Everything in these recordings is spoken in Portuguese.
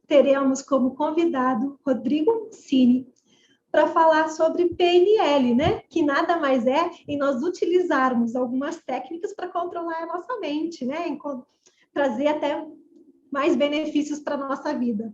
teremos como convidado Rodrigo Mussini para falar sobre PNL, né? Que nada mais é em nós utilizarmos algumas técnicas para controlar a nossa mente, né? Trazer até mais benefícios para a nossa vida.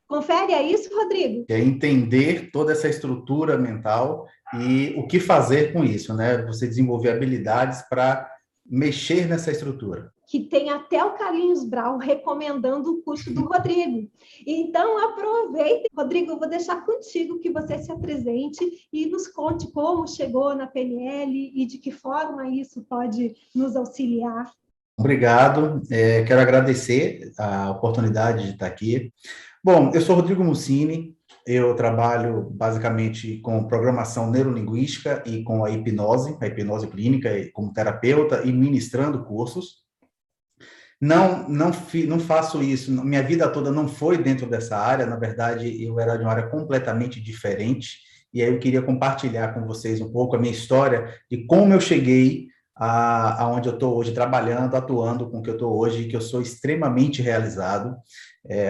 Confere, é isso, Rodrigo? É entender toda essa estrutura mental e o que fazer com isso, né? Você desenvolver habilidades para mexer nessa estrutura. Que tem até o Carlinhos Brau recomendando o curso do Rodrigo. Então, aproveite. Rodrigo, eu vou deixar contigo que você se apresente e nos conte como chegou na PNL e de que forma isso pode nos auxiliar. Obrigado. Quero agradecer a oportunidade de estar aqui. Bom, eu sou Rodrigo Mussini, eu trabalho basicamente com programação neurolinguística e com a hipnose clínica, como terapeuta e ministrando cursos. Não faço isso, minha vida toda não foi dentro dessa área, na verdade, eu era de uma área completamente diferente, e aí eu queria compartilhar com vocês um pouco a minha história de como eu cheguei aonde eu estou hoje, trabalhando, atuando com o que eu estou hoje, que eu sou extremamente realizado.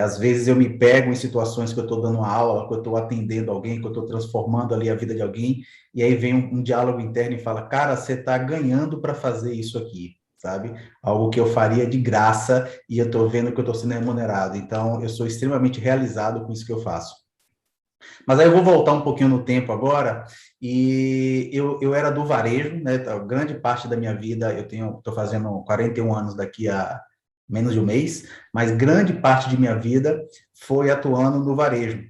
Às vezes eu me pego em situações que eu estou dando uma aula, que eu estou atendendo alguém, que eu estou transformando ali a vida de alguém, e aí vem um diálogo interno e fala, cara, você está ganhando para fazer isso aqui, sabe? Algo que eu faria de graça e eu estou vendo que eu estou sendo remunerado. Então, eu sou extremamente realizado com isso que eu faço. Mas aí eu vou voltar um pouquinho no tempo agora, e eu era do varejo, né? Grande parte da minha vida, estou fazendo 41 anos daqui a menos de um mês, mas grande parte de minha vida foi atuando no varejo.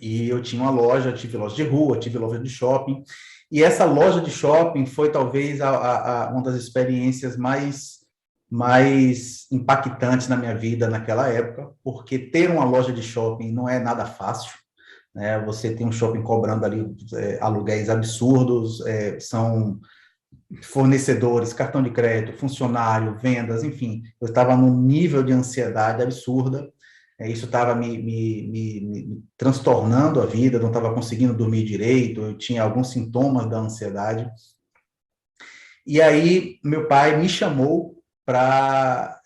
E eu tinha uma loja, tive loja de rua, tive loja de shopping, e essa loja de shopping foi talvez uma das experiências mais impactantes na minha vida naquela época, porque ter uma loja de shopping não é nada fácil, né? Você tem um shopping cobrando ali aluguéis absurdos, são fornecedores, cartão de crédito, funcionário, vendas, enfim, eu estava num nível de ansiedade absurda. Isso estava me transtornando a vida, não estava conseguindo dormir direito, eu tinha alguns sintomas da ansiedade. E aí, meu pai me chamou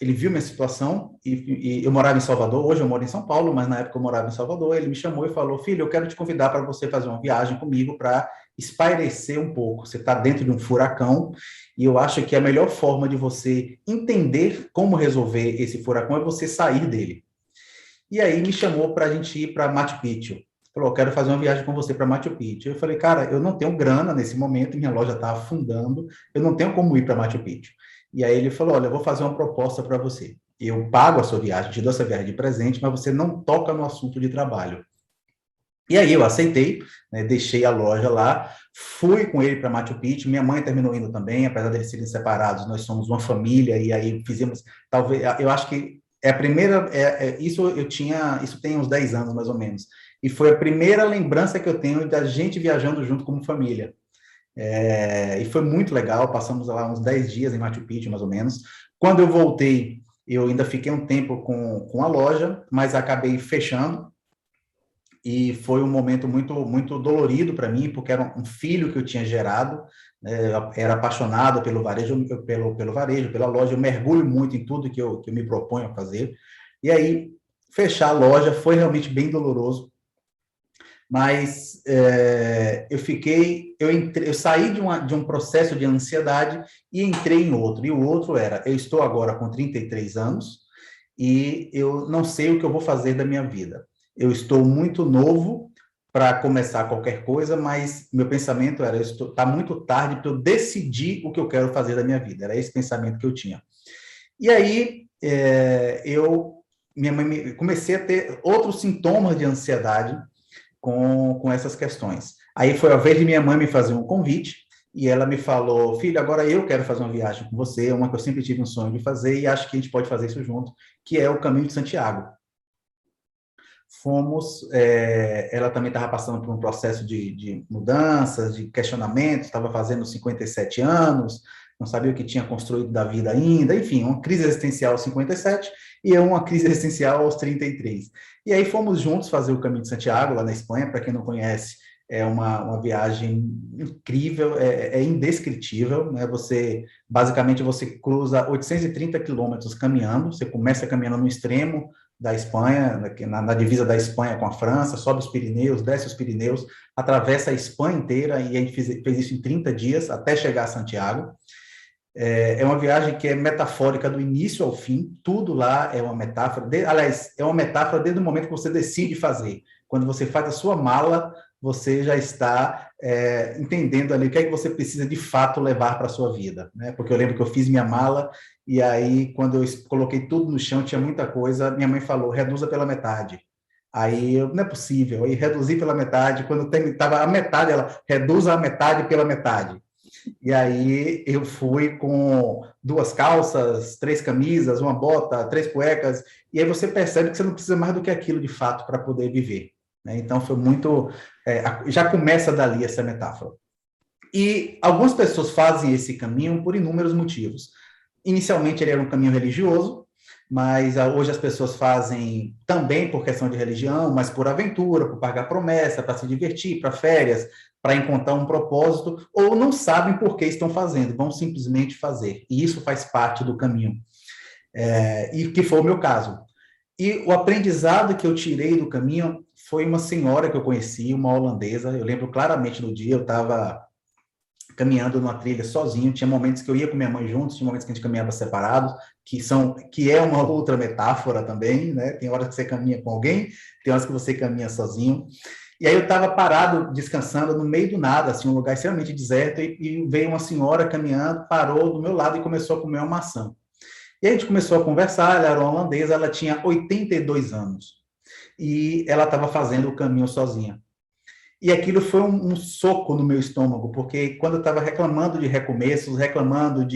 ele viu minha situação, e eu morava em Salvador, hoje eu moro em São Paulo, mas na época eu morava em Salvador. Ele me chamou e falou, filho, eu quero te convidar para você fazer uma viagem comigo para espairecer um pouco. Você está dentro de um furacão, e eu acho que a melhor forma de você entender como resolver esse furacão é você sair dele. E aí me chamou para a gente ir para Machu Picchu. Falou, quero fazer uma viagem com você para Machu Picchu. Eu falei, cara, eu não tenho grana nesse momento, minha loja está afundando, eu não tenho como ir para Machu Picchu. E aí ele falou, olha, eu vou fazer uma proposta para você. Eu pago a sua viagem, te dou essa viagem de presente, mas você não toca no assunto de trabalho. E aí eu aceitei, né, deixei a loja lá, fui com ele para Machu Picchu. Minha mãe terminou indo também, apesar de eles serem separados, nós somos uma família, e aí fizemos, talvez, eu acho que é a primeira, isso tem uns 10 anos mais ou menos, e foi a primeira lembrança que eu tenho da gente viajando junto como família. E foi muito legal, passamos lá uns 10 dias em Machu Picchu, mais ou menos. Quando eu voltei, eu ainda fiquei um tempo com a loja, mas acabei fechando, e foi um momento muito, muito dolorido para mim, porque era um filho que eu tinha gerado, né? Eu era apaixonado pelo varejo, pelo varejo, pela loja, eu mergulho muito em tudo que eu me proponho a fazer, e aí fechar a loja foi realmente bem doloroso, mas eu saí de um processo de ansiedade e entrei em outro, e o outro era, eu estou agora com 33 anos, e eu não sei o que eu vou fazer da minha vida. Eu estou muito novo para começar qualquer coisa, mas meu pensamento era, está muito tarde para eu decidir o que eu quero fazer da minha vida. Era esse pensamento que eu tinha. E aí, comecei a ter outros sintomas de ansiedade com essas questões. Aí foi a vez de minha mãe me fazer um convite, e ela me falou, filho, agora eu quero fazer uma viagem com você, uma que eu sempre tive um sonho de fazer, e acho que a gente pode fazer isso junto, que é o Caminho de Santiago. Ela também estava passando por um processo de mudanças, de questionamentos, estava fazendo 57 anos, não sabia o que tinha construído da vida ainda, enfim, uma crise existencial aos 57 e eu uma crise existencial aos 33. E aí fomos juntos fazer o Caminho de Santiago, lá na Espanha. Para quem não conhece, é uma viagem incrível, é indescritível, né? Basicamente, você cruza 830 quilômetros caminhando, você começa caminhando no extremo da Espanha, na divisa da Espanha com a França, sobe os Pirineus, desce os Pirineus, atravessa a Espanha inteira, e a gente fez isso em 30 dias, até chegar a Santiago. É uma viagem que é metafórica do início ao fim, tudo lá é uma metáfora, aliás, é uma metáfora desde o momento que você decide fazer. Quando você faz a sua mala, você já está entendendo ali o que é que você precisa de fato levar para a sua vida, né? Porque eu lembro que eu fiz minha mala, e aí, quando eu coloquei tudo no chão, tinha muita coisa, minha mãe falou, reduza pela metade. Aí, não é possível, aí reduzi pela metade, quando estava a metade, ela, reduza a metade pela metade. E aí eu fui com 2 calças, 3 camisas, uma bota, 3 cuecas, e aí você percebe que você não precisa mais do que aquilo de fato para poder viver, né? Então foi muito, já começa dali essa metáfora. E algumas pessoas fazem esse caminho por inúmeros motivos. Inicialmente ele era um caminho religioso, mas hoje as pessoas fazem também por questão de religião, mas por aventura, por pagar promessa, para se divertir, para férias, para encontrar um propósito, ou não sabem por que estão fazendo, vão simplesmente fazer. E isso faz parte do caminho. E que foi o meu caso. E o aprendizado que eu tirei do caminho foi uma senhora que eu conheci, uma holandesa. Eu lembro claramente do dia, eu estava caminhando numa trilha sozinho, tinha momentos que eu ia com minha mãe juntos, tinha momentos que a gente caminhava separados, que é uma outra metáfora também, né? Tem horas que você caminha com alguém, tem horas que você caminha sozinho. E aí eu estava parado, descansando no meio do nada, assim, um lugar extremamente deserto, e veio uma senhora caminhando, parou do meu lado e começou a comer uma maçã. E aí a gente começou a conversar, ela era uma holandesa, ela tinha 82 anos, e ela estava fazendo o caminho sozinha. E aquilo foi um soco no meu estômago, porque quando eu estava reclamando de recomeços, reclamando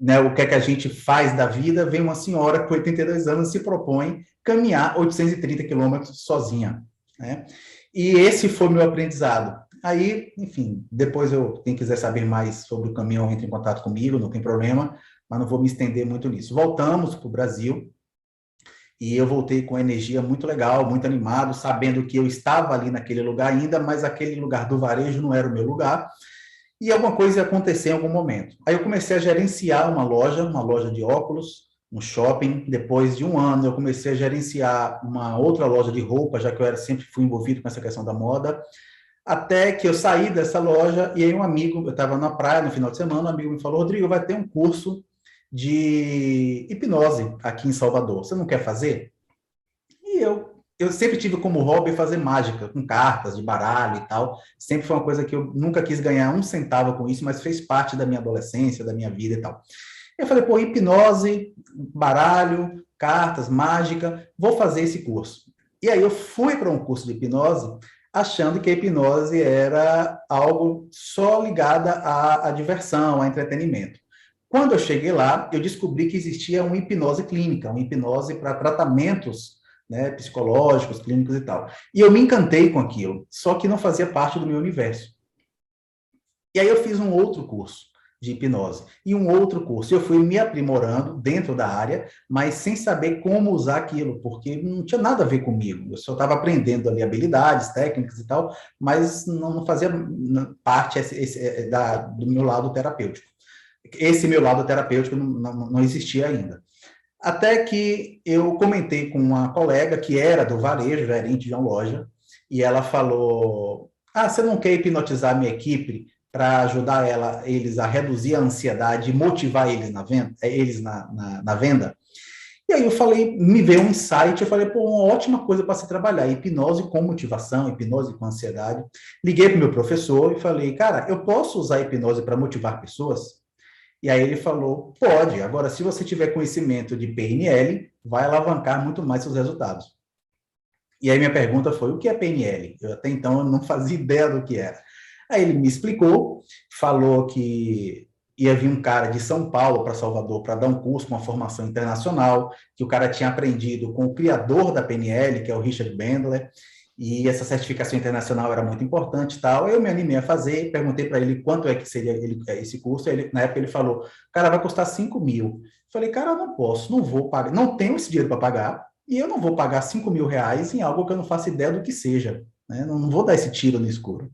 né, o que é que a gente faz da vida, vem uma senhora com 82 anos e se propõe caminhar 830 quilômetros sozinha, né? E esse foi o meu aprendizado. Aí, enfim, depois quem quiser saber mais sobre o caminho, entre em contato comigo, não tem problema, mas não vou me estender muito nisso. Voltamos para o Brasil, e eu voltei com energia muito legal, muito animado, sabendo que eu estava ali naquele lugar ainda, mas aquele lugar do varejo não era o meu lugar, e alguma coisa ia acontecer em algum momento. Aí eu comecei a gerenciar uma loja de óculos, um shopping. Depois de um ano, eu comecei a gerenciar uma outra loja de roupa, já que eu sempre fui envolvido com essa questão da moda, até que eu saí dessa loja, e aí um amigo, eu estava na praia no final de semana, um amigo me falou, Rodrigo, vai ter um curso de hipnose aqui em Salvador. Você não quer fazer? E eu sempre tive como hobby fazer mágica, com cartas de baralho e tal. Sempre foi uma coisa que eu nunca quis ganhar um centavo com isso, mas fez parte da minha adolescência, da minha vida e tal. Eu falei, pô, hipnose, baralho, cartas, mágica, vou fazer esse curso. E aí eu fui para um curso de hipnose, achando que a hipnose era algo só ligado à diversão, a entretenimento. Quando eu cheguei lá, eu descobri que existia uma hipnose clínica, uma hipnose para tratamentos, né, psicológicos, clínicos e tal. E eu me encantei com aquilo, só que não fazia parte do meu universo. E aí eu fiz um outro curso de hipnose e um outro curso. Eu fui me aprimorando dentro da área, mas sem saber como usar aquilo, porque não tinha nada a ver comigo. Eu só estava aprendendo ali habilidades, técnicas e tal, mas não fazia parte do meu lado terapêutico. Esse meu lado terapêutico não existia ainda. Até que eu comentei com uma colega que era do varejo, gerente de uma loja, e ela falou, você não quer hipnotizar a minha equipe para ajudar eles a reduzir a ansiedade e motivar eles na venda? E aí eu falei, me veio um insight, eu falei, pô, uma ótima coisa para se trabalhar, hipnose com motivação, hipnose com ansiedade. Liguei para o meu professor e falei, cara, eu posso usar hipnose para motivar pessoas? E aí ele falou, pode, agora se você tiver conhecimento de PNL, vai alavancar muito mais seus resultados. E aí minha pergunta foi, o que é PNL? Eu até então eu não fazia ideia do que era. Aí ele me explicou, falou que ia vir um cara de São Paulo para Salvador para dar um curso, uma formação internacional, que o cara tinha aprendido com o criador da PNL, que é o Richard Bandler, e essa certificação internacional era muito importante e tal. Eu me animei a fazer, perguntei para ele quanto é que seria esse curso. Na época ele falou, cara, vai custar 5 mil. Falei, cara, eu não posso, não vou pagar, não tenho esse dinheiro para pagar, e eu não vou pagar 5 mil reais em algo que eu não faço ideia do que seja, né? Não vou dar esse tiro no escuro.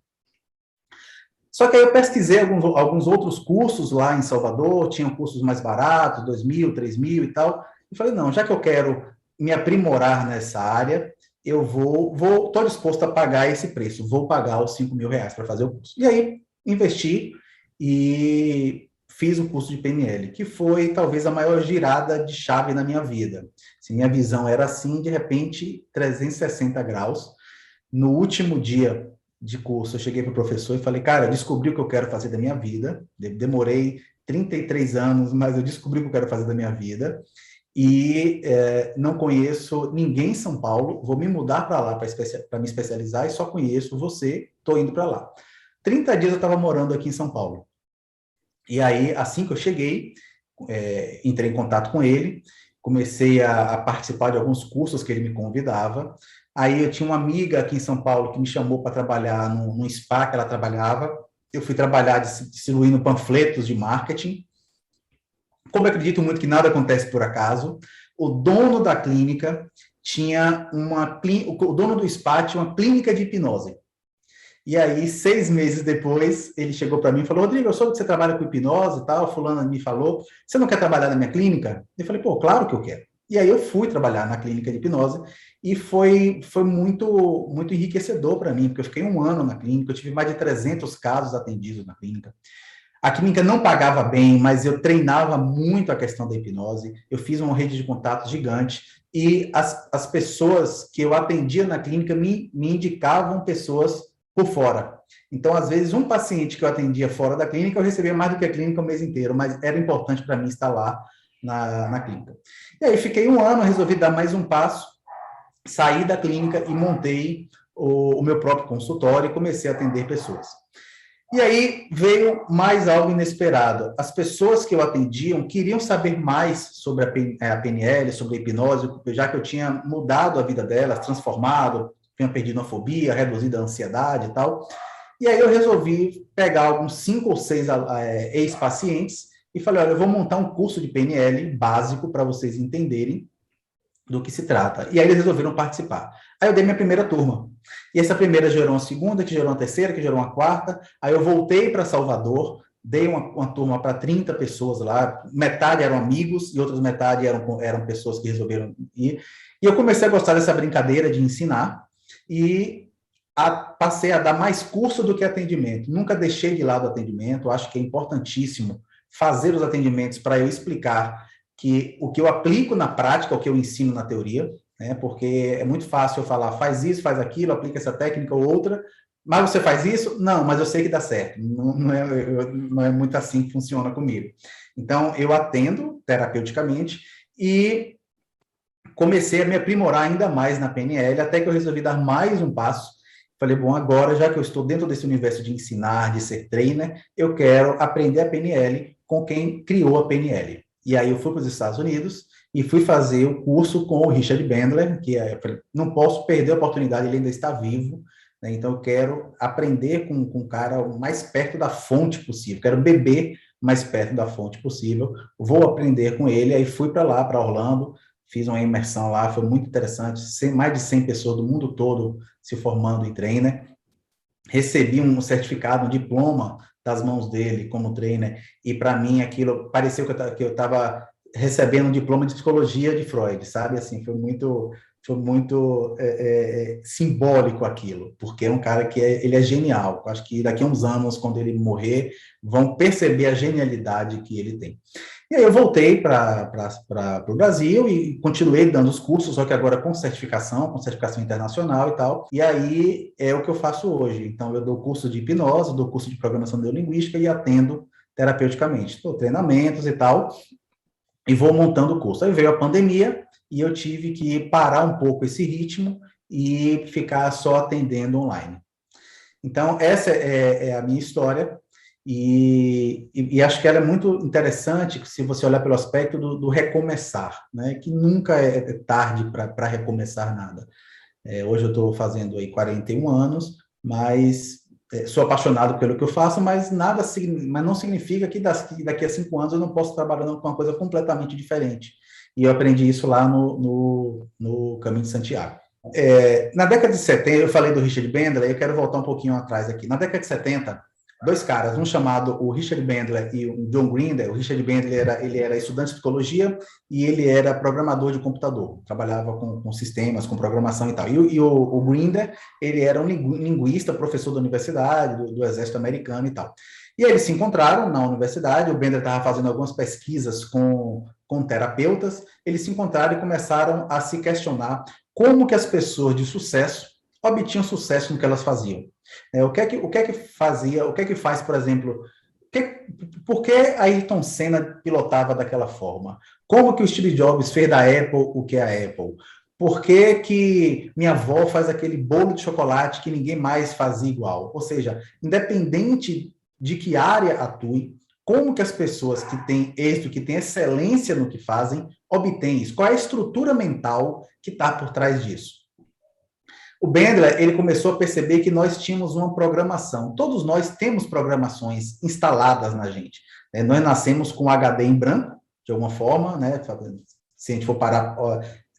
Só que aí eu pesquisei alguns outros cursos lá em Salvador, tinham cursos mais baratos, 2 mil, 3 mil e tal, e falei, não, já que eu quero me aprimorar nessa área, eu estou disposto a pagar esse preço, vou pagar os R$ 5.000 para fazer o curso. E aí, investi e fiz o curso de PNL, que foi talvez a maior girada de chave na minha vida. Assim, minha visão era assim, de repente, 360 graus. No último dia de curso, eu cheguei para o professor e falei, cara, eu descobri o que eu quero fazer da minha vida, demorei 33 anos, mas eu descobri o que eu quero fazer da minha vida, e não conheço ninguém em São Paulo, vou me mudar para lá para me especializar e só conheço você, estou indo para lá. 30 dias eu estava morando aqui em São Paulo. E aí, assim que eu cheguei, entrei em contato com ele, comecei a participar de alguns cursos que ele me convidava. Aí eu tinha uma amiga aqui em São Paulo que me chamou para trabalhar num spa que ela trabalhava. Eu fui trabalhar distribuindo panfletos de marketing. Como eu acredito muito que nada acontece por acaso, o dono da clínica o dono do spa tinha uma clínica de hipnose. E aí, 6 meses depois, ele chegou para mim e falou, Rodrigo, eu soube que você trabalha com hipnose e tal, fulana me falou, você não quer trabalhar na minha clínica? Eu falei, pô, claro que eu quero. E aí eu fui trabalhar na clínica de hipnose e foi muito, muito enriquecedor para mim, porque eu fiquei 1 ano na clínica, eu tive mais de 300 casos atendidos na clínica. A clínica não pagava bem, mas eu treinava muito a questão da hipnose, eu fiz uma rede de contatos gigante, e as pessoas que eu atendia na clínica me indicavam pessoas por fora. Então, às vezes, um paciente que eu atendia fora da clínica, eu recebia mais do que a clínica o mês inteiro, mas era importante para mim estar lá na clínica. E aí, fiquei 1 ano, resolvi dar mais um passo, saí da clínica e montei o meu próprio consultório e comecei a atender pessoas. E aí veio mais algo inesperado. As pessoas que eu atendiam queriam saber mais sobre a PNL, sobre a hipnose, já que eu tinha mudado a vida delas, transformado, tinha perdido a fobia, reduzido a ansiedade e tal. E aí eu resolvi pegar alguns 5 ou 6 ex-pacientes e falei, olha, eu vou montar um curso de PNL básico para vocês entenderem do que se trata. E aí eles resolveram participar. Aí eu dei minha primeira turma. E essa primeira gerou uma segunda, que gerou uma terceira, que gerou uma quarta. Aí eu voltei para Salvador, dei uma turma para 30 pessoas lá, metade eram amigos e outras metade eram pessoas que resolveram ir. E eu comecei a gostar dessa brincadeira de ensinar e passei a dar mais curso do que atendimento. Nunca deixei de lado o atendimento, acho que é importantíssimo fazer os atendimentos para eu explicar que o que eu aplico na prática é o que eu ensino na teoria, né? Porque é muito fácil eu falar, faz isso, faz aquilo, aplica essa técnica ou outra, mas você faz isso? Não, mas eu sei que dá certo. Não é muito assim que funciona comigo. Então, eu atendo terapeuticamente e comecei a me aprimorar ainda mais na PNL, até que eu resolvi dar mais um passo. Falei, bom, agora, já que eu estou dentro desse universo de ensinar, de ser trainer, eu quero aprender a PNL com quem criou a PNL. E aí eu fui para os Estados Unidos e fui fazer o curso com o Richard Bandler, que eu falei, não posso perder a oportunidade, ele ainda está vivo, né? Então eu quero aprender com o cara o mais perto da fonte possível, quero beber mais perto da fonte possível, vou aprender com ele. Aí fui para lá, para Orlando, fiz uma imersão lá, foi muito interessante, mais de 100 pessoas do mundo todo se formando em trainer, recebi um certificado, um diploma das mãos dele como trainer, e para mim aquilo pareceu que eu estava recebendo um diploma de psicologia de Freud, sabe? Assim, foi muito simbólico aquilo, porque é um cara que ele é genial. Eu acho que daqui a uns anos, quando ele morrer, vão perceber a genialidade que ele tem. E aí eu voltei para o Brasil e continuei dando os cursos, só que agora com certificação internacional e tal. E aí é o que eu faço hoje. Então, eu dou curso de hipnose, dou curso de programação neurolinguística e atendo terapeuticamente. Dou treinamentos e tal, e vou montando o curso. Aí veio a pandemia e eu tive que parar um pouco esse ritmo e ficar só atendendo online. Então, essa é a minha história. E acho que ela é muito interessante se você olhar pelo aspecto do recomeçar, né? Que nunca é tarde para recomeçar nada. Hoje eu estou fazendo aí 41 anos, mas sou apaixonado pelo que eu faço, mas não significa que daqui a 5 anos eu não posso estar trabalhando com uma coisa completamente diferente. E eu aprendi isso lá no Caminho de Santiago. Na década de 70, eu falei do Richard Bandler, eu quero voltar um pouquinho atrás aqui. Na década de 70, dois caras, um chamado o Richard Bandler e o John Grinder. O Richard Bandler ele era estudante de psicologia e ele era programador de computador, trabalhava com sistemas, com programação e tal. O Grinder, ele era um linguista, professor da universidade, do exército americano e tal. E aí eles se encontraram na universidade, o Bandler estava fazendo algumas pesquisas com terapeutas, eles se encontraram e começaram a se questionar como que as pessoas de sucesso obtinham sucesso no que elas faziam. O que é que fazia, o que é que faz, por exemplo, por que a Ayrton Senna pilotava daquela forma? Como que o Steve Jobs fez da Apple o que é a Apple? Por que minha avó faz aquele bolo de chocolate que ninguém mais fazia igual? Ou seja, independente de que área atue, como que as pessoas que têm êxito, que têm excelência no que fazem, obtêm isso? Qual é a estrutura mental que está por trás disso? O Bandler, ele começou a perceber que nós tínhamos uma programação. Todos nós temos programações instaladas na gente. Nós nascemos com HD em branco, de alguma forma, né? Se a gente for parar...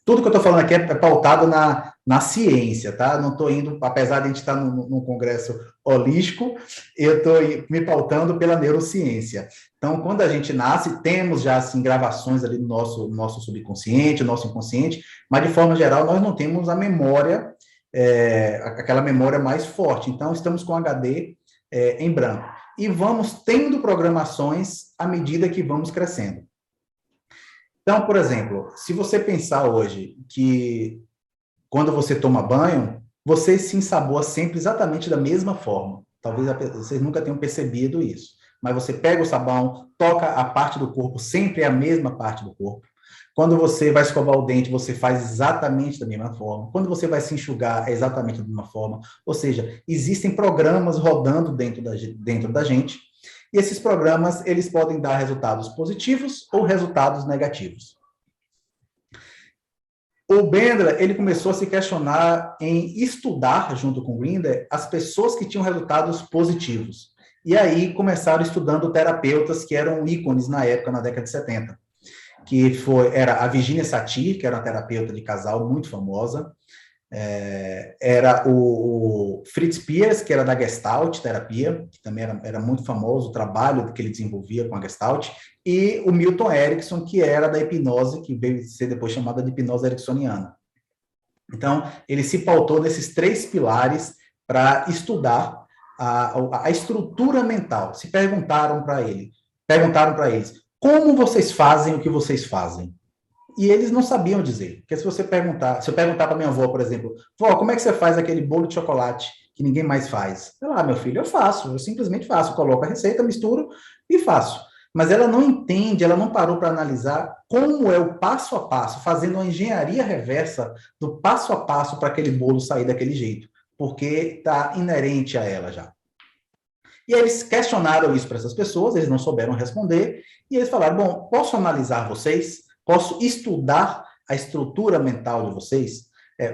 Tudo que eu estou falando aqui é pautado na ciência, tá? Não estou indo, apesar de a gente estar num congresso holístico, eu estou me pautando pela neurociência. Então, quando a gente nasce, temos já, assim, gravações ali no nosso subconsciente, no nosso inconsciente, mas, de forma geral, nós não temos a memória... aquela memória mais forte. Então, estamos com HD em branco. E vamos tendo programações à medida que vamos crescendo. Então, por exemplo, se você pensar hoje que quando você toma banho, você se ensaboa sempre exatamente da mesma forma. Talvez vocês nunca tenham percebido isso. Mas você pega o sabão, toca a parte do corpo, sempre é a mesma parte do corpo. Quando você vai escovar o dente, você faz exatamente da mesma forma. Quando você vai se enxugar, é exatamente da mesma forma. Ou seja, existem programas rodando dentro da gente, e esses programas, eles podem dar resultados positivos ou resultados negativos. O Bandler, ele começou a se questionar em estudar, junto com o Grinder, as pessoas que tinham resultados positivos. E aí começaram estudando terapeutas que eram ícones na época, na década de 70. Que era a Virginia Satir, que era uma terapeuta de casal muito famosa, era o Fritz Perls, que era da Gestalt terapia, que também era muito famoso, o trabalho que ele desenvolvia com a Gestalt, e o Milton Erickson, que era da hipnose, que veio ser depois chamada de hipnose ericksoniana. Então, ele se pautou nesses três pilares para estudar a estrutura mental. Se perguntaram para eles, como vocês fazem o que vocês fazem? E eles não sabiam dizer. Porque se eu perguntar para minha avó, por exemplo, vó, como é que você faz aquele bolo de chocolate que ninguém mais faz? Ela, meu filho, eu simplesmente faço, coloco a receita, misturo e faço. Mas ela não entende, ela não parou para analisar como é o passo a passo, fazendo uma engenharia reversa do passo a passo para aquele bolo sair daquele jeito, porque está inerente a ela já. E aí eles questionaram isso para essas pessoas, eles não souberam responder, e eles falaram, bom, posso analisar vocês? Posso estudar a estrutura mental de vocês?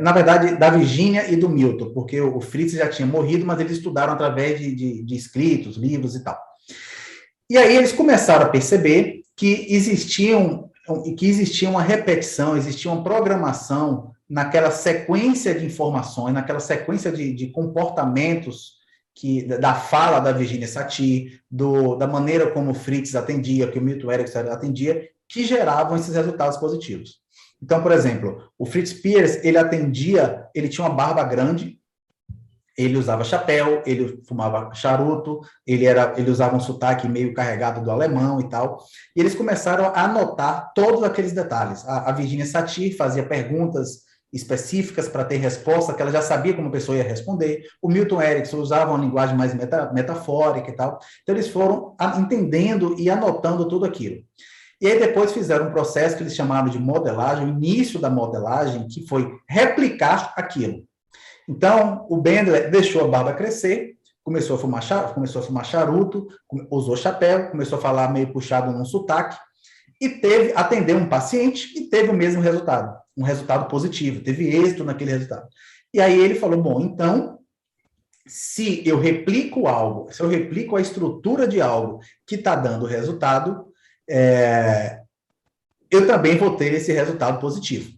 Na verdade, da Virginia e do Milton, porque o Fritz já tinha morrido, mas eles estudaram através de escritos, livros e tal. E aí eles começaram a perceber que existia uma repetição, existia uma programação naquela sequência de informações, naquela sequência de comportamentos da fala da Virginia Satir, da maneira como o Fritz atendia, que o Milton Erickson atendia, que geravam esses resultados positivos. Então, por exemplo, o Fritz Perls, ele tinha uma barba grande, ele usava chapéu, ele fumava charuto, ele usava um sotaque meio carregado do alemão e tal, e eles começaram a anotar todos aqueles detalhes. A Virginia Satir fazia perguntas específicas para ter resposta, que ela já sabia como a pessoa ia responder. O Milton Erickson usava uma linguagem mais metafórica e tal. Então, eles foram entendendo e anotando tudo aquilo. E aí depois fizeram um processo que eles chamaram de modelagem, o início da modelagem, que foi replicar aquilo. Então, o Bandler deixou a barba crescer, começou a fumar charuto, usou chapéu, começou a falar meio puxado num sotaque, e atendeu um paciente e teve o mesmo resultado, um resultado positivo, teve êxito naquele resultado. E aí ele falou, bom, então, se eu replico a estrutura de algo que está dando resultado, eu também vou ter esse resultado positivo.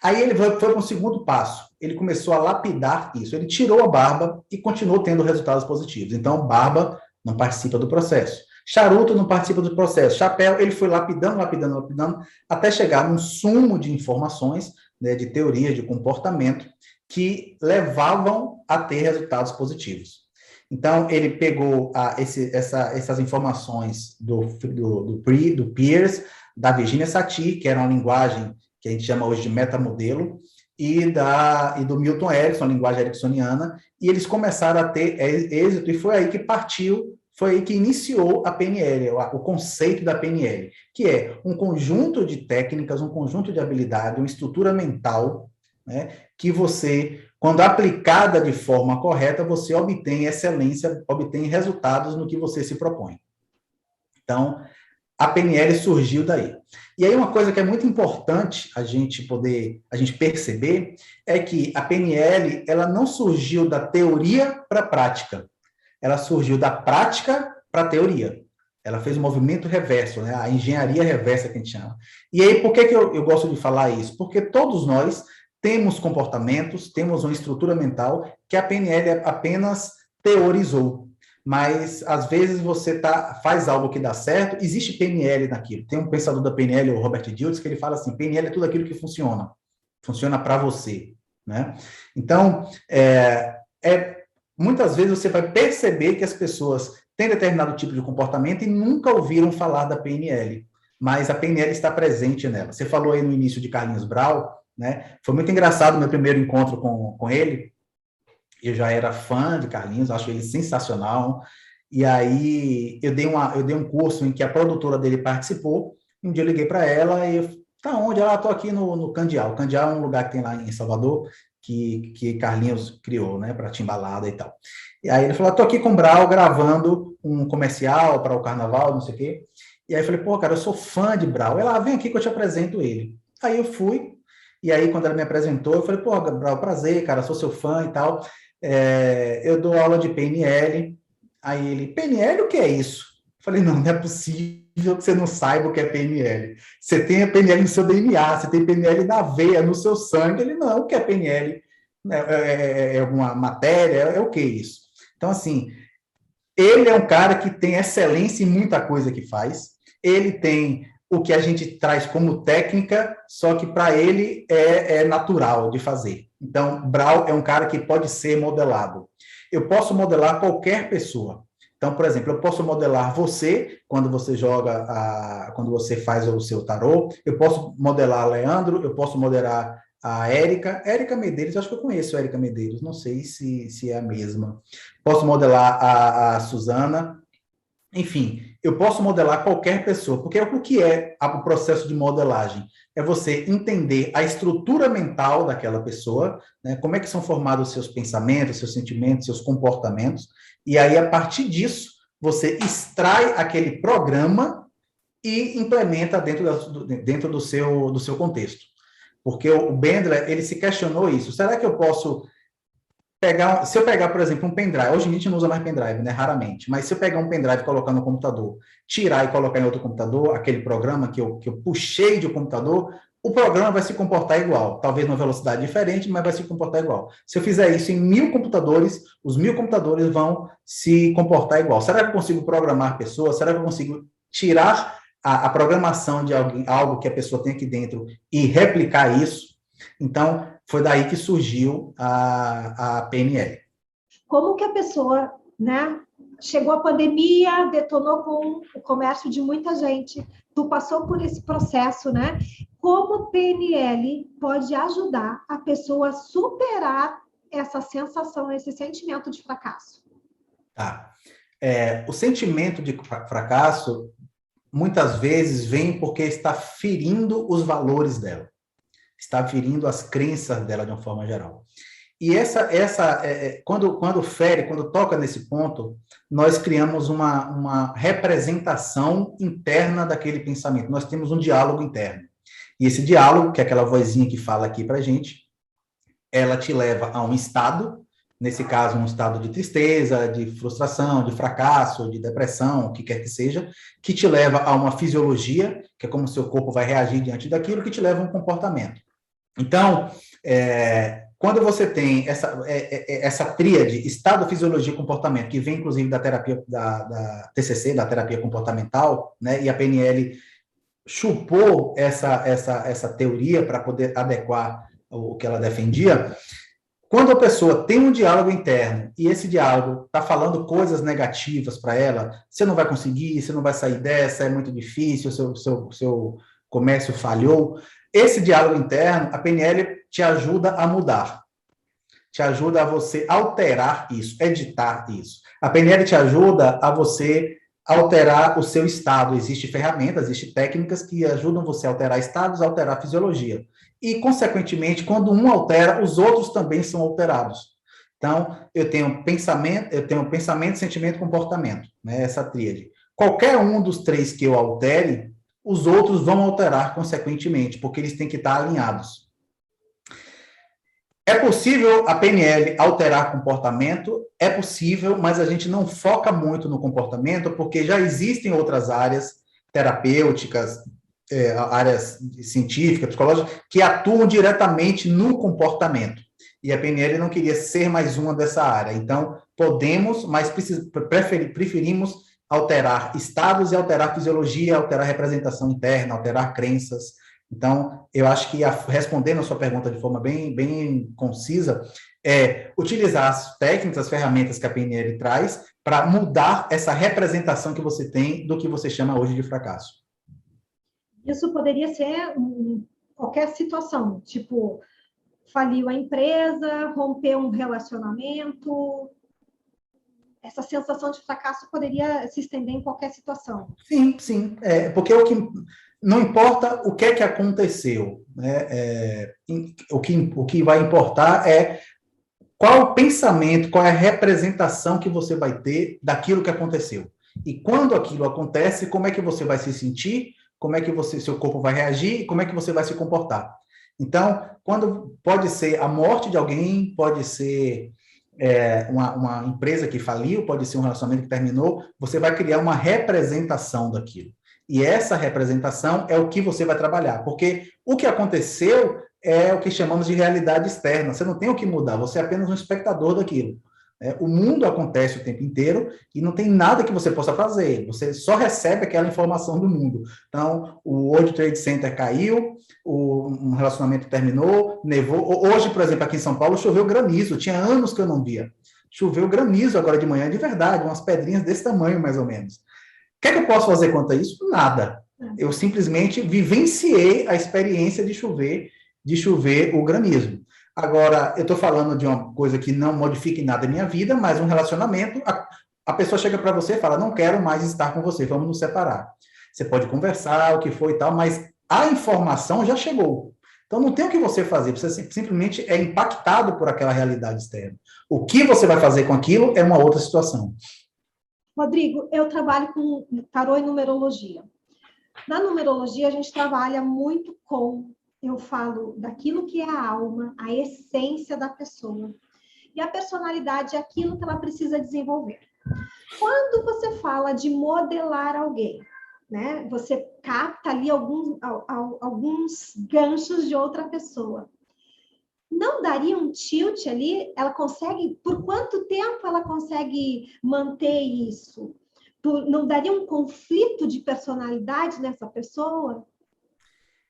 Aí ele foi para um segundo passo. Ele começou a lapidar isso. Ele tirou a barba e continuou tendo resultados positivos. Então, barba não participa do processo. Charuto não participa do processo. Chapéu, ele foi lapidando, lapidando, lapidando, até chegar num sumo de informações, né, de teoria, de comportamento, que levavam a ter resultados positivos. Então, ele pegou essas informações do Peirce, da Virginia Satir, que era uma linguagem que a gente chama hoje de metamodelo, e do Milton Erickson, a linguagem ericksoniana, e eles começaram a ter êxito, e foi aí que partiu, foi aí que iniciou a PNL, o conceito da PNL, que é um conjunto de técnicas, um conjunto de habilidades, uma estrutura mental, né, que você, quando aplicada de forma correta, você obtém excelência, obtém resultados no que você se propõe. Então, a PNL surgiu daí. E aí uma coisa que é muito importante a gente perceber é que a PNL, ela não surgiu da teoria para a prática, ela surgiu da prática para a teoria. Ela fez um movimento reverso, né? A engenharia reversa que a gente chama. E aí, por que eu gosto de falar isso? Porque todos nós temos comportamentos, temos uma estrutura mental que a PNL apenas teorizou. Mas, às vezes, você faz algo que dá certo, existe PNL naquilo. Tem um pensador da PNL, o Robert Dilts, que ele fala assim, PNL é tudo aquilo que funciona para você, né? Então, muitas vezes você vai perceber que as pessoas têm determinado tipo de comportamento e nunca ouviram falar da PNL, mas a PNL está presente nela. Você falou aí no início de Carlinhos Brau, né? Foi muito engraçado o meu primeiro encontro com ele. Eu já era fã de Carlinhos, acho ele sensacional. E aí eu dei um curso em que a produtora dele participou. Um dia eu liguei para ela e tá onde? Ela, tô aqui no Candial. Candial é um lugar que tem lá em Salvador que Carlinhos criou, né, para timbalada e tal. E aí ele falou, tô aqui com o Brau gravando um comercial para o Carnaval, não sei o quê. E aí eu falei, pô, cara, eu sou fã de Brau. Ela, vem aqui que eu te apresento ele. Aí eu fui. E aí quando ela me apresentou, eu falei, pô, Brau, prazer, cara, sou seu fã e tal. Eu dou aula de PNL. Aí ele, PNL, o que é isso? Eu falei, não é possível que você não saiba o que é PNL. Você tem a PNL no seu DNA, você tem PNL na veia, no seu sangue. Ele, não, o que é PNL? É alguma matéria? É o que isso? Então, assim, ele é um cara que tem excelência em muita coisa que faz. Ele tem o que a gente traz como técnica, só que para ele é natural de fazer. Então, Brau é um cara que pode ser modelado. Eu posso modelar qualquer pessoa. Então, por exemplo, eu posso modelar você, quando você quando você faz o seu tarô, eu posso modelar Leandro, eu posso modelar a Érica Medeiros, acho que eu conheço a Érica Medeiros, não sei se é a mesma. Posso modelar a Suzana, enfim, eu posso modelar qualquer pessoa, porque o que é o processo de modelagem? É você entender a estrutura mental daquela pessoa, né? Como é que são formados os seus pensamentos, seus sentimentos, seus comportamentos, e aí, a partir disso, você extrai aquele programa e implementa dentro do seu contexto. Porque o Bandler, ele se questionou isso. Será que eu posso se eu pegar, por exemplo, um pendrive, hoje a gente não usa mais pendrive, né, raramente, mas se eu pegar um pendrive e colocar no computador, tirar e colocar em outro computador, aquele programa que eu puxei de um computador, o programa vai se comportar igual, talvez numa velocidade diferente, mas vai se comportar igual. Se eu fizer isso em 1000 computadores, os 1000 computadores vão se comportar igual. Será que eu consigo programar pessoas? Será que eu consigo tirar a programação de algo que a pessoa tem aqui dentro e replicar isso? Então, foi daí que surgiu a PNL. Como que a pessoa, né, chegou a pandemia, detonou com o comércio de muita gente, tu passou por esse processo, né? Como o PNL pode ajudar a pessoa a superar essa sensação, esse sentimento de fracasso? Tá. O sentimento de fracasso, muitas vezes, vem porque está ferindo os valores dela. Está ferindo as crenças dela de uma forma geral. E quando fere, quando toca nesse ponto, nós criamos uma representação interna daquele pensamento. Nós temos um diálogo interno. E esse diálogo, que é aquela vozinha que fala aqui para a gente, ela te leva a um estado, nesse caso, um estado de tristeza, de frustração, de fracasso, de depressão, o que quer que seja, que te leva a uma fisiologia, que é como o seu corpo vai reagir diante daquilo, que te leva a um comportamento. Então, quando você tem essa tríade, estado, fisiologia e comportamento, que vem, inclusive, da terapia, da TCC, da terapia comportamental, né, e a PNL chupou essa teoria para poder adequar o que ela defendia. Quando a pessoa tem um diálogo interno e esse diálogo está falando coisas negativas para ela, você não vai conseguir, você não vai sair dessa, é muito difícil, seu comércio falhou. Esse diálogo interno, a PNL te ajuda a mudar, te ajuda a você alterar isso, editar isso. A PNL te ajuda a você alterar o seu estado. Existem ferramentas, existem técnicas que ajudam você a alterar estados, a alterar a fisiologia. E, consequentemente, quando um altera, os outros também são alterados. Então, eu tenho pensamento, sentimento e comportamento, né? Essa tríade. Qualquer um dos três que eu altere, os outros vão alterar consequentemente, porque eles têm que estar alinhados. É possível a PNL alterar comportamento? É possível, mas a gente não foca muito no comportamento, porque já existem outras áreas terapêuticas, áreas científicas, psicológicas, que atuam diretamente no comportamento. E a PNL não queria ser mais uma dessa área. Então, podemos, mas preferimos alterar estados e alterar fisiologia, alterar representação interna, alterar crenças. Então, eu acho que, respondendo a sua pergunta de forma bem concisa, utilizar as técnicas, as ferramentas que a PNL traz para mudar essa representação que você tem do que você chama hoje de fracasso. Isso poderia ser qualquer situação, tipo, faliu a empresa, rompeu um relacionamento. Essa sensação de fracasso poderia se estender em qualquer situação. Sim, sim. Porque não importa o que é que aconteceu, né? O que vai importar é qual o pensamento, qual é a representação que você vai ter daquilo que aconteceu. E quando aquilo acontece, como é que você vai se sentir, como é que seu corpo vai reagir e como é que você vai se comportar. Então, quando pode ser a morte de alguém, pode ser uma empresa que faliu, pode ser um relacionamento que terminou, você vai criar uma representação daquilo. E essa representação é o que você vai trabalhar, porque o que aconteceu é o que chamamos de realidade externa. Você não tem o que mudar, você é apenas um espectador daquilo. O mundo acontece o tempo inteiro e não tem nada que você possa fazer. Você só recebe aquela informação do mundo. Então, o World Trade Center caiu, um relacionamento terminou, nevou. Hoje, por exemplo, aqui em São Paulo, choveu granizo. Tinha anos que eu não via. Choveu granizo agora de manhã, de verdade, umas pedrinhas desse tamanho, mais ou menos. O que é que eu posso fazer quanto a isso? Nada. Eu simplesmente vivenciei a experiência de chover o granizo. Agora, eu estou falando de uma coisa que não modifica em nada a minha vida, mas um relacionamento, a pessoa chega para você e fala, não quero mais estar com você, vamos nos separar. Você pode conversar, o que foi e tal, mas a informação já chegou. Então, não tem o que você fazer, você simplesmente é impactado por aquela realidade externa. O que você vai fazer com aquilo é uma outra situação. Rodrigo, eu trabalho com tarô e numerologia. Na numerologia, a gente trabalha muito com... Eu falo daquilo que é a alma, a essência da pessoa. E a personalidade é aquilo que ela precisa desenvolver. Quando você fala de modelar alguém, né, você capta ali alguns ganchos de outra pessoa. Não daria um tilt ali? Ela consegue... Por quanto tempo ela consegue manter isso? Não daria um conflito de personalidade nessa pessoa?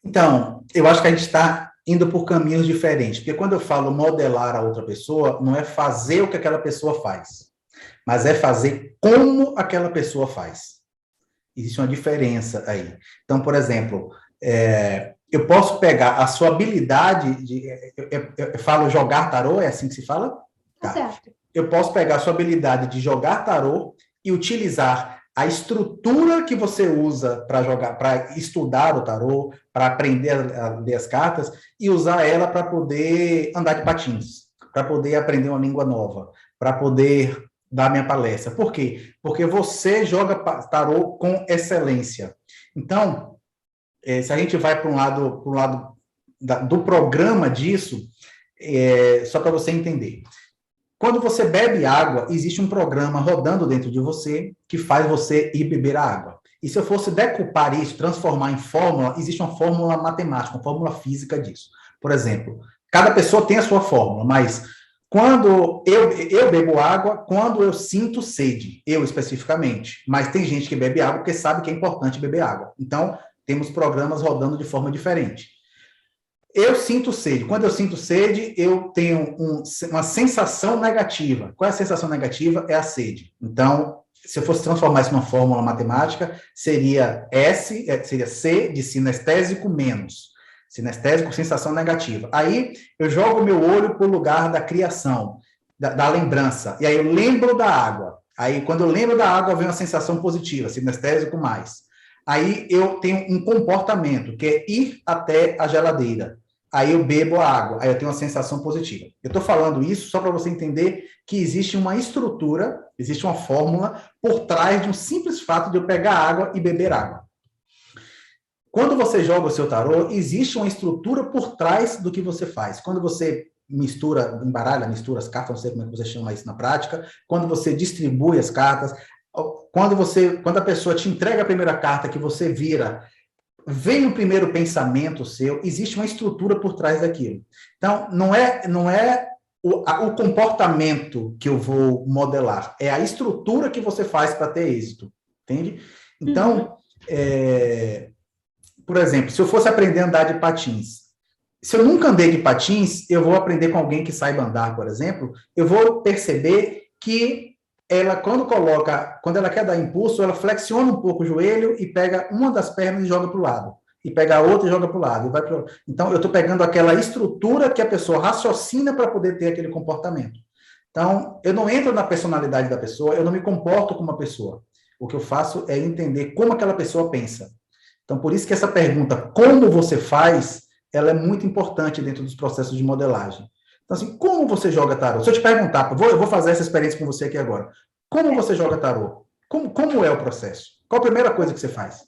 Então, eu acho que a gente está indo por caminhos diferentes, porque quando eu falo modelar a outra pessoa, não é fazer o que aquela pessoa faz, mas é fazer como aquela pessoa faz. Existe uma diferença aí. Então, por exemplo, eu posso pegar a sua habilidade de... Eu falo jogar tarô, é assim que se fala? Tá. Certo. Eu posso pegar a sua habilidade de jogar tarô e utilizar a estrutura que você usa para jogar, para estudar o tarô, para aprender a ler as cartas, e usar ela para poder andar de patins, para poder aprender uma língua nova, para poder dar minha palestra. Por quê? Porque você joga tarô com excelência. Então, se a gente vai para um lado do programa disso, só para você entender. Quando você bebe água, existe um programa rodando dentro de você que faz você ir beber a água. E se eu fosse decupar isso, transformar em fórmula, existe uma fórmula matemática, uma fórmula física disso. Por exemplo, cada pessoa tem a sua fórmula, mas quando eu bebo água, quando eu sinto sede, eu especificamente, mas tem gente que bebe água porque sabe que é importante beber água. Então, temos programas rodando de forma diferente. Eu sinto sede. Quando eu sinto sede, eu tenho uma sensação negativa. Qual é a sensação negativa? É a sede. Então, se eu fosse transformar isso numa fórmula matemática, seria seria C de sinestésico menos. Sinestésico, sensação negativa. Aí, eu jogo meu olho para o lugar da criação, da lembrança. E aí, eu lembro da água. Aí, quando eu lembro da água, vem uma sensação positiva, sinestésico mais. Aí, eu tenho um comportamento, que é ir até a geladeira. Aí eu bebo a água, aí eu tenho uma sensação positiva. Eu estou falando isso só para você entender que existe uma estrutura, existe uma fórmula por trás de um simples fato de eu pegar água e beber água. Quando você joga o seu tarô, existe uma estrutura por trás do que você faz. Quando você embaralha, mistura as cartas, não sei como é que você chama isso na prática, quando você distribui as cartas, quando a pessoa te entrega a primeira carta que você vira, vem o primeiro pensamento seu, existe uma estrutura por trás daquilo. Então, não é o comportamento que eu vou modelar, é a estrutura que você faz para ter êxito, entende? Então, por exemplo, se eu fosse aprender a andar de patins, se eu nunca andei de patins, eu vou aprender com alguém que saiba andar, por exemplo, eu vou perceber que ela, quando ela quer dar impulso, ela flexiona um pouco o joelho e pega uma das pernas e joga para o lado. E pega a outra e joga para o lado. Então, eu estou pegando aquela estrutura que a pessoa raciocina para poder ter aquele comportamento. Então, eu não entro na personalidade da pessoa, eu não me comporto como uma pessoa. O que eu faço é entender como aquela pessoa pensa. Então, por isso que essa pergunta, como você faz, ela é muito importante dentro dos processos de modelagem. Então, assim, como você joga tarô? Se eu te perguntar, eu vou fazer essa experiência com você aqui agora. Como você joga tarô? Como é o processo? Qual a primeira coisa que você faz?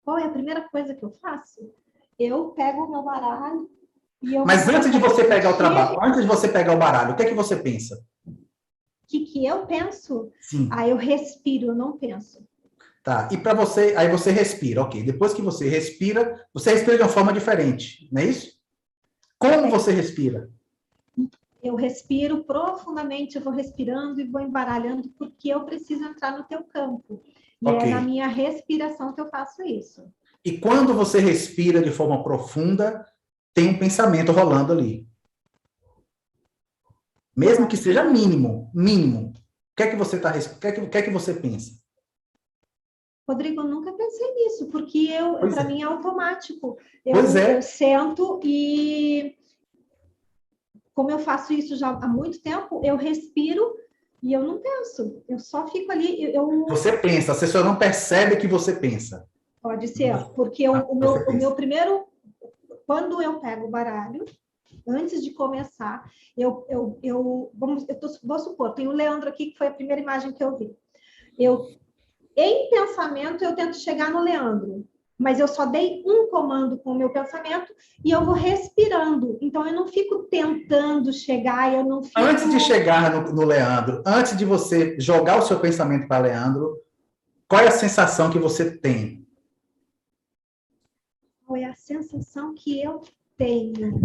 Qual é a primeira coisa que eu faço? Eu pego o meu baralho e eu... Mas antes de você pegar o trabalho, antes de você pegar o baralho, o que é que você pensa? O que eu penso? Sim. Eu respiro, eu não penso. Tá, e para você, aí você respira, ok. Depois que você respira de uma forma diferente, não é isso? Como você respira? Eu respiro profundamente, eu vou respirando e vou embaralhando, porque eu preciso entrar no teu campo. E é na minha respiração que eu faço isso. E quando você respira de forma profunda, tem um pensamento rolando ali. Mesmo que seja mínimo. O que é que você está respirando? O que é que você pensa? Rodrigo, eu nunca pensei nisso, porque para mim é automático. Eu sento e, como eu faço isso já há muito tempo, eu respiro e eu não penso. Eu só fico ali. Você pensa, você só não percebe que você pensa. Pode ser, porque o meu primeiro... Quando eu pego o baralho, antes de começar, vou supor, tem o Leandro aqui, que foi a primeira imagem que eu vi. Em pensamento, eu tento chegar no Leandro, mas eu só dei um comando com o meu pensamento e eu vou respirando. Então, eu não fico tentando chegar, eu não fico... Antes de chegar no Leandro, antes de você jogar o seu pensamento para Leandro, qual é a sensação que você tem? Qual é a sensação que eu tenho?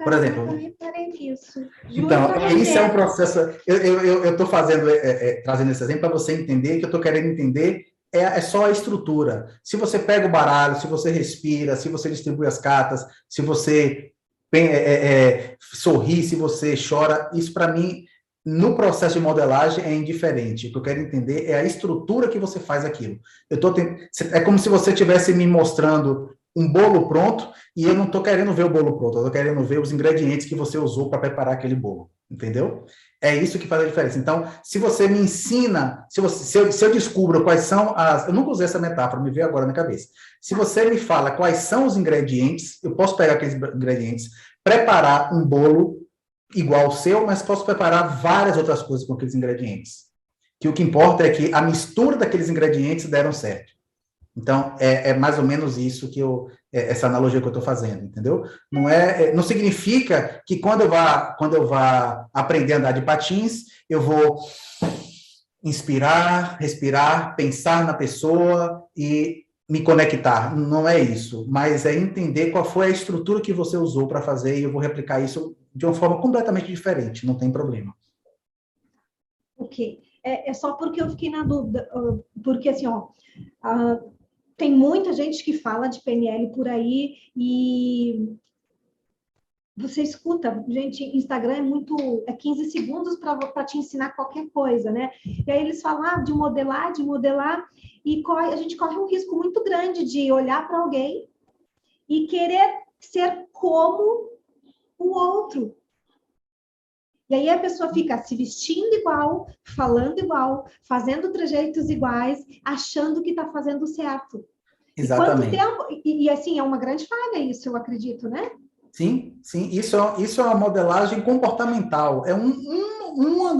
Por exemplo, eu reparei nisso. Então, isso é um processo. Eu estou trazendo esse exemplo para você entender que eu estou querendo entender é só a estrutura. Se você pega o baralho, se você respira, se você distribui as cartas, se você sorri, se você chora, isso para mim, no processo de modelagem, é indiferente. O que eu quero entender é a estrutura que você faz aquilo. É como se você estivesse me mostrando um bolo pronto, e eu não estou querendo ver o bolo pronto, eu estou querendo ver os ingredientes que você usou para preparar aquele bolo, entendeu? É isso que faz a diferença. Então, se você me ensina, se eu descubro quais são eu nunca usei essa metáfora, me veio agora na cabeça. Se você me fala quais são os ingredientes, eu posso pegar aqueles ingredientes, preparar um bolo igual ao seu, mas posso preparar várias outras coisas com aqueles ingredientes. Que o que importa é que a mistura daqueles ingredientes deram certo. Então, é mais ou menos isso essa analogia que eu estou fazendo, entendeu? Não significa que quando eu vá aprender a andar de patins, eu vou inspirar, respirar, pensar na pessoa e me conectar, não é isso, mas é entender qual foi a estrutura que você usou para fazer e eu vou replicar isso de uma forma completamente diferente, não tem problema. Ok. É só porque eu fiquei na dúvida, porque assim, ó, tem muita gente que fala de PNL por aí e você escuta, gente, Instagram é 15 segundos para te ensinar qualquer coisa, né? E aí eles falam de modelar, e a gente corre um risco muito grande de olhar para alguém e querer ser como o outro. E aí a pessoa fica se vestindo igual, falando igual, fazendo trejeitos iguais, achando que está fazendo certo. E quanto Exatamente. tempo... E assim, é uma grande falha isso, eu acredito, né? Sim, sim, isso é uma modelagem comportamental, é uma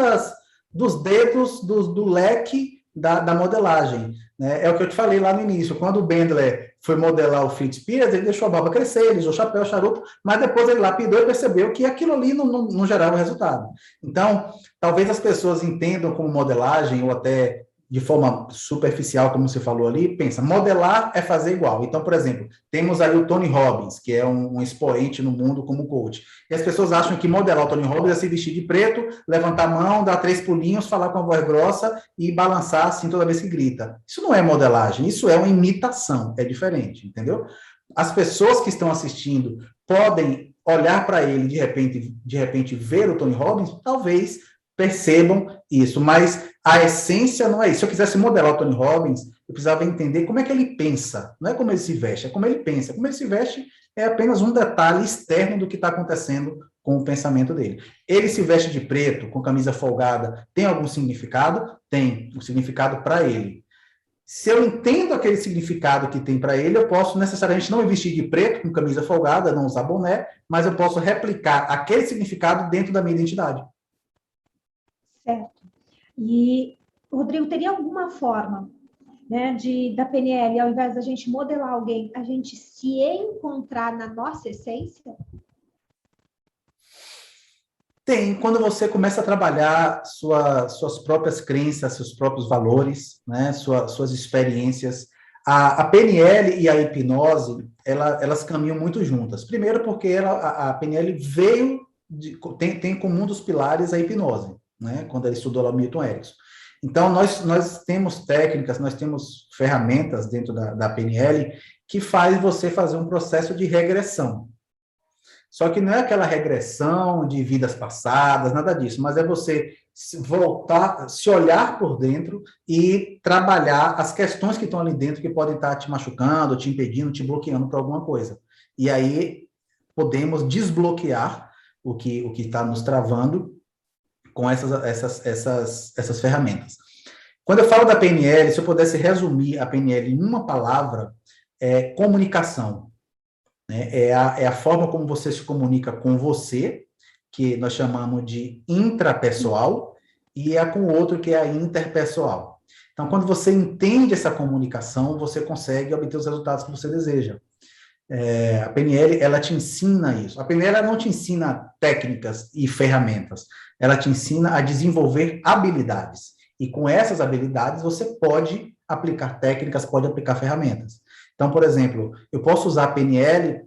dos dedos do leque da modelagem, né? É o que eu te falei lá no início, quando o Bendler foi modelar o Fritz Perls, ele deixou a barba crescer, ele usou chapéu, charuto, mas depois ele lapidou e percebeu que aquilo ali não gerava resultado. Então, talvez as pessoas entendam como modelagem, ou até de forma superficial, como você falou ali, pensa, modelar é fazer igual. Então, por exemplo, temos aí o Tony Robbins, que é um expoente no mundo como coach. E as pessoas acham que modelar o Tony Robbins é se vestir de preto, levantar a mão, dar 3 pulinhos, falar com a voz grossa e balançar assim toda vez que grita. Isso não é modelagem, isso é uma imitação, é diferente, entendeu? As pessoas que estão assistindo podem olhar para ele de repente ver o Tony Robbins, talvez percebam isso, mas a essência não é isso. Se eu quisesse modelar o Tony Robbins, eu precisava entender como é que ele pensa, não é como ele se veste, é como ele pensa. Como ele se veste é apenas um detalhe externo do que está acontecendo com o pensamento dele. Ele se veste de preto, com camisa folgada, tem algum significado? Tem, um significado para ele. Se eu entendo aquele significado que tem para ele, eu posso necessariamente não me vestir de preto, com camisa folgada, não usar boné, mas eu posso replicar aquele significado dentro da minha identidade. Certo. E, Rodrigo, teria alguma forma, né, da PNL, ao invés da gente modelar alguém, a gente se encontrar na nossa essência? Tem, quando você começa a trabalhar suas próprias crenças, seus próprios valores, né, suas experiências. A PNL e a hipnose, elas caminham muito juntas. Primeiro porque a PNL tem como um dos pilares a hipnose, né, quando ela estudou lá o Milton Erickson. Então, nós temos técnicas, nós temos ferramentas dentro da PNL que faz você fazer um processo de regressão. Só que não é aquela regressão de vidas passadas, nada disso, mas é você voltar, se olhar por dentro e trabalhar as questões que estão ali dentro que podem estar te machucando, te impedindo, te bloqueando para alguma coisa. E aí podemos desbloquear o que está nos travando com essas ferramentas. Quando eu falo da PNL, se eu pudesse resumir a PNL em uma palavra, é comunicação. É a forma como você se comunica com você, que nós chamamos de intrapessoal, e é com o outro, que é a interpessoal. Então, quando você entende essa comunicação, você consegue obter os resultados que você deseja. A PNL, ela te ensina isso. A PNL ela não te ensina técnicas e ferramentas, ela te ensina a desenvolver habilidades. E com essas habilidades, você pode aplicar técnicas, pode aplicar ferramentas. Então, por exemplo, eu posso usar a PNL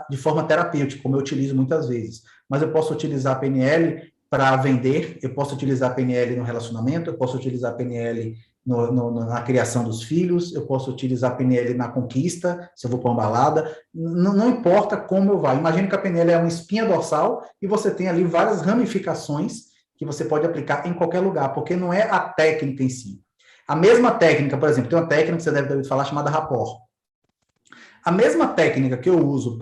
de forma terapêutica, como eu utilizo muitas vezes, mas eu posso utilizar a PNL para vender, eu posso utilizar a PNL no relacionamento, eu posso utilizar a PNL na criação dos filhos, eu posso utilizar a PNL na conquista, se eu vou para uma balada, não importa como eu vá. Imagine que a PNL é uma espinha dorsal e você tem ali várias ramificações que você pode aplicar em qualquer lugar, porque não é a técnica em si. A mesma técnica, por exemplo, tem uma técnica que você deve ouvir falar chamada rapport. A mesma técnica que eu uso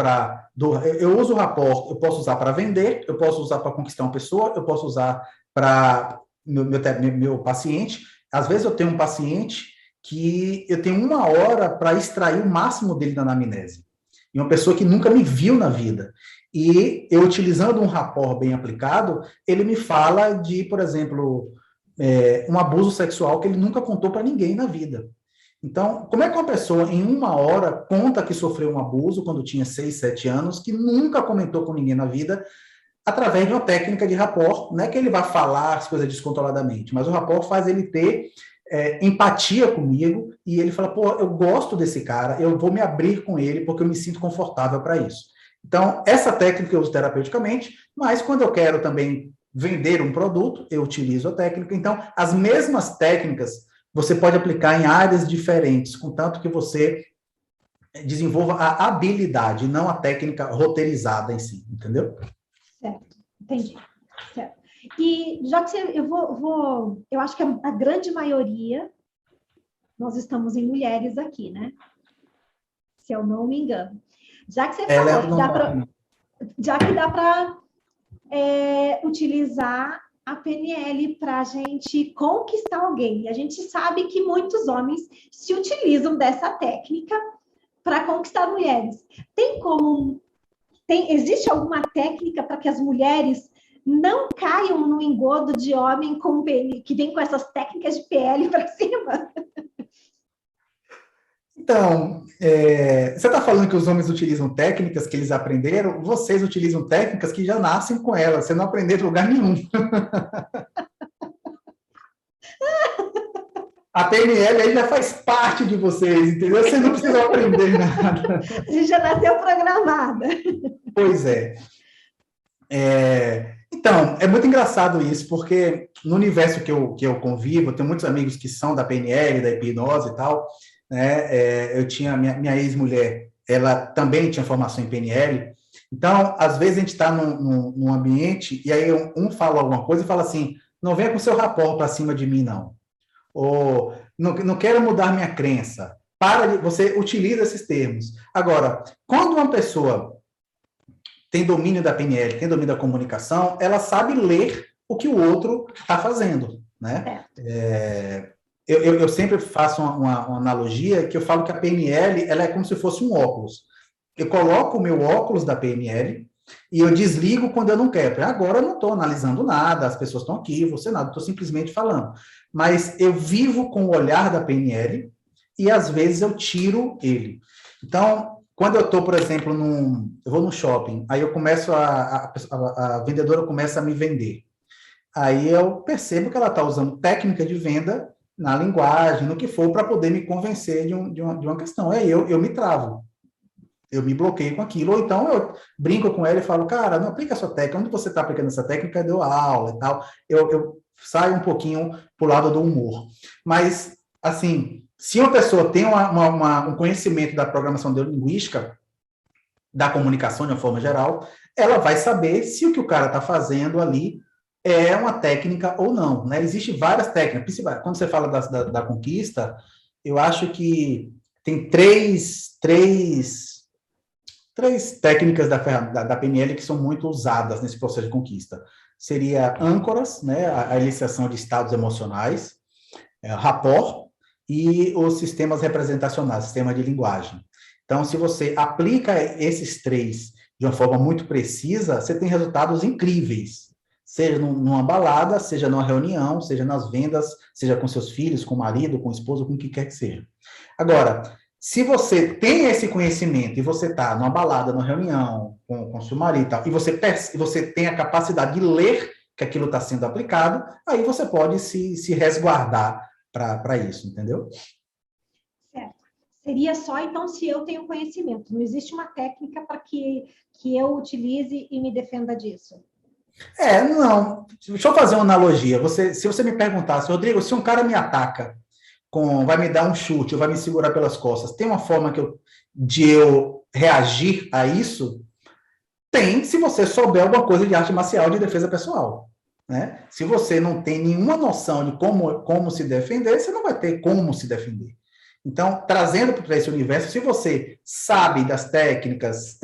eu uso o rapport, eu posso usar para vender, eu posso usar para conquistar uma pessoa, eu posso usar para meu paciente. Às vezes eu tenho um paciente que eu tenho 1 hora para extrair o máximo dele na anamnese. E uma pessoa que nunca me viu na vida. E eu, utilizando um rapport bem aplicado, ele me fala de, por exemplo, um abuso sexual que ele nunca contou para ninguém na vida. Então, como é que uma pessoa, em 1 hora, conta que sofreu um abuso quando tinha 6, 7 anos, que nunca comentou com ninguém na vida, através de uma técnica de rapport? Não é que ele vai falar as coisas descontroladamente, mas o rapport faz ele ter empatia comigo, e ele fala, pô, eu gosto desse cara, eu vou me abrir com ele porque eu me sinto confortável para isso. Então, essa técnica eu uso terapeuticamente, mas quando eu quero também vender um produto, eu utilizo a técnica. Então, as mesmas técnicas você pode aplicar em áreas diferentes, contanto que você desenvolva a habilidade, não a técnica roteirizada em si, entendeu? Certo, entendi. Certo. E já que eu acho que a grande maioria, nós estamos em mulheres aqui, né? Se eu não me engano. Já que você falou que dá para utilizar a PNL para a gente conquistar alguém. E a gente sabe que muitos homens se utilizam dessa técnica para conquistar mulheres. Existe alguma técnica para que as mulheres não caiam no engodo de homem com PNL, que vem com essas técnicas de PL para cima? Então, você está falando que os homens utilizam técnicas que eles aprenderam, vocês utilizam técnicas que já nascem com elas, você não aprendeu em lugar nenhum. A PNL aí já faz parte de vocês, entendeu? Vocês não precisam aprender nada. A gente já nasceu programada. Pois é. Então, é muito engraçado isso, porque no universo que eu convivo, eu tenho muitos amigos que são da PNL, da hipnose e tal, né? Eu tinha minha ex-mulher, ela também tinha formação em PNL, então, às vezes a gente está num ambiente e aí um fala alguma coisa e fala assim, não venha com seu rapport para cima de mim, não. Ou não quero mudar minha crença. Você utiliza esses termos. Agora, quando uma pessoa tem domínio da PNL, tem domínio da comunicação, ela sabe ler o que o outro está fazendo, né? Eu sempre faço uma analogia que eu falo que a PNL ela é como se fosse um óculos. Eu coloco o meu óculos da PNL e eu desligo quando eu não quero. Agora eu não estou analisando nada, as pessoas estão aqui, você nada, estou simplesmente falando. Mas eu vivo com o olhar da PNL e às vezes eu tiro ele. Então, quando eu estou, por exemplo, eu vou no shopping, aí eu começo a vendedora começa a me vender. Aí eu percebo que ela está usando técnica de venda na linguagem, no que for, para poder me convencer de uma questão. Aí eu me travo. Eu me bloqueio com aquilo, ou então eu brinco com ela e falo, cara, não aplica a sua técnica, onde você está aplicando essa técnica, deu aula e tal. Eu saio um pouquinho para o lado do humor. Mas, assim, se uma pessoa tem um conhecimento da programação neurolinguística, da comunicação de uma forma geral, ela vai saber se o que o cara está fazendo ali é uma técnica ou não, né? Existem várias técnicas. Quando você fala da conquista, eu acho que tem três técnicas da PNL que são muito usadas nesse processo de conquista. Seria âncoras, né, a iniciação de estados emocionais, rapport e os sistemas representacionais, sistema de linguagem. Então, se você aplica esses três de uma forma muito precisa, você tem resultados incríveis, seja numa balada, seja numa reunião, seja nas vendas, seja com seus filhos, com o marido, com o esposo, com o que quer que seja. Agora, se você tem esse conhecimento e você está numa balada, numa reunião com seu marido e tal, e você tem a capacidade de ler que aquilo está sendo aplicado, aí você pode se resguardar para isso, entendeu? Certo. Seria só, então, se eu tenho conhecimento. Não existe uma técnica para que eu utilize e me defenda disso. Não. Deixa eu fazer uma analogia. Se você me perguntasse, Rodrigo, se um cara me ataca, vai me dar um chute, ou vai me segurar pelas costas, tem uma forma de eu reagir a isso? Tem, se você souber alguma coisa de arte marcial de defesa pessoal, né? Se você não tem nenhuma noção de como se defender, você não vai ter como se defender. Então, trazendo para esse universo, se você sabe das técnicas,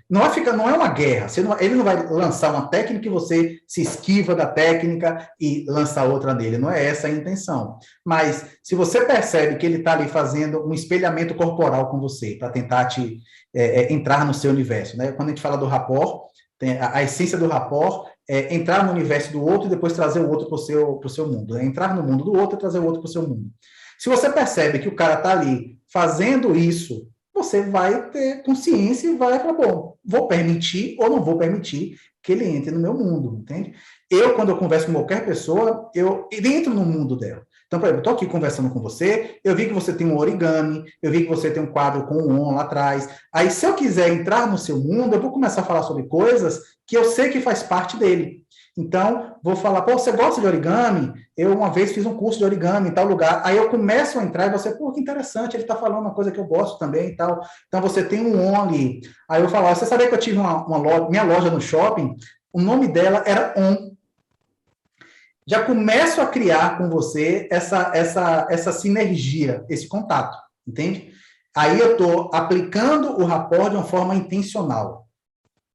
não é uma guerra. Ele não vai lançar uma técnica e você se esquiva da técnica e lança outra nele. Não é essa a intenção. Mas, se você percebe que ele está ali fazendo um espelhamento corporal com você, para tentar entrar no seu universo, né? Quando a gente fala do rapport, a essência do rapport é entrar no universo do outro e depois trazer o outro para o seu mundo. É entrar no mundo do outro e trazer o outro para o seu mundo. Se você percebe que o cara está ali fazendo isso, você vai ter consciência e vai falar, bom, vou permitir ou não vou permitir que ele entre no meu mundo, entende? Quando eu converso com qualquer pessoa, eu entro no mundo dela. Então, por exemplo, eu estou aqui conversando com você, eu vi que você tem um origami, eu vi que você tem um quadro com um on lá atrás. Aí, se eu quiser entrar no seu mundo, eu vou começar a falar sobre coisas que eu sei que faz parte dele. Então, vou falar, pô, você gosta de origami? Eu uma vez fiz um curso de origami em tal lugar. Aí eu começo a entrar e você, pô, que interessante, ele está falando uma coisa que eu gosto também e tal. Então, você tem um on ali. Aí eu falo, você sabia que eu tive uma loja, minha loja no shopping, o nome dela era On. Já começo a criar com você essa sinergia, esse contato, entende? Aí eu estou aplicando o rapport de uma forma intencional.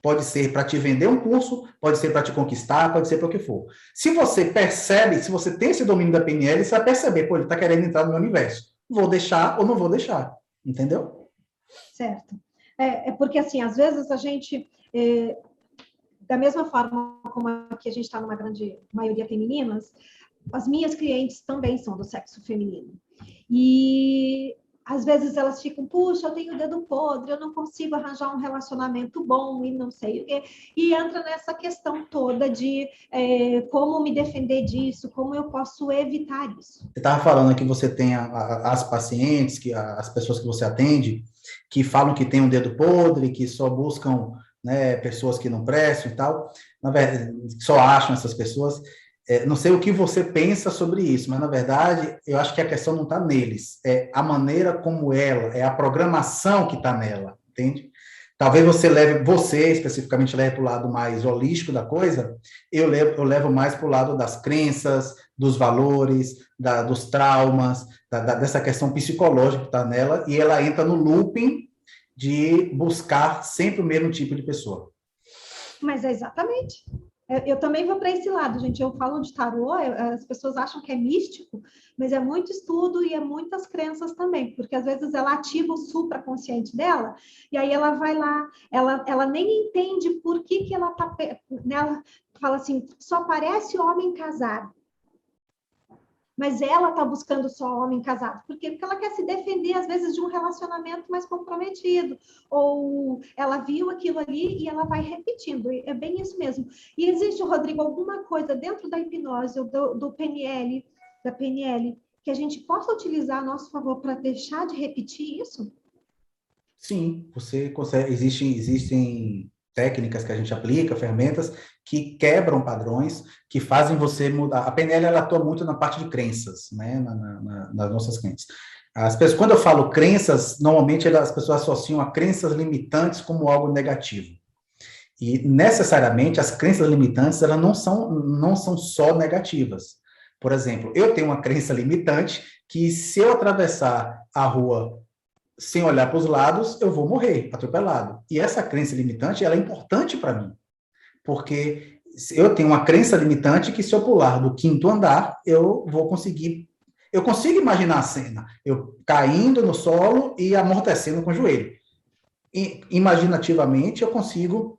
Pode ser para te vender um curso, pode ser para te conquistar, pode ser para o que for. Se você percebe, se você tem esse domínio da PNL, você vai perceber, pô, ele está querendo entrar no meu universo. Vou deixar ou não vou deixar, entendeu? Certo. É porque, assim, às vezes a gente... da mesma forma como aqui a gente está numa grande maioria femininas, as minhas clientes também são do sexo feminino. E às vezes elas ficam, puxa, eu tenho o dedo podre, eu não consigo arranjar um relacionamento bom e não sei o quê. E entra nessa questão toda de como me defender disso, como eu posso evitar isso. Você estava falando que você tem as pacientes, as pessoas que você atende, que falam que tem um dedo podre, que só buscam, né, pessoas que não prestam e tal, na verdade, só acham essas pessoas. Não sei o que você pensa sobre isso, mas, na verdade, eu acho que a questão não está neles, é a maneira como é a programação que está nela, entende? Talvez você especificamente leve para o lado mais holístico da coisa, eu levo mais para o lado das crenças, dos valores, dos traumas, dessa questão psicológica que está nela, e ela entra no looping de buscar sempre o mesmo tipo de pessoa. Mas é exatamente. Eu também vou para esse lado, gente. Eu falo de tarô, as pessoas acham que é místico, mas é muito estudo e é muitas crenças também, porque às vezes ela ativa o supraconsciente dela, e aí ela vai lá, ela nem entende por que ela tá, né, ela fala assim, só aparece homem casado. Mas ela está buscando só homem casado. Por quê? Porque ela quer se defender, às vezes, de um relacionamento mais comprometido. Ou ela viu aquilo ali e ela vai repetindo. É bem isso mesmo. E existe, Rodrigo, alguma coisa dentro da hipnose, do PNL, da PNL, que a gente possa utilizar a nosso favor para deixar de repetir isso? Sim, você consegue. Existem técnicas que a gente aplica, ferramentas que quebram padrões, que fazem você mudar. A PNL, ela atua muito na parte de crenças, né, nas nossas crenças. As pessoas, quando eu falo crenças, normalmente as pessoas associam a crenças limitantes como algo negativo. E necessariamente as crenças limitantes, elas não são só negativas. Por exemplo, eu tenho uma crença limitante que se eu atravessar a rua sem olhar para os lados, eu vou morrer atropelado. E essa crença limitante, ela é importante para mim, porque eu tenho uma crença limitante que se eu pular do 5º andar, eu consigo imaginar a cena, eu caindo no solo e amortecendo com o joelho. E, imaginativamente, eu consigo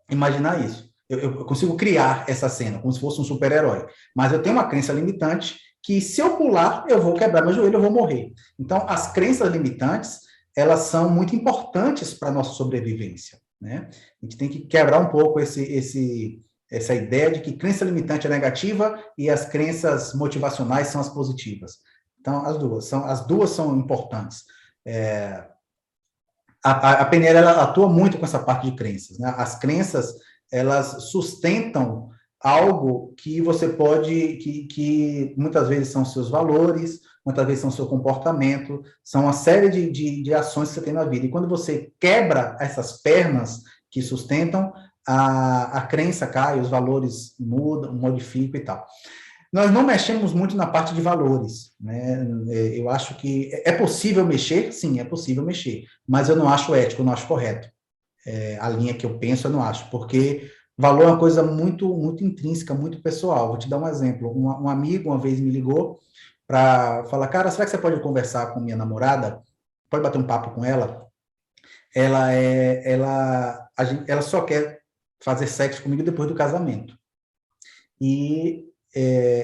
imaginar isso. Eu consigo criar essa cena, como se fosse um super-herói. Mas eu tenho uma crença limitante que se eu pular, eu vou quebrar meu joelho, eu vou morrer. Então, as crenças limitantes, elas são muito importantes para a nossa sobrevivência, né? A gente tem que quebrar um pouco essa ideia de que crença limitante é negativa e as crenças motivacionais são as positivas. Então, as duas são importantes. A PNL, ela atua muito com essa parte de crenças, né? As crenças, elas sustentam algo que você pode, que muitas vezes são seus valores, muitas vezes são seu comportamento, são uma série de ações que você tem na vida. E quando você quebra essas pernas que sustentam, a crença cai, os valores mudam, modificam e tal. Nós não mexemos muito na parte de valores, né? Eu acho que é possível mexer, sim, é possível mexer, mas eu não acho ético, eu não acho correto. A linha que eu penso, eu não acho, porque valor é uma coisa muito, muito intrínseca, muito pessoal. Vou te dar um exemplo. Um amigo uma vez me ligou para falar, cara, será que você pode conversar com minha namorada? Pode bater um papo com ela? Ela só quer fazer sexo comigo depois do casamento. E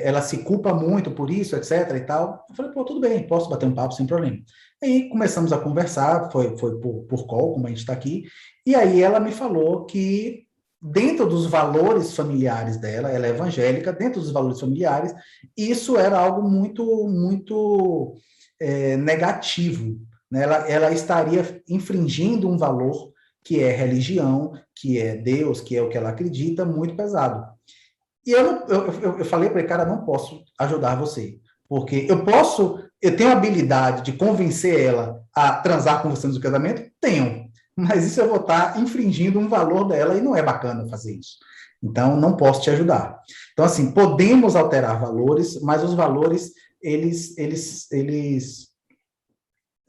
ela se culpa muito por isso, etc. e tal. Eu falei, pô, tudo bem, posso bater um papo sem problema. Aí começamos a conversar, foi por call, como a gente está aqui, e aí ela me falou que dentro dos valores familiares dela, ela é evangélica, dentro dos valores familiares, isso era algo muito negativo, né? Ela estaria infringindo um valor que é religião, que é Deus, que é o que ela acredita, muito pesado. E eu falei para ele, cara, não posso ajudar você, porque eu tenho a habilidade de convencer ela a transar com você no casamento? Tenho, mas isso eu vou estar infringindo um valor dela e não é bacana fazer isso. Então, não posso te ajudar. Então, assim, podemos alterar valores, mas os valores, eles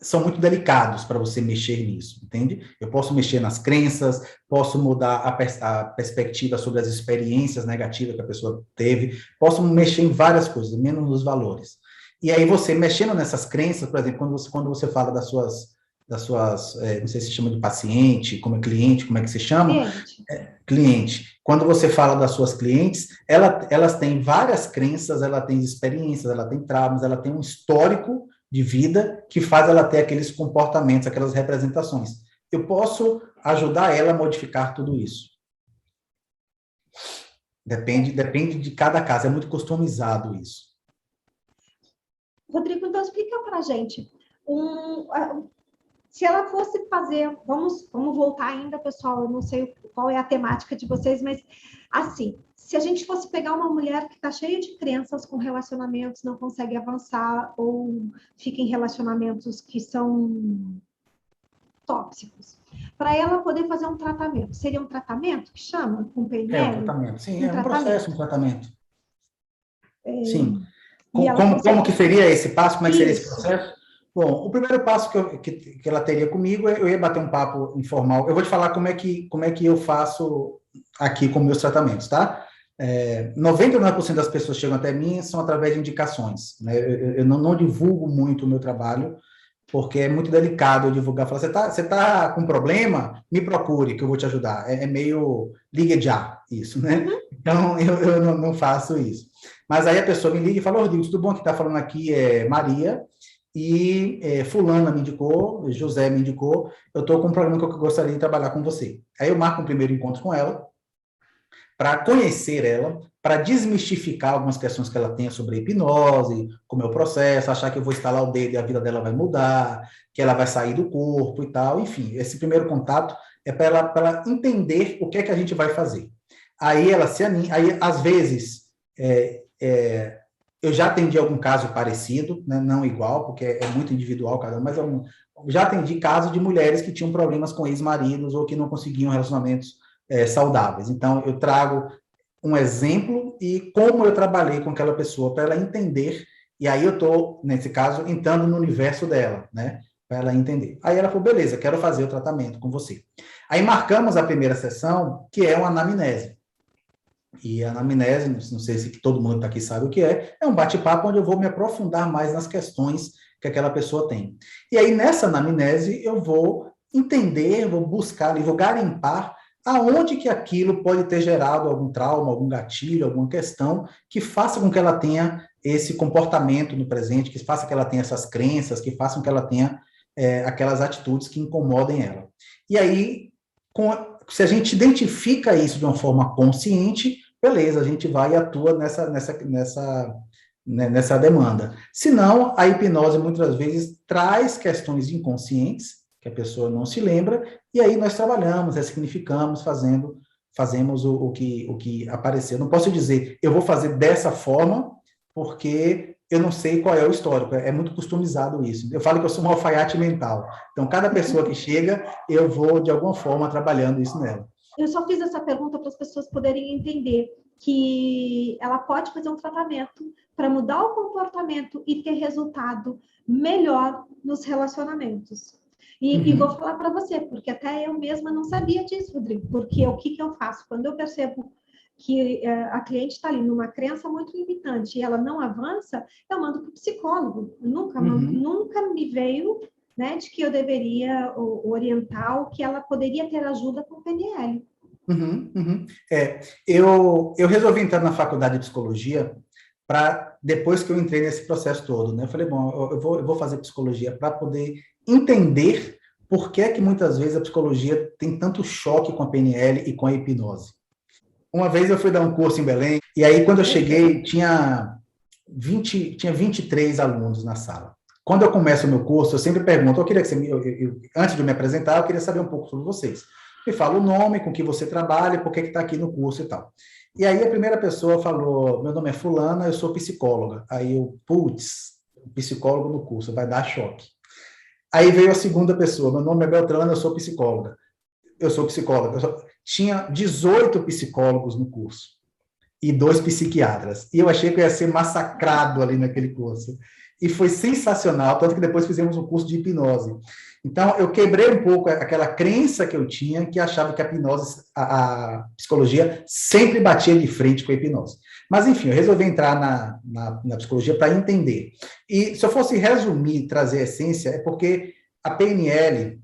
são muito delicados para você mexer nisso, entende? Eu posso mexer nas crenças, posso mudar a perspectiva sobre as experiências negativas que a pessoa teve, posso mexer em várias coisas, menos nos valores. E aí você, mexendo nessas crenças, por exemplo, quando você fala das suas não sei se chama de paciente, como é cliente, como é que se chama? Cliente. Cliente. Quando você fala das suas clientes, elas têm várias crenças, ela tem experiências, ela tem traumas, ela tem um histórico de vida que faz ela ter aqueles comportamentos, aquelas representações. Eu posso ajudar ela a modificar tudo isso. Depende de cada caso, é muito customizado isso. Rodrigo, então explica para a gente. Se ela fosse fazer, vamos voltar ainda, pessoal, eu não sei qual é a temática de vocês, mas assim, se a gente fosse pegar uma mulher que está cheia de crenças com relacionamentos, não consegue avançar ou fica em relacionamentos que são tóxicos, para ela poder fazer um tratamento, seria um tratamento que chama com PNL? É um tratamento, sim, é um tratamento. Processo, um tratamento. Sim. Consegue... Como que seria esse passo? Como é que seria esse processo? Bom, o primeiro passo que ela teria comigo, eu ia bater um papo informal. Eu vou te falar como é que eu faço aqui com meus tratamentos, tá? 99% das pessoas que chegam até mim são através de indicações, né? Eu não divulgo muito o meu trabalho, porque é muito delicado eu divulgar. Falar, você tá com problema? Me procure, que eu vou te ajudar. É meio ligue já, isso, né? Então, eu não faço isso. Mas aí a pessoa me liga e fala, Rodrigo, tudo bom? Que está falando aqui é Maria, e fulana me indicou, José me indicou, eu estou com um problema que eu gostaria de trabalhar com você. Aí eu marco um primeiro encontro com ela, para conhecer ela, para desmistificar algumas questões que ela tenha sobre a hipnose, como é o processo, achar que eu vou instalar o dedo e a vida dela vai mudar, que ela vai sair do corpo e tal, enfim, esse primeiro contato é para ela entender o que é que a gente vai fazer. Aí ela se anima, aí às vezes eu já atendi algum caso parecido, né, não igual, porque é muito individual cada um, mas já atendi casos de mulheres que tinham problemas com ex-maridos ou que não conseguiam relacionamentos saudáveis. Então, eu trago um exemplo e como eu trabalhei com aquela pessoa para ela entender, e aí eu estou, nesse caso, entrando no universo dela, né, para ela entender. Aí ela falou, beleza, quero fazer o tratamento com você. Aí marcamos a primeira sessão, que é uma anamnese. E a anamnese, não sei se todo mundo aqui sabe o que é um bate-papo onde eu vou me aprofundar mais nas questões que aquela pessoa tem. E aí, nessa anamnese, eu vou entender, vou buscar e vou garimpar aonde que aquilo pode ter gerado algum trauma, algum gatilho, alguma questão que faça com que ela tenha esse comportamento no presente, que faça que ela tenha essas crenças, que façam que ela tenha aquelas atitudes que incomodem ela. E aí, se a gente identifica isso de uma forma consciente, beleza, a gente vai e atua nessa demanda. Se não, a hipnose muitas vezes traz questões inconscientes, que a pessoa não se lembra, e aí nós trabalhamos, ressignificamos, fazemos o que apareceu. Não posso dizer, eu vou fazer dessa forma, porque eu não sei qual é o histórico, é muito customizado isso. Eu falo que eu sou um alfaiate mental. Então, cada pessoa que chega, eu vou, de alguma forma, trabalhando isso nela. Eu só fiz essa pergunta para as pessoas poderem entender que ela pode fazer um tratamento para mudar o comportamento e ter resultado melhor nos relacionamentos. E vou falar para você, porque até eu mesma não sabia disso, Rodrigo, porque o que eu faço? Quando eu percebo que a cliente está ali numa crença muito limitante e ela não avança, eu mando para o psicólogo. Nunca me veio, né, de que eu deveria orientar ou que ela poderia ter ajuda com o PNL. Eu resolvi entrar na faculdade de psicologia depois que eu entrei nesse processo todo, né? Eu falei, bom, eu vou fazer psicologia para poder entender por que é que muitas vezes a psicologia tem tanto choque com a PNL e com a hipnose. Uma vez eu fui dar um curso em Belém, e aí quando eu cheguei, tinha 23 alunos na sala. Quando eu começo o meu curso, eu sempre pergunto, eu queria que você antes de me apresentar, eu queria saber um pouco sobre vocês. Me fala o nome, com que você trabalha, por que está aqui no curso e tal. E aí a primeira pessoa falou, meu nome é fulana, eu sou psicóloga. Aí eu, putz, psicólogo no curso, vai dar choque. Aí veio a segunda pessoa, meu nome é Beltrana, eu sou psicóloga. Eu sou psicóloga. Tinha 18 psicólogos no curso e 2 psiquiatras. E eu achei que eu ia ser massacrado ali naquele curso. E foi sensacional, tanto que depois fizemos um curso de hipnose. Então, eu quebrei um pouco aquela crença que eu tinha, que achava que a hipnose, a psicologia, sempre batia de frente com a hipnose. Mas, enfim, eu resolvi entrar na psicologia para entender. E se eu fosse resumir, trazer a essência, é porque a PNL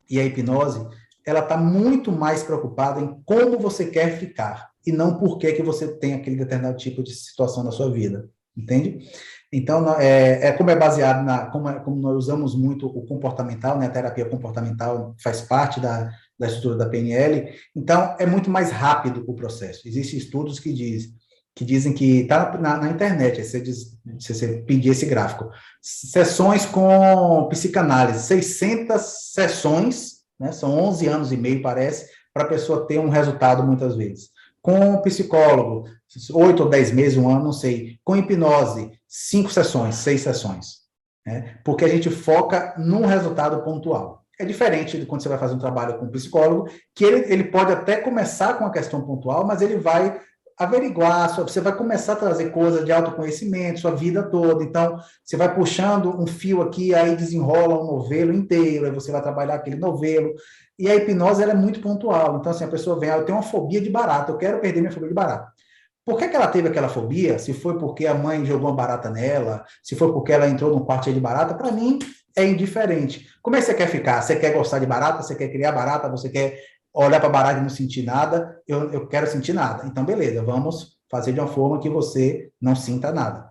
e a hipnose, ela está muito mais preocupada em como você quer ficar, e não por que você tem aquele determinado tipo de situação na sua vida, entende? Então, como é baseado como nós usamos muito o comportamental, né, a terapia comportamental faz parte da estrutura da PNL, então é muito mais rápido o processo. Existem estudos que dizem que está na internet, se você pedir esse gráfico, sessões com psicanálise, 600 sessões, né, são 11 anos e meio, parece, para a pessoa ter um resultado muitas vezes. Com psicólogo, 8 ou 10 meses, um ano, não sei. Com hipnose, 5 sessões, 6 sessões. Né? Porque a gente foca num resultado pontual. É diferente de quando você vai fazer um trabalho com um psicólogo, que ele pode até começar com uma questão pontual, mas ele vai averiguar, você vai começar a trazer coisas de autoconhecimento, sua vida toda. Então, você vai puxando um fio aqui, aí desenrola um novelo inteiro, aí você vai trabalhar aquele novelo. E a hipnose, ela é muito pontual. Então, assim, a pessoa vem, eu tenho uma fobia de barata, eu quero perder minha fobia de barata. Por que ela teve aquela fobia? Se foi porque a mãe jogou uma barata nela, se foi porque ela entrou num quarto cheio de barata, para mim é indiferente. Como é que você quer ficar? Você quer gostar de barata? Você quer criar barata? Você quer olhar para a barata e não sentir nada? Eu quero sentir nada. Então, beleza, vamos fazer de uma forma que você não sinta nada.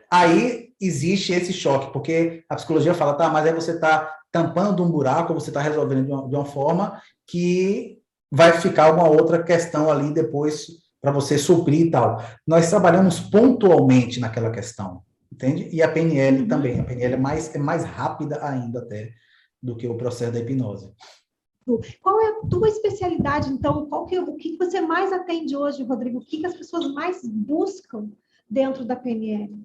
Aí existe esse choque, porque a psicologia fala, tá, mas aí você está tampando um buraco, você está resolvendo de uma forma que vai ficar uma outra questão ali depois para você suprir e tal. Nós trabalhamos pontualmente naquela questão, entende? E a PNL também. A PNL é mais rápida ainda até do que o processo da hipnose. Qual é a tua especialidade, então? O que você mais atende hoje, Rodrigo? O que as pessoas mais buscam dentro da PNL?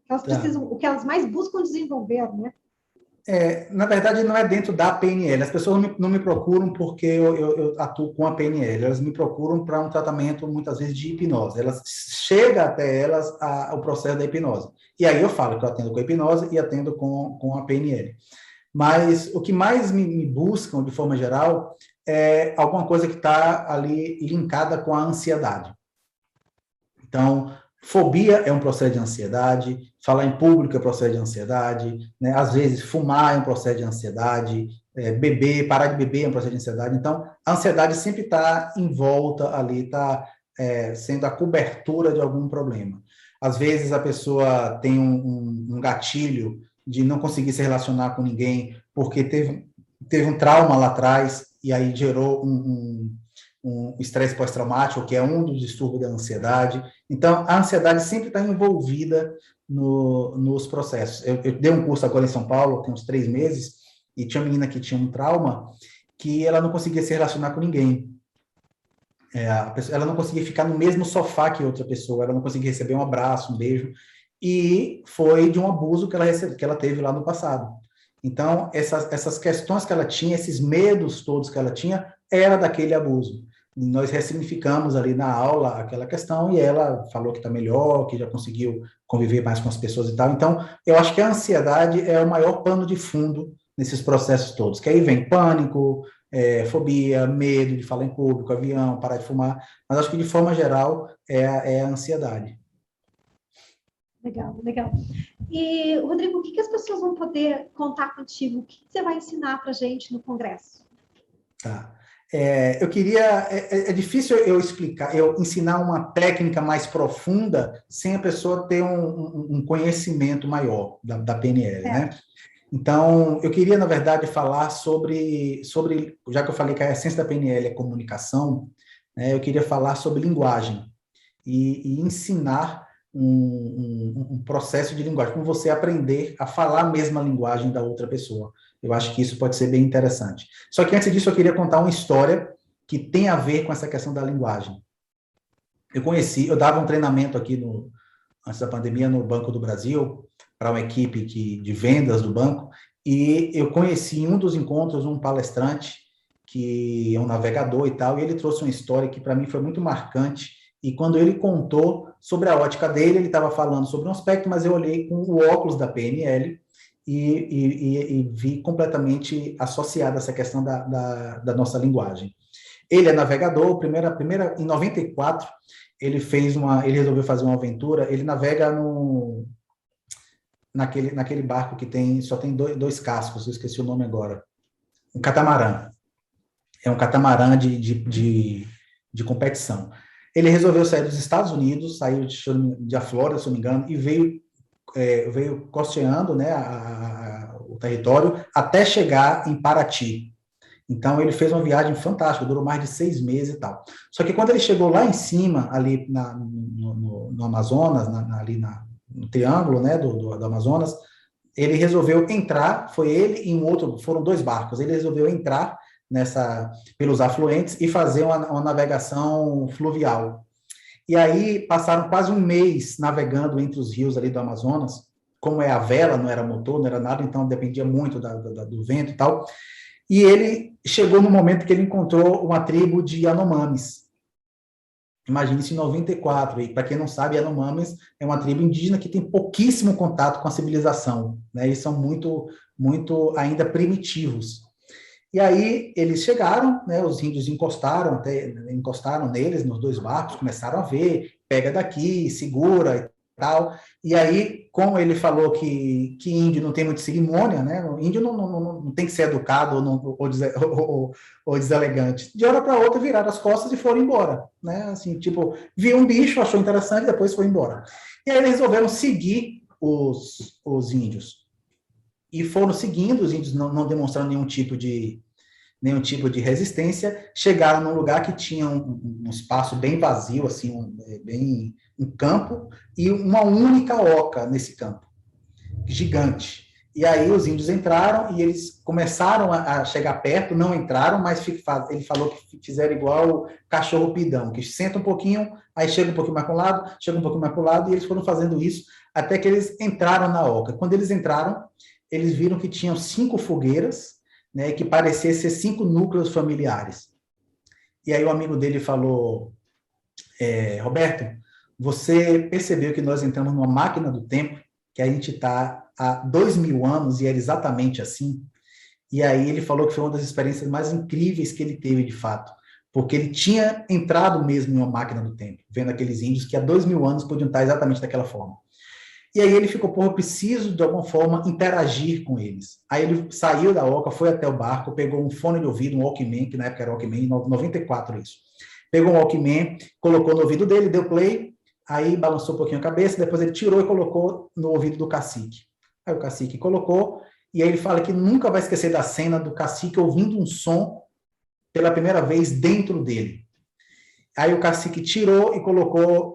Elas precisam, o que elas mais buscam desenvolver, né? Na verdade, não é dentro da PNL. As pessoas não me procuram porque eu atuo com a PNL. Elas me procuram para um tratamento, muitas vezes, de hipnose. Chega até elas o processo da hipnose. E aí eu falo que eu atendo com a hipnose e atendo com a PNL. Mas o que mais me buscam, de forma geral, é alguma coisa que está ali linkada com a ansiedade. Então, fobia é um processo de ansiedade, falar em público é um processo de ansiedade, né? Às vezes fumar é um processo de ansiedade, parar de beber é um processo de ansiedade. Então, a ansiedade sempre está em volta ali, está sendo a cobertura de algum problema. Às vezes a pessoa tem um gatilho de não conseguir se relacionar com ninguém porque teve um trauma lá atrás e aí gerou um estresse pós-traumático, que é um dos distúrbios da ansiedade. Então, a ansiedade sempre está envolvida nos processos. Eu dei um curso agora em São Paulo, tem uns 3 meses, e tinha uma menina que tinha um trauma que ela não conseguia se relacionar com ninguém. Ela não conseguia ficar no mesmo sofá que outra pessoa, ela não conseguia receber um abraço, um beijo, e foi de um abuso que ela teve lá no passado. Então, essas questões que ela tinha, esses medos todos que ela tinha, era daquele abuso. Nós ressignificamos ali na aula aquela questão e ela falou que está melhor, que já conseguiu conviver mais com as pessoas e tal. Então, eu acho que a ansiedade é o maior pano de fundo nesses processos todos, que aí vem pânico, fobia, medo de falar em público, avião, parar de fumar, mas acho que de forma geral é a ansiedade. Legal, legal. E, Rodrigo, o que as pessoas vão poder contar contigo? O que você vai ensinar para a gente no congresso? Tá. Eu queria... É difícil eu ensinar uma técnica mais profunda sem a pessoa ter um conhecimento maior da PNL, né? Então, eu queria, na verdade, falar sobre... Já que eu falei que a essência da PNL é comunicação, né, eu queria falar sobre linguagem e ensinar um processo de linguagem, como você aprender a falar a mesma linguagem da outra pessoa. Eu acho que isso pode ser bem interessante. Só que antes disso, eu queria contar uma história que tem a ver com essa questão da linguagem. Eu dava um treinamento aqui antes da pandemia no Banco do Brasil, para uma equipe de vendas do banco, e eu conheci em um dos encontros um palestrante, que é um navegador e tal, e ele trouxe uma história que para mim foi muito marcante, e quando ele contou sobre a ótica dele, ele estava falando sobre um aspecto, mas eu olhei com o óculos da PNL e vi completamente associada essa questão da nossa linguagem. Ele é navegador, em 94, ele resolveu fazer uma aventura, ele navega naquele barco que só tem dois cascos, eu esqueci o nome agora, um catamarã. É um catamarã de competição. Ele resolveu sair dos Estados Unidos, saiu de Flórida, se não me engano, e veio costeando, né, o território até chegar em Paraty. Então, ele fez uma viagem fantástica, durou mais de 6 meses e tal. Só que quando ele chegou lá em cima, ali no Amazonas, ali no triângulo, né, do Amazonas, ele resolveu entrar, foi ele e foram 2 barcos, ele resolveu entrar pelos afluentes e fazer uma navegação fluvial. E aí passaram quase um mês navegando entre os rios ali do Amazonas, como é a vela, não era motor, não era nada, então dependia muito do vento e tal. E ele chegou no momento que ele encontrou uma tribo de Yanomamis. Imagine isso em 94. E para quem não sabe, Yanomamis é uma tribo indígena que tem pouquíssimo contato com a civilização, né? Eles são muito, muito ainda primitivos. E aí eles chegaram, né, os índios encostaram neles, nos 2 barcos, começaram a ver, pega daqui, segura e tal. E aí, como ele falou que índio não tem muita cerimônia, né, o índio não tem que ser educado ou deselegante. De hora para outra viraram as costas e foram embora, né, assim, tipo, viu um bicho, achou interessante, depois foi embora. E aí eles resolveram seguir os índios. E foram seguindo, os índios não demonstrando nenhum tipo de resistência, chegaram num lugar que tinha um espaço bem vazio, assim, um campo, e uma única oca nesse campo, gigante. E aí os índios entraram e eles começaram a chegar perto, não entraram, mas ele falou que fizeram igual o cachorro pidão, que senta um pouquinho, aí chega um pouquinho mais para um lado, chega um pouquinho mais para o lado, e eles foram fazendo isso até que eles entraram na oca. Quando eles entraram, eles viram que tinham 5 fogueiras, né, que parecia ser 5 núcleos familiares. E aí o amigo dele falou, Roberto, você percebeu que nós entramos numa máquina do tempo, que a gente está há 2.000 anos e era exatamente assim? E aí ele falou que foi uma das experiências mais incríveis que ele teve, de fato, porque ele tinha entrado mesmo em uma máquina do tempo, vendo aqueles índios que há 2.000 anos podiam estar exatamente daquela forma. E aí ele ficou, eu preciso de alguma forma interagir com eles. Aí ele saiu da oca, foi até o barco, pegou um fone de ouvido, um Walkman, que na época era Walkman, em 94 isso. Pegou um Walkman, colocou no ouvido dele, deu play, aí balançou um pouquinho a cabeça, depois ele tirou e colocou no ouvido do cacique. Aí o cacique colocou, e aí ele fala que nunca vai esquecer da cena do cacique ouvindo um som pela primeira vez dentro dele. Aí o cacique tirou e colocou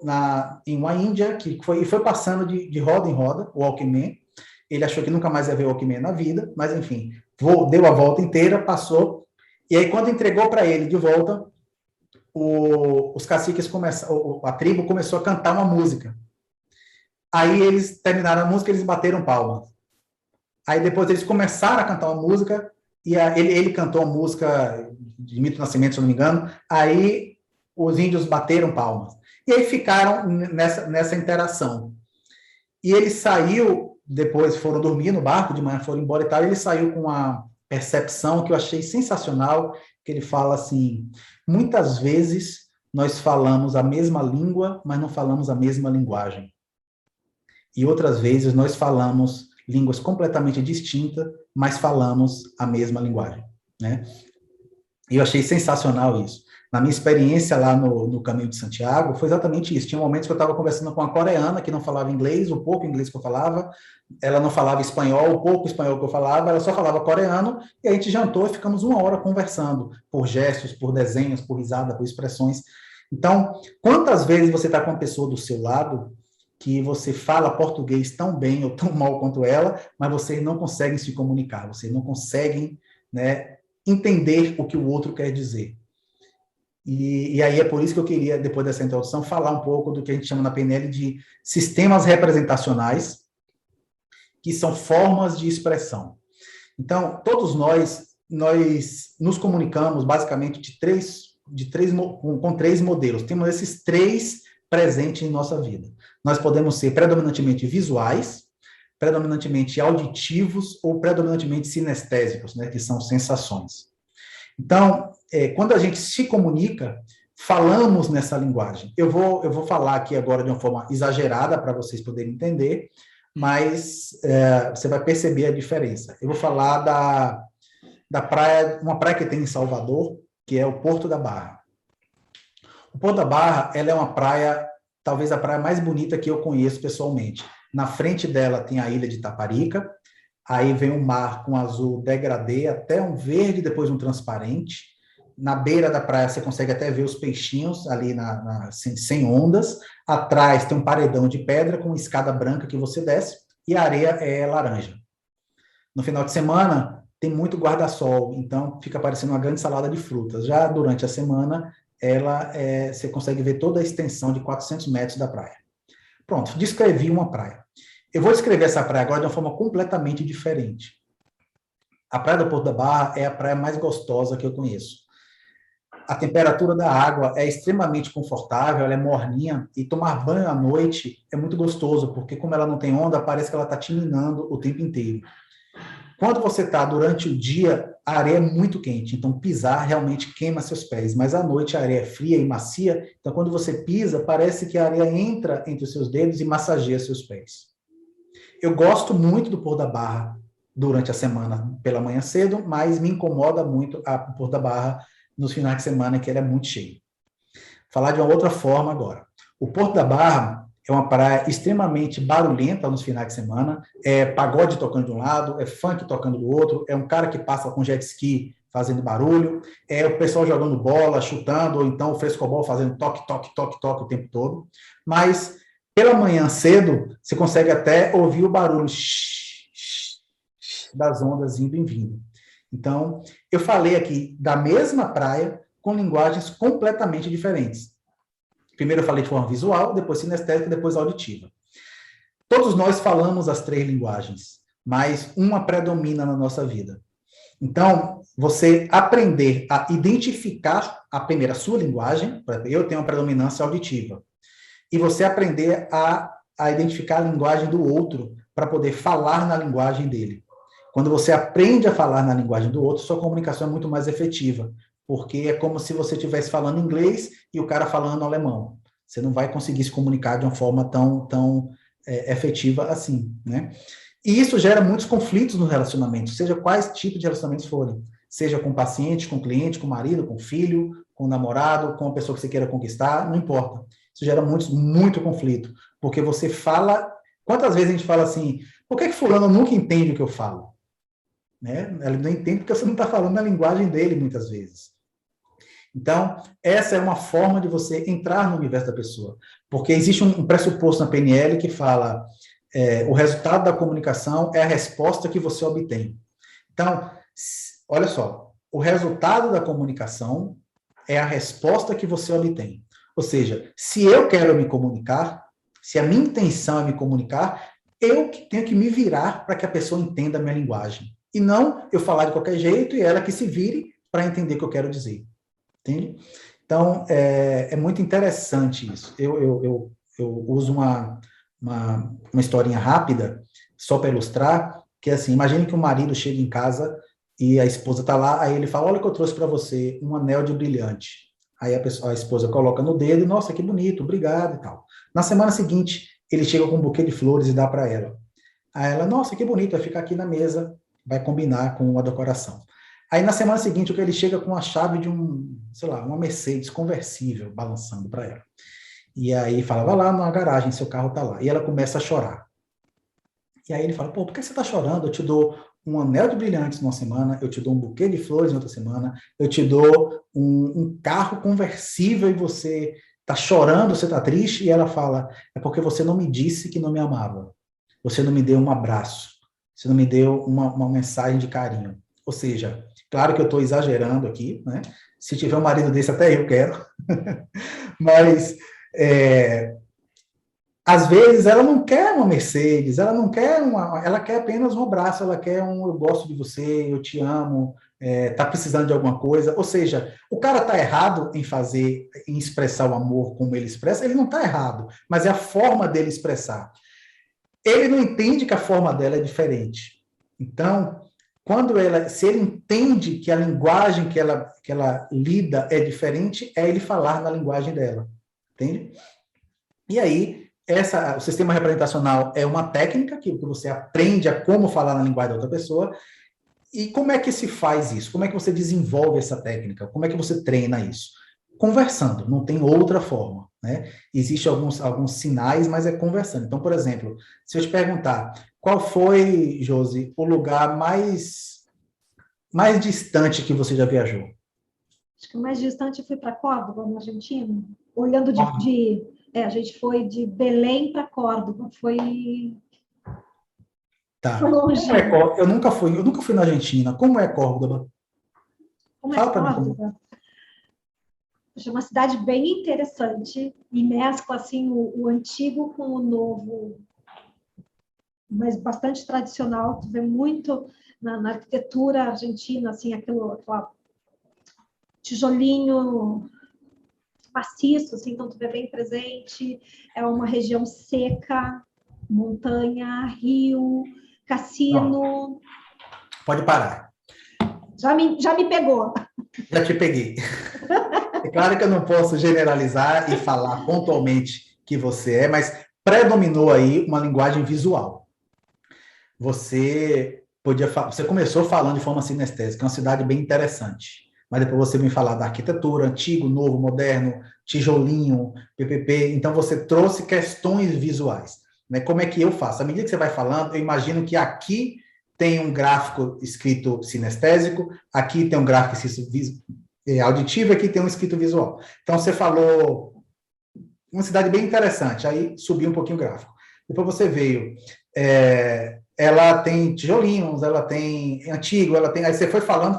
em uma Índia, e foi passando de roda em roda, o Walkman. Ele achou que nunca mais ia ver o Walkman na vida, mas enfim, deu a volta inteira, passou. E aí, quando entregou para ele de volta, os caciques a tribo começou a cantar uma música. Aí eles terminaram a música, eles bateram palmas. Aí depois eles começaram a cantar uma música, e ele cantou uma música de Milton Nascimento, se não me engano. Aí os índios bateram palmas. E aí ficaram nessa interação. E ele saiu, depois foram dormir no barco, de manhã foram embora e tal, e ele saiu com uma percepção que eu achei sensacional, que ele fala assim, muitas vezes nós falamos a mesma língua, mas não falamos a mesma linguagem. E outras vezes nós falamos línguas completamente distintas, mas falamos a mesma linguagem, né? E eu achei sensacional isso. Na minha experiência lá no Caminho de Santiago, foi exatamente isso. Tinha momentos que eu estava conversando com uma coreana que não falava inglês, o pouco inglês que eu falava, ela não falava espanhol, o pouco espanhol que eu falava, ela só falava coreano, e a gente jantou e ficamos uma hora conversando, por gestos, por desenhos, por risada, por expressões. Então, quantas vezes você está com uma pessoa do seu lado que você fala português tão bem ou tão mal quanto ela, mas vocês não conseguem se comunicar, vocês não conseguem, né, entender o que o outro quer dizer. E aí é por isso que eu queria, depois dessa introdução, falar um pouco do que a gente chama na PNL de sistemas representacionais, que são formas de expressão. Então, todos nós nos comunicamos basicamente com três modelos. Temos esses três presentes em nossa vida. Nós podemos ser predominantemente visuais, predominantemente auditivos ou predominantemente sinestésicos, né, que são sensações. Então, quando a gente se comunica, falamos nessa linguagem. Eu vou falar aqui agora de uma forma exagerada para vocês poderem entender, mas você vai perceber a diferença. Eu vou falar da praia, uma praia que tem em Salvador, que é o Porto da Barra. O Porto da Barra, ela é uma praia, talvez a praia mais bonita que eu conheço pessoalmente. Na frente dela tem a ilha de Taparica, aí vem um mar com azul degradê, até um verde, depois um transparente. Na beira da praia você consegue até ver os peixinhos ali sem ondas. Atrás tem um paredão de pedra com uma escada branca que você desce e a areia é laranja. No final de semana tem muito guarda-sol, então fica parecendo uma grande salada de frutas. Já durante a semana, você consegue ver toda a extensão de 400 metros da praia. Pronto, descrevi uma praia. Eu vou descrever essa praia agora de uma forma completamente diferente. A praia do Porto da Barra é a praia mais gostosa que eu conheço. A temperatura da água é extremamente confortável, ela é morninha, e tomar banho à noite é muito gostoso, porque como ela não tem onda, parece que ela está te minando o tempo inteiro. Quando você está durante o dia, a areia é muito quente, então pisar realmente queima seus pés, mas à noite a areia é fria e macia, então quando você pisa, parece que a areia entra entre os seus dedos e massageia seus pés. Eu gosto muito do Porto da Barra durante a semana pela manhã cedo, mas me incomoda muito o Porto da Barra nos finais de semana, que ele é muito cheio. Falar de uma outra forma agora. O Porto da Barra é uma praia extremamente barulhenta nos finais de semana, é pagode tocando de um lado, é funk tocando do outro, é um cara que passa com jet ski fazendo barulho, é o pessoal jogando bola, chutando, ou então o frescobol fazendo toque, toque, toque, toque o tempo todo. Mas pela manhã cedo, você consegue até ouvir o barulho das ondas indo e vindo. Então, eu falei aqui da mesma praia com linguagens completamente diferentes. Primeiro eu falei de forma visual, depois sinestésica, depois auditiva. Todos nós falamos as três linguagens, mas uma predomina na nossa vida. Então, você aprender a identificar a sua linguagem, eu tenho uma predominância auditiva, e você aprender a identificar a linguagem do outro para poder falar na linguagem dele. Quando você aprende a falar na linguagem do outro, sua comunicação é muito mais efetiva, porque é como se você estivesse falando inglês e o cara falando alemão. Você não vai conseguir se comunicar de uma forma tão efetiva assim, né? E isso gera muitos conflitos no relacionamento, seja quais tipos de relacionamentos forem. Seja com paciente, com cliente, com marido, com filho, com namorado, com a pessoa que você queira conquistar, não importa. Isso gera muito conflito, porque você fala... Quantas vezes a gente fala assim, por que fulano nunca entende o que eu falo? Né? Ele não entende porque você não está falando na linguagem dele, muitas vezes. Então, essa é uma forma de você entrar no universo da pessoa, porque existe um pressuposto na PNL que fala o resultado da comunicação é a resposta que você obtém. Então, olha só, o resultado da comunicação é a resposta que você obtém. Ou seja, se eu quero me comunicar, se a minha intenção é me comunicar, eu que tenho que me virar para que a pessoa entenda a minha linguagem. E não eu falar de qualquer jeito e ela que se vire para entender o que eu quero dizer. Entende? Então, é muito interessante isso. Eu uso uma historinha rápida, só para ilustrar, que é assim, imagine que o marido chega em casa e a esposa está lá, aí ele fala, olha o que eu trouxe para você, um anel de brilhante. Aí a esposa coloca no dedo, nossa, que bonito, obrigado e tal. Na semana seguinte, ele chega com um buquê de flores e dá para ela. Aí ela, nossa, que bonito, vai ficar aqui na mesa, vai combinar com a decoração. Aí na semana seguinte, ele chega com a chave de sei lá, uma Mercedes conversível balançando para ela. E aí fala, vai lá na garagem, seu carro tá lá. E ela começa a chorar. E aí ele fala, pô, por que você tá chorando? Eu te dou um anel de brilhantes numa semana, eu te dou um buquê de flores em outra semana, eu te dou um carro conversível e você tá chorando, você tá triste? E ela fala, é porque você não me disse que não me amava. Você não me deu um abraço. Você não me deu uma mensagem de carinho. Ou seja, claro que eu estou exagerando aqui, né? Se tiver um marido desse, até eu quero. Mas, às vezes, ela não quer uma Mercedes, ela não quer ela quer apenas um abraço, ela quer eu gosto de você, eu te amo, tá precisando de alguma coisa. Ou seja, o cara tá errado em expressar o amor como ele expressa, ele não tá errado, mas é a forma dele expressar. Ele não entende que a forma dela é diferente. Então, se ele entende que a linguagem que ela lida é diferente, é ele falar na linguagem dela, entende? E aí, o sistema representacional é uma técnica que você aprende a como falar na linguagem da outra pessoa. E como é que se faz isso? Como é que você desenvolve essa técnica? Como é que você treina isso? Conversando, não tem outra forma, né? Existem alguns sinais, mas é conversando. Então, por exemplo, se eu te perguntar, qual foi, Josi, o lugar mais distante que você já viajou? Acho que o mais distante eu fui para Córdoba, na Argentina. Olhando a gente foi de Belém para Córdoba. Foi Tá. longe. Eu nunca fui na Argentina. Como é Córdoba? Fala para mim como. É uma cidade bem interessante e mescla assim o antigo com o novo, mas bastante tradicional. Tu vê muito na arquitetura argentina, assim, aquela tijolinho maciço, assim, então tu vê bem presente. É uma região seca, montanha, rio, cassino. Não. Pode parar. Já me pegou. Já te peguei. É claro que eu não posso generalizar e falar pontualmente que você é, mas predominou aí uma linguagem visual. Você começou falando de forma sinestésica, é uma cidade bem interessante. Mas depois você me falar da arquitetura, antigo, novo, moderno, tijolinho, PPP. Então você trouxe questões visuais, né? Como é que eu faço? À medida que você vai falando, eu imagino que aqui tem um gráfico escrito sinestésico, aqui tem um gráfico escrito auditivo, aqui tem um escrito visual. Então você falou uma cidade bem interessante, aí subiu um pouquinho o gráfico. Depois você veio, ela tem tijolinhos, ela tem antigo, aí você foi falando,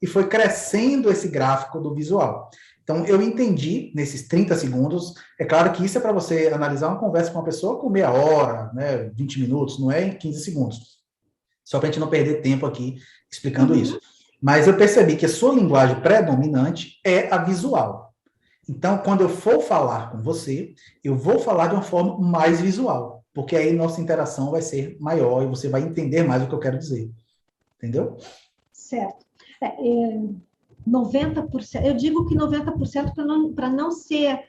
e foi crescendo esse gráfico do visual. Então, eu entendi nesses 30 segundos, é claro que isso é para você analisar uma conversa com uma pessoa com meia hora, né, 20 minutos, não é em 15 segundos. Só para a gente não perder tempo aqui explicando isso. Mas eu percebi que a sua linguagem predominante é a visual. Então, quando eu for falar com você, eu vou falar de uma forma mais visual, porque aí nossa interação vai ser maior e você vai entender mais o que eu quero dizer. Entendeu? Certo. 90%, eu digo que 90% para não ser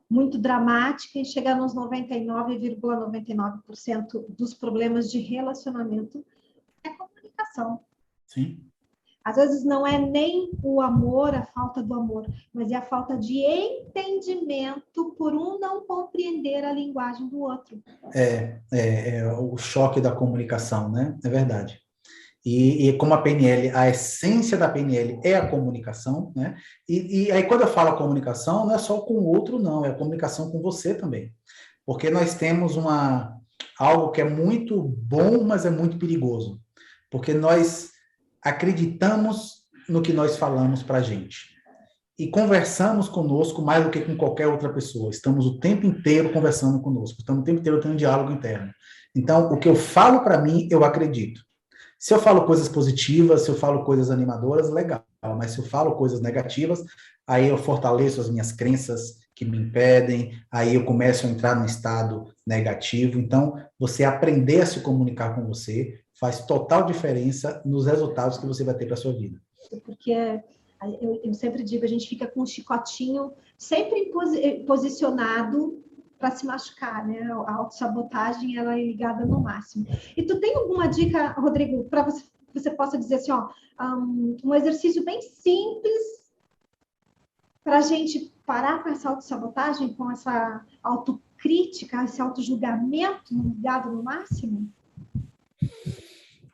muito dramática e chegar nos 99,99% dos problemas de relacionamento é comunicação. Sim. Às vezes não é nem o amor, a falta do amor, mas é a falta de entendimento por um não compreender a linguagem do outro. É o choque da comunicação, né? É verdade. E como a PNL, a essência da PNL é a comunicação, né? E aí quando eu falo comunicação, não é só com o outro, não, é a comunicação com você também. Porque nós temos algo que é muito bom, mas é muito perigoso. Porque nós acreditamos no que nós falamos para a gente. E conversamos conosco mais do que com qualquer outra pessoa. Estamos o tempo inteiro conversando conosco. Estamos o tempo inteiro tendo um diálogo interno. Então, o que eu falo para mim, eu acredito. Se eu falo coisas positivas, se eu falo coisas animadoras, legal. Mas se eu falo coisas negativas, aí eu fortaleço as minhas crenças que me impedem, aí eu começo a entrar num estado negativo. Então, você aprender a se comunicar com você faz total diferença nos resultados que você vai ter para a sua vida. Porque eu sempre digo, a gente fica com um chicotinho sempre posicionado para se machucar, né? A autossabotagem, ela é ligada no máximo. E tu tem alguma dica, Rodrigo, para você você possa dizer assim, ó, um exercício bem simples para a gente parar com essa autossabotagem, com essa autocrítica, esse autojulgamento ligado no máximo?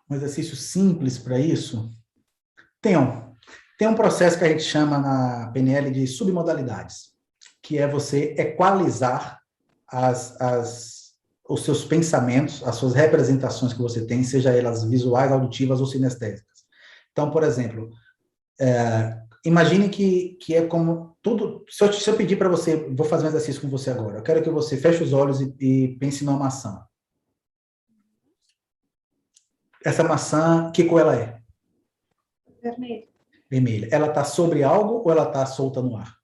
Um exercício simples para isso? Tem um processo que a gente chama na PNL de submodalidades, que é você equalizar os seus pensamentos, as suas representações que você tem, seja elas visuais, auditivas ou sinestésicas. Então, por exemplo, imagine que é como tudo. Se eu pedir para você, vou fazer um exercício com você agora. Eu quero que você feche os olhos e pense numa maçã. Essa maçã, que cor ela é? Vermelho. Vermelha. Ela está sobre algo ou ela está solta no ar?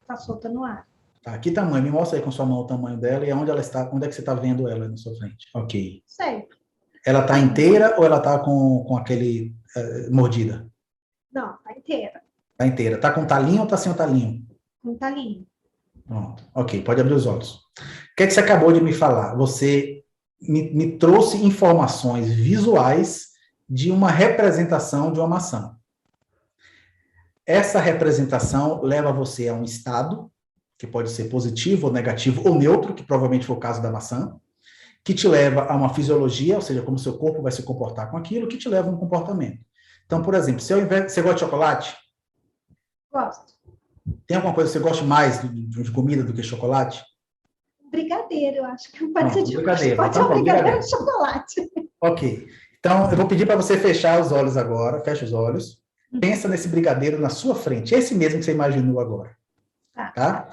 Está solta no ar. Tá, que tamanho? Me mostra aí com sua mão o tamanho dela e onde ela está, onde é que você está vendo ela na sua frente? Ok. Sei. Ela está inteira ou ela está com aquele mordida? Não, está inteira. Está inteira. Está com talinho ou está sem o talinho? Com talinho. Pronto. Ok, pode abrir os olhos. O que é que você acabou de me falar? Você me trouxe informações visuais de uma representação de uma maçã. Essa representação leva você a um estado, que pode ser positivo ou negativo, ou neutro, que provavelmente foi o caso da maçã, que te leva a uma fisiologia, ou seja, como o seu corpo vai se comportar com aquilo, que te leva a um comportamento. Então, por exemplo, se ao invés, você gosta de chocolate? Gosto. Tem alguma coisa que você gosta mais de comida do que chocolate? Brigadeiro, eu acho que pode ser de brigadeiro. Pode ser um brigadeiro de chocolate. Ok. Então, eu vou pedir para você fechar os olhos agora. Fecha os olhos. Pensa nesse brigadeiro na sua frente. Esse mesmo que você imaginou agora. Tá?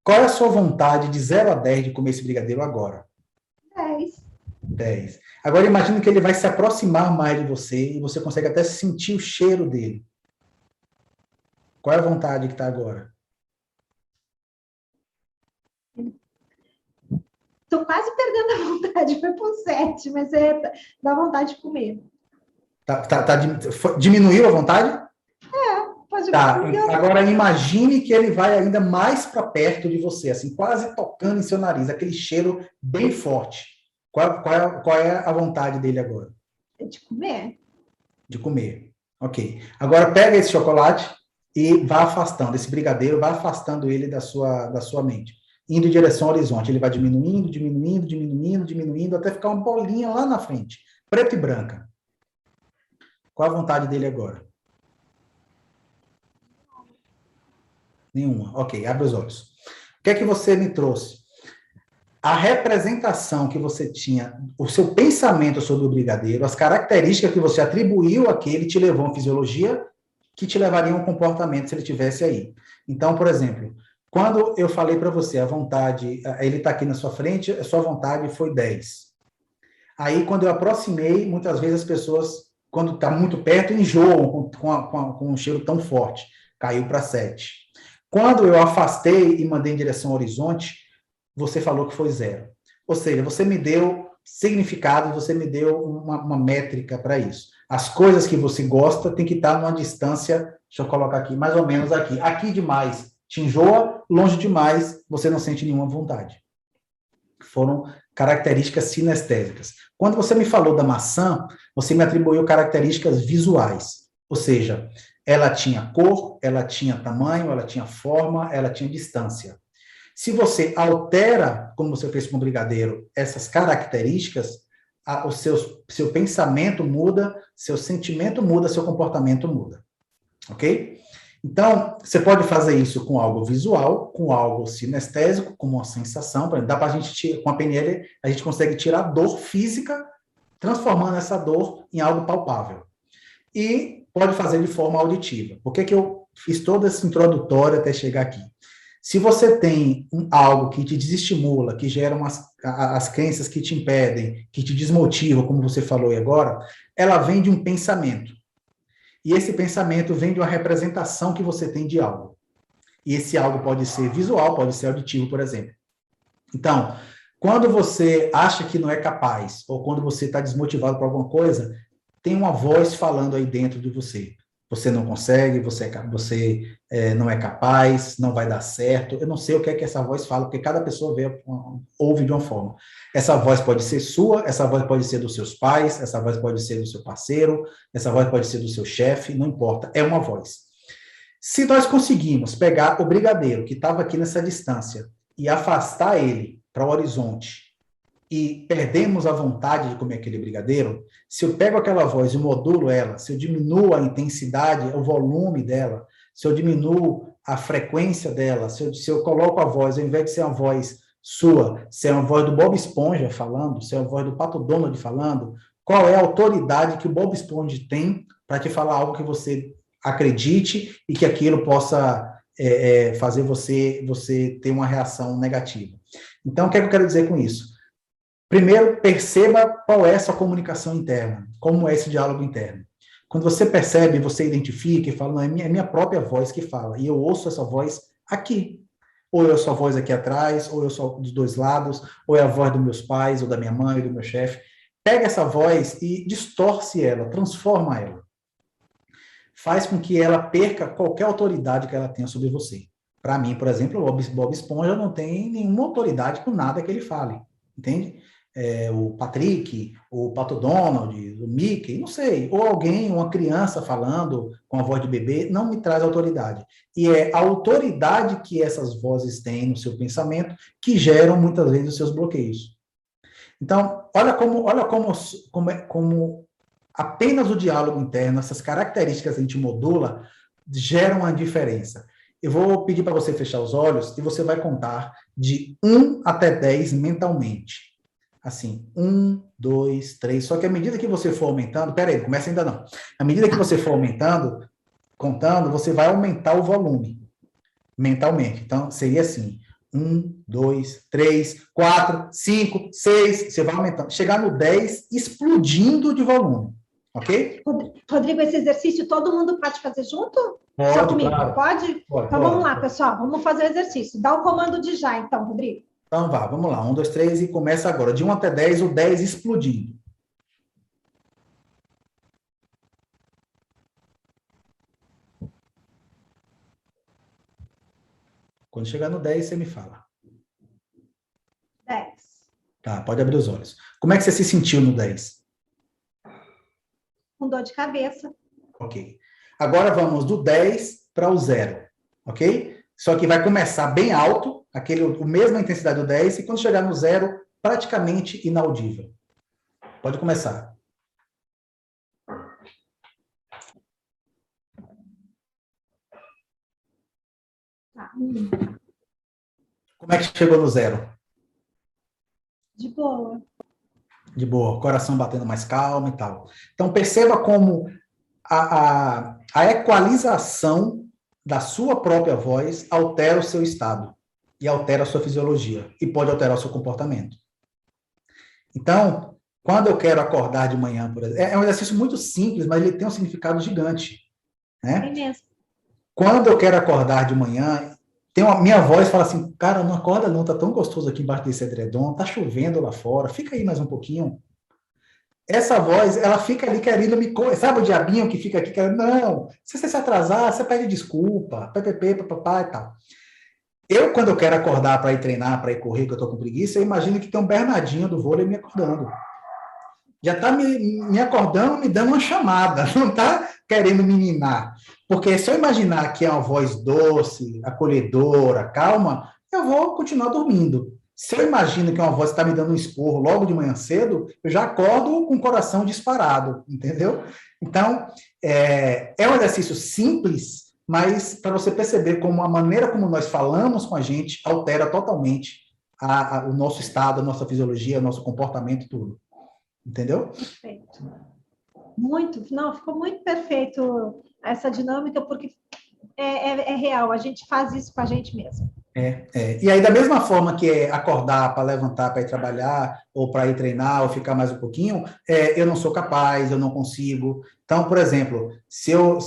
Qual é a sua vontade de 0 a 10 de comer esse brigadeiro agora? 10. 10. Agora imagine que ele vai se aproximar mais de você e você consegue até sentir o cheiro dele. Qual é a vontade que está agora? Estou quase perdendo a vontade, foi por 7, mas dá vontade de comer. Diminuiu a vontade? Pode Tá. Agora imagine que ele vai ainda mais para perto de você, assim, quase tocando em seu nariz, aquele cheiro bem forte. Qual é a vontade dele agora? De comer. De comer. Ok. Agora pega esse chocolate e vá afastando, esse brigadeiro, vá afastando ele da sua mente. Indo em direção ao horizonte. Ele vai diminuindo, diminuindo, diminuindo, diminuindo, até ficar uma bolinha lá na frente, preta e branca. Qual a vontade dele agora? Nenhuma. Ok, abre os olhos. O que é que você me trouxe? A representação que você tinha, o seu pensamento sobre o brigadeiro, as características que você atribuiu àquele, te levou a uma fisiologia que te levaria a um comportamento se ele tivesse aí. Então, por exemplo, quando eu falei para você, a vontade, ele está aqui na sua frente, a sua vontade foi 10. Aí, quando eu aproximei, muitas vezes as pessoas, quando está muito perto, enjoam com um cheiro tão forte. Caiu para 7. Quando eu afastei e mandei em direção ao horizonte, você falou que foi 0. Ou seja, você me deu significado, você me deu uma métrica para isso. As coisas que você gosta tem que estar numa distância, deixa eu colocar aqui, mais ou menos aqui. Aqui demais te enjoa, longe demais você não sente nenhuma vontade. Foram características sinestésicas. Quando você me falou da maçã, você me atribuiu características visuais. Ou seja, ela tinha cor, ela tinha tamanho, ela tinha forma, ela tinha distância. Se você altera, como você fez com o brigadeiro, essas características, seu pensamento muda, seu sentimento muda, seu comportamento muda. Ok? Então, você pode fazer isso com algo visual, com algo sinestésico, como uma sensação. Dá para a gente, com a PNL, a gente consegue tirar dor física, transformando essa dor em algo palpável. E pode fazer de forma auditiva. Por que eu fiz toda essa introdutória até chegar aqui? Se você tem algo que te desestimula, que gera as crenças que te impedem, que te desmotivam, como você falou aí agora, ela vem de um pensamento. E esse pensamento vem de uma representação que você tem de algo. E esse algo pode ser visual, pode ser auditivo, por exemplo. Então, quando você acha que não é capaz, ou quando você está desmotivado por alguma coisa, tem uma voz falando aí dentro de você. você não consegue, não é capaz, não vai dar certo. Eu não sei o que é que essa voz fala, porque cada pessoa ouve de uma forma. Essa voz pode ser sua, essa voz pode ser dos seus pais, essa voz pode ser do seu parceiro, essa voz pode ser do seu chefe, não importa, é uma voz. Se nós conseguimos pegar o brigadeiro que estava aqui nessa distância e afastar ele para o horizonte e perdemos a vontade de comer aquele brigadeiro, se eu pego aquela voz e modulo ela, se eu diminuo a intensidade, o volume dela, se eu diminuo a frequência dela, se eu coloco a voz, ao invés de ser uma voz sua, se é uma voz do Bob Esponja falando, se é uma voz do Pato Donald falando, qual é a autoridade que o Bob Esponja tem para te falar algo que você acredite e que aquilo possa fazer você ter uma reação negativa. Então, o que é que eu quero dizer com isso? Primeiro, perceba qual é essa comunicação interna, como é esse diálogo interno. Quando você percebe, você identifica e fala, não, é minha própria voz que fala, e eu ouço essa voz aqui. Ou eu sou a voz aqui atrás, ou eu sou dos dois lados, ou é a voz dos meus pais, ou da minha mãe, ou do meu chefe. Pega essa voz e distorce ela, transforma ela. Faz com que ela perca qualquer autoridade que ela tenha sobre você. Para mim, por exemplo, o Bob Esponja não tem nenhuma autoridade com nada que ele fale, entende? O Patrick, o Pato Donald, o Mickey, não sei, ou alguém, uma criança falando com a voz de bebê, não me traz autoridade. E é a autoridade que essas vozes têm no seu pensamento que geram, muitas vezes, os seus bloqueios. Então, olha como apenas o diálogo interno, essas características que a gente modula, geram uma diferença. Eu vou pedir para você fechar os olhos e você vai contar de 1 até 10 mentalmente. Assim, 1, 2, 3. Só que à medida que você for aumentando, peraí, não começa ainda não. À medida que você for aumentando, contando, você vai aumentar o volume mentalmente. Então, seria assim, 1, 2, 3, 4, 5, 6, você vai aumentando. Chegar no 10, explodindo de volume. Ok? Rodrigo, esse exercício todo mundo pode fazer junto? Pode, só comigo? Claro. Pode? Então vamos lá, pessoal. Vamos fazer o exercício. Dá o comando de já, então, Rodrigo. Então, vamos lá. 1, 2, 3 e começa agora. De 1 até 10, o 10 explodindo. Quando chegar no 10, você me fala. 10. Tá, pode abrir os olhos. Como é que você se sentiu no 10? Com dor de cabeça. Ok. Agora vamos do 10 para o 0, ok? Só que vai começar bem alto, a mesma intensidade do 10, e quando chegar no 0, praticamente inaudível. Pode começar. Tá. Como é que chegou no 0? De boa. De boa, coração batendo mais calmo e tal. Então, perceba como a equalização da sua própria voz altera o seu estado e altera a sua fisiologia e pode alterar o seu comportamento. Então, quando eu quero acordar de manhã, por exemplo, é um exercício muito simples, mas ele tem um significado gigante, né? É mesmo. Quando eu quero acordar de manhã, minha voz fala assim, cara, não acorda não, tá tão gostoso aqui embaixo desse edredom, tá chovendo lá fora, fica aí mais um pouquinho. Essa voz, ela fica ali querendo sabe o diabinho que fica aqui querendo, não, se você se atrasar, você pede desculpa, papapá e tal. Quando eu quero acordar para ir treinar, para ir correr, que eu tô com preguiça, eu imagino que tem um Bernardinho do vôlei me acordando. Já tá me acordando, me dando uma chamada, não tá querendo me ninar. Porque se eu imaginar que é uma voz doce, acolhedora, calma, eu vou continuar dormindo. Se eu imagino que é uma voz que está me dando um esporro logo de manhã cedo, eu já acordo com o coração disparado, entendeu? Então, é um exercício simples, mas para você perceber como a maneira como nós falamos com a gente altera totalmente o nosso estado, a nossa fisiologia, o nosso comportamento, tudo. Entendeu? Perfeito. Ficou muito perfeito essa dinâmica, porque é real, a gente faz isso com a gente mesmo. E aí, da mesma forma que é acordar para levantar, para ir trabalhar, ou para ir treinar, ou ficar mais um pouquinho, eu não sou capaz, eu não consigo. Então, por exemplo, se eu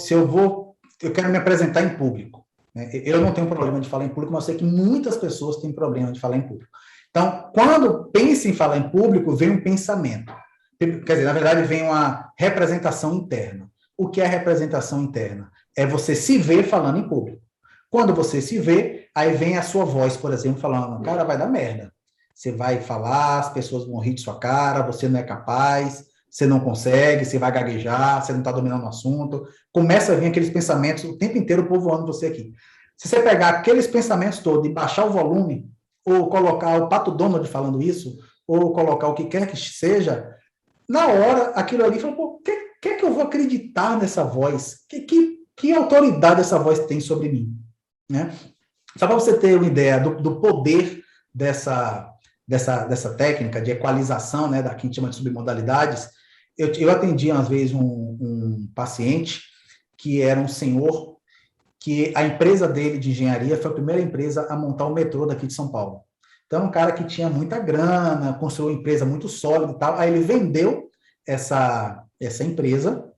quero me apresentar em público, né? Eu não tenho problema de falar em público, mas eu sei que muitas pessoas têm problema de falar em público. Então, quando pensa em falar em público, vem um pensamento. Quer dizer, na verdade, vem uma representação interna. o que é representação interna? É você se ver falando em público. Quando você se vê, aí vem a sua voz, por exemplo, falando, cara, vai dar merda. Você vai falar, as pessoas vão rir de sua cara, você não é capaz, você não consegue, você vai gaguejar, você não está dominando o assunto. Começa a vir aqueles pensamentos o tempo inteiro povoando você aqui. Se você pegar aqueles pensamentos todos e baixar o volume, ou colocar o Pato Donald falando isso, ou colocar o que quer que seja, na hora, aquilo ali, fala, pô, que é que eu vou acreditar nessa voz? Que autoridade essa voz tem sobre mim? Né? Só para você ter uma ideia do poder dessa técnica de equalização, né, da que a gente chama de submodalidades, eu atendi, às vezes, um paciente que era um senhor que a empresa dele de engenharia foi a primeira empresa a montar o metrô daqui de São Paulo. Então, um cara que tinha muita grana, construiu uma empresa muito sólida e tal, aí ele vendeu essa empresa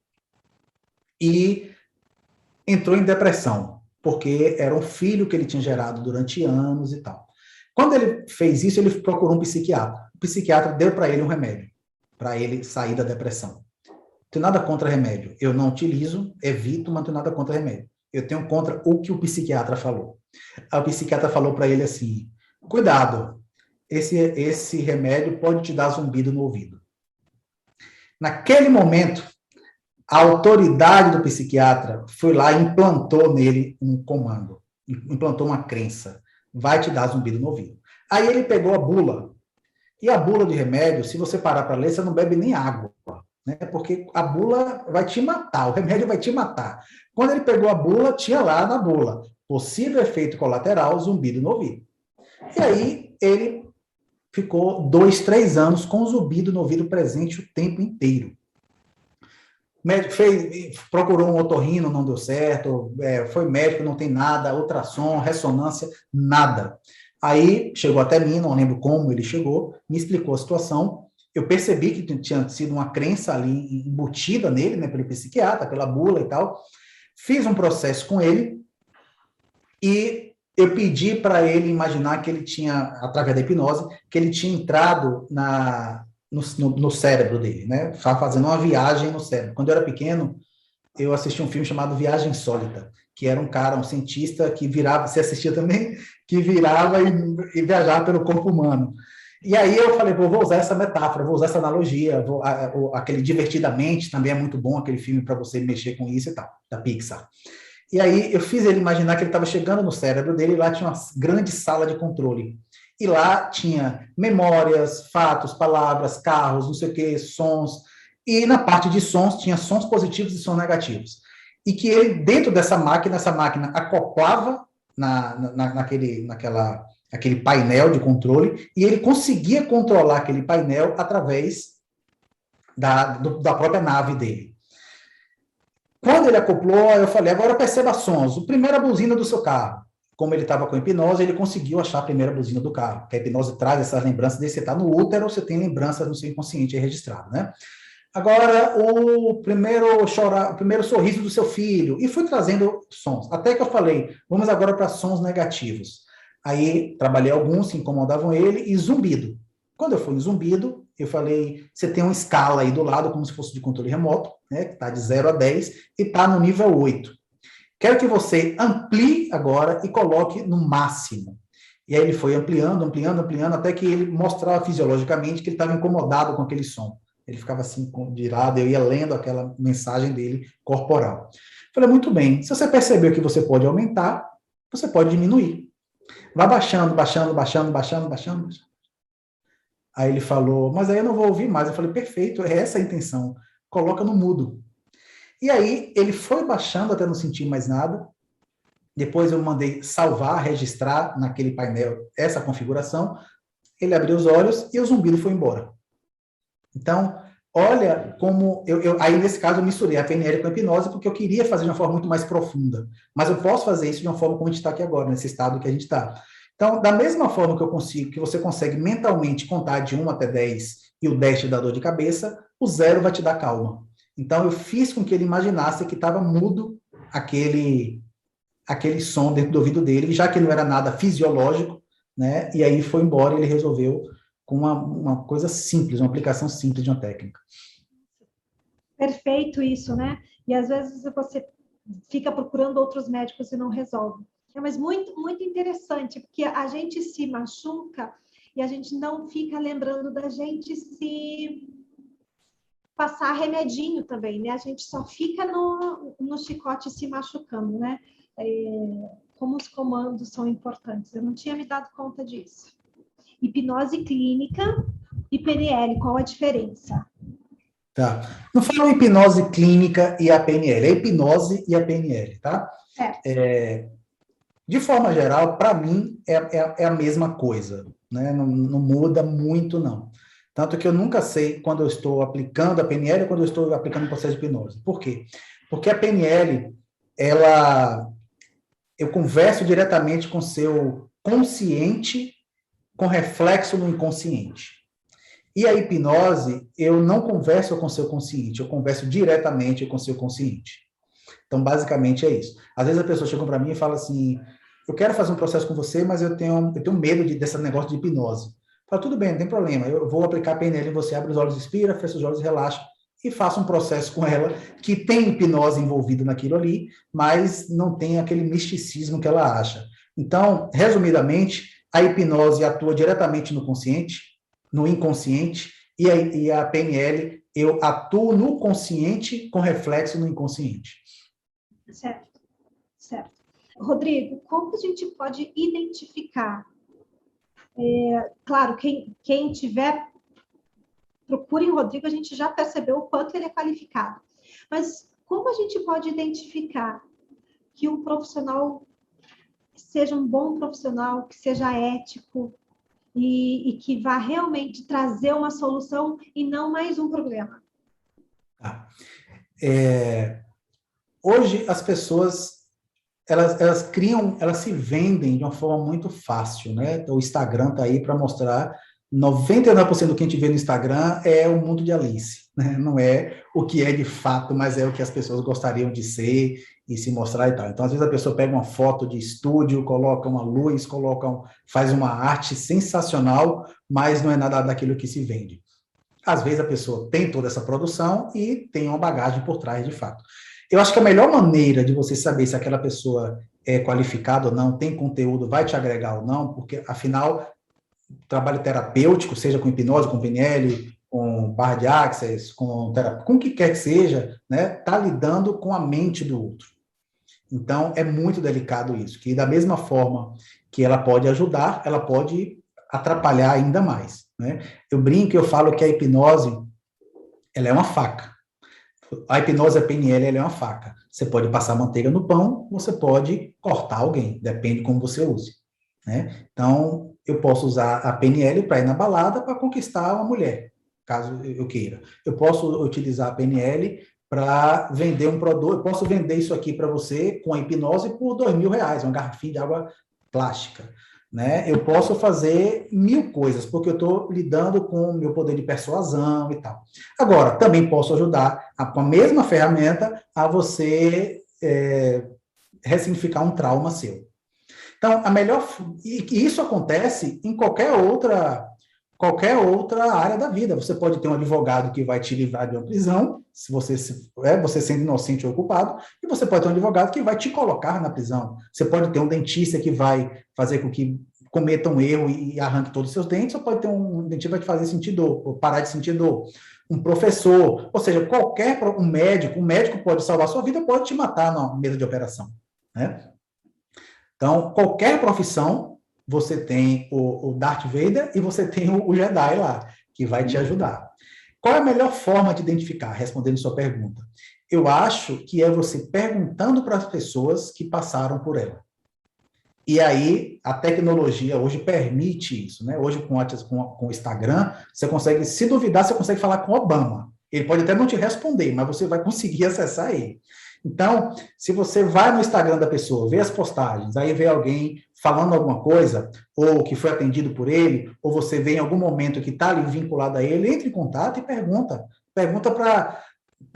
e entrou em depressão, porque era um filho que ele tinha gerado durante anos e tal. Quando ele fez isso, ele procurou um psiquiatra. O psiquiatra deu para ele um remédio, para ele sair da depressão. Não tenho nada contra remédio. Eu não utilizo, evito, mas não tenho nada contra remédio. Eu tenho contra o que o psiquiatra falou. O psiquiatra falou para ele assim, cuidado, esse remédio pode te dar zumbido no ouvido. Naquele momento, a autoridade do psiquiatra foi lá e implantou nele um comando, implantou uma crença, vai te dar zumbido no ouvido. Aí ele pegou a bula, e a bula de remédio, se você parar para ler, você não bebe nem água, né? Porque a bula vai te matar, o remédio vai te matar. Quando ele pegou a bula, tinha lá na bula, possível efeito colateral, zumbido no ouvido. E aí ele ficou 2, 3 anos com o zumbido no ouvido presente o tempo inteiro. Procurou um otorrino, não deu certo, foi médico, não tem nada, ultrassom, ressonância, nada. Aí chegou até mim, não lembro como ele chegou, me explicou a situação, eu percebi que tinha sido uma crença ali embutida nele, né, pelo psiquiatra, pela bula e tal, fiz um processo com ele e eu pedi para ele imaginar que ele tinha, através da hipnose, que ele tinha entrado no cérebro dele, né? Fazendo uma viagem no cérebro. Quando eu era pequeno, eu assisti um filme chamado Viagem Insólita, que era um cara, um cientista que virava, você assistia também? Que virava e viajava pelo corpo humano. E aí eu falei, vou usar essa metáfora, vou usar essa analogia, aquele Divertidamente também é muito bom, aquele filme para você mexer com isso e tal, da Pixar. E aí eu fiz ele imaginar que ele estava chegando no cérebro dele e lá tinha uma grande sala de controle. E lá tinha memórias, fatos, palavras, carros, não sei o que, sons. E na parte de sons, tinha sons positivos e sons negativos. E que ele, dentro dessa máquina, essa máquina acoplava naquele painel de controle e ele conseguia controlar aquele painel através da própria nave dele. Quando ele acoplou, eu falei, agora perceba sons. O primeiro, a buzina do seu carro. Como ele estava com hipnose, ele conseguiu achar a primeira buzina do carro. Porque a hipnose traz essas lembranças de você estar no útero, você tem lembranças no seu inconsciente registrado, né? Agora, o primeiro sorriso do seu filho. E fui trazendo sons. Até que eu falei, vamos agora para sons negativos. Aí, trabalhei alguns que incomodavam ele e zumbido. Quando eu fui em zumbido, eu falei, você tem uma escala aí do lado, como se fosse de controle remoto, né, que está de 0 a 10 e está no nível 8. Quero que você amplie agora e coloque no máximo. E aí ele foi ampliando, até que ele mostrava fisiologicamente que ele estava incomodado com aquele som. Ele ficava assim, virado, eu ia lendo aquela mensagem dele corporal. Falei, muito bem, se você percebeu que você pode aumentar, você pode diminuir. Vai baixando. Aí ele falou, mas aí eu não vou ouvir mais. Eu falei, perfeito, é essa a intenção. Coloca no mudo. E aí ele foi baixando até não sentir mais nada. Depois eu mandei salvar, registrar naquele painel essa configuração. Ele abriu os olhos e o zumbido foi embora. Então, olha como... aí, nesse caso, eu misturei a PNL com a hipnose porque eu queria fazer de uma forma muito mais profunda. Mas eu posso fazer isso de uma forma como a gente está aqui agora, nesse estado que a gente está. Então, da mesma forma que você consegue mentalmente contar de 1 até 10 e o 10 te dá dor de cabeça, o 0 vai te dar calma. Então, eu fiz com que ele imaginasse que estava mudo aquele som dentro do ouvido dele, já que não era nada fisiológico, né? E aí foi embora e ele resolveu com uma coisa simples, uma aplicação simples de uma técnica. Perfeito isso, né? E às vezes você fica procurando outros médicos e não resolve. Mas muito, muito interessante, porque a gente se machuca e a gente não fica lembrando da gente se passar remedinho também, né? A gente só fica no chicote se machucando, né? Como os comandos são importantes. Eu não tinha me dado conta disso. Hipnose clínica e PNL, qual a diferença? Tá. Não fala hipnose clínica e a PNL, é hipnose e a PNL, tá? De forma geral, para mim, é a mesma coisa, né? Não muda muito, não. Tanto que eu nunca sei quando eu estou aplicando a PNL ou quando eu estou aplicando o processo de hipnose. Por quê? Porque a PNL, eu converso diretamente com o seu consciente com reflexo no inconsciente. E a hipnose, eu não converso com o seu consciente, eu converso diretamente com o seu consciente. Então, basicamente, é isso. Às vezes a pessoa chega para mim e fala assim, eu quero fazer um processo com você, mas eu tenho medo desse negócio de hipnose. Fala, tudo bem, não tem problema, eu vou aplicar a PNL em você, abre os olhos, expira, fecha os olhos, relaxa, e faça um processo com ela que tem hipnose envolvida naquilo ali, mas não tem aquele misticismo que ela acha. Então, resumidamente, a hipnose atua diretamente no consciente, no inconsciente, e a PNL, eu atuo no consciente com reflexo no inconsciente. Certo, certo. Rodrigo, como a gente pode identificar? Claro, quem tiver, procure o Rodrigo, a gente já percebeu o quanto ele é qualificado. Mas como a gente pode identificar que um profissional seja um bom profissional, que seja ético e que vá realmente trazer uma solução e não mais um problema? Hoje as pessoas elas se vendem de uma forma muito fácil, né? O Instagram está aí para mostrar 99% do que a gente vê no Instagram é o mundo de Alice, né? Não é o que é de fato, mas é o que as pessoas gostariam de ser e se mostrar e tal. Então, às vezes a pessoa pega uma foto de estúdio, coloca uma luz, faz uma arte sensacional, mas não é nada daquilo que se vende. Às vezes a pessoa tem toda essa produção e tem uma bagagem por trás de fato. Eu acho que a melhor maneira de você saber se aquela pessoa é qualificada ou não, tem conteúdo, vai te agregar ou não, porque, afinal, trabalho terapêutico, seja com hipnose, com PNL, com barra de access, com o que quer que seja, né, tá lidando com a mente do outro. Então, é muito delicado isso, que da mesma forma que ela pode ajudar, ela pode atrapalhar ainda mais, né? Eu brinco, eu falo que a hipnose, ela é uma faca. A hipnose, a PNL, ela é uma faca. Você pode passar manteiga no pão, você pode cortar alguém, depende de como você use, né? Então, eu posso usar a PNL para ir na balada para conquistar uma mulher, caso eu queira. Eu posso utilizar a PNL para vender um produto, eu posso vender isso aqui para você com a hipnose por R$2.000, uma garrafinha de água plástica, né? Eu posso fazer 1000 coisas, porque eu estou lidando com o meu poder de persuasão e tal. Agora, também posso ajudar, com a mesma ferramenta, a você ressignificar um trauma seu. Então, e isso acontece em qualquer outra área da vida. Você pode ter um advogado que vai te livrar de uma prisão, se você sendo inocente ou culpado, e você pode ter um advogado que vai te colocar na prisão. Você pode ter um dentista que vai fazer com que cometa um erro e arranque todos os seus dentes, ou pode ter um dentista que vai te fazer sentir dor, ou parar de sentir dor. Um professor, ou seja, um médico pode salvar a sua vida, pode te matar na mesa de operação, né? Então, qualquer profissão, você tem o Darth Vader e você tem o Jedi lá, que vai te ajudar. Qual é a melhor forma de identificar? Respondendo sua pergunta. Eu acho que é você perguntando para as pessoas que passaram por ela. E aí, a tecnologia hoje permite isso, né? Hoje, com o Instagram, você consegue, se duvidar, você consegue falar com Obama. Ele pode até não te responder, mas você vai conseguir acessar ele. Então, se você vai no Instagram da pessoa, vê as postagens, aí vê alguém falando alguma coisa, ou que foi atendido por ele, ou você vê em algum momento que está ali vinculado a ele, entre em contato e pergunta. Pergunta para...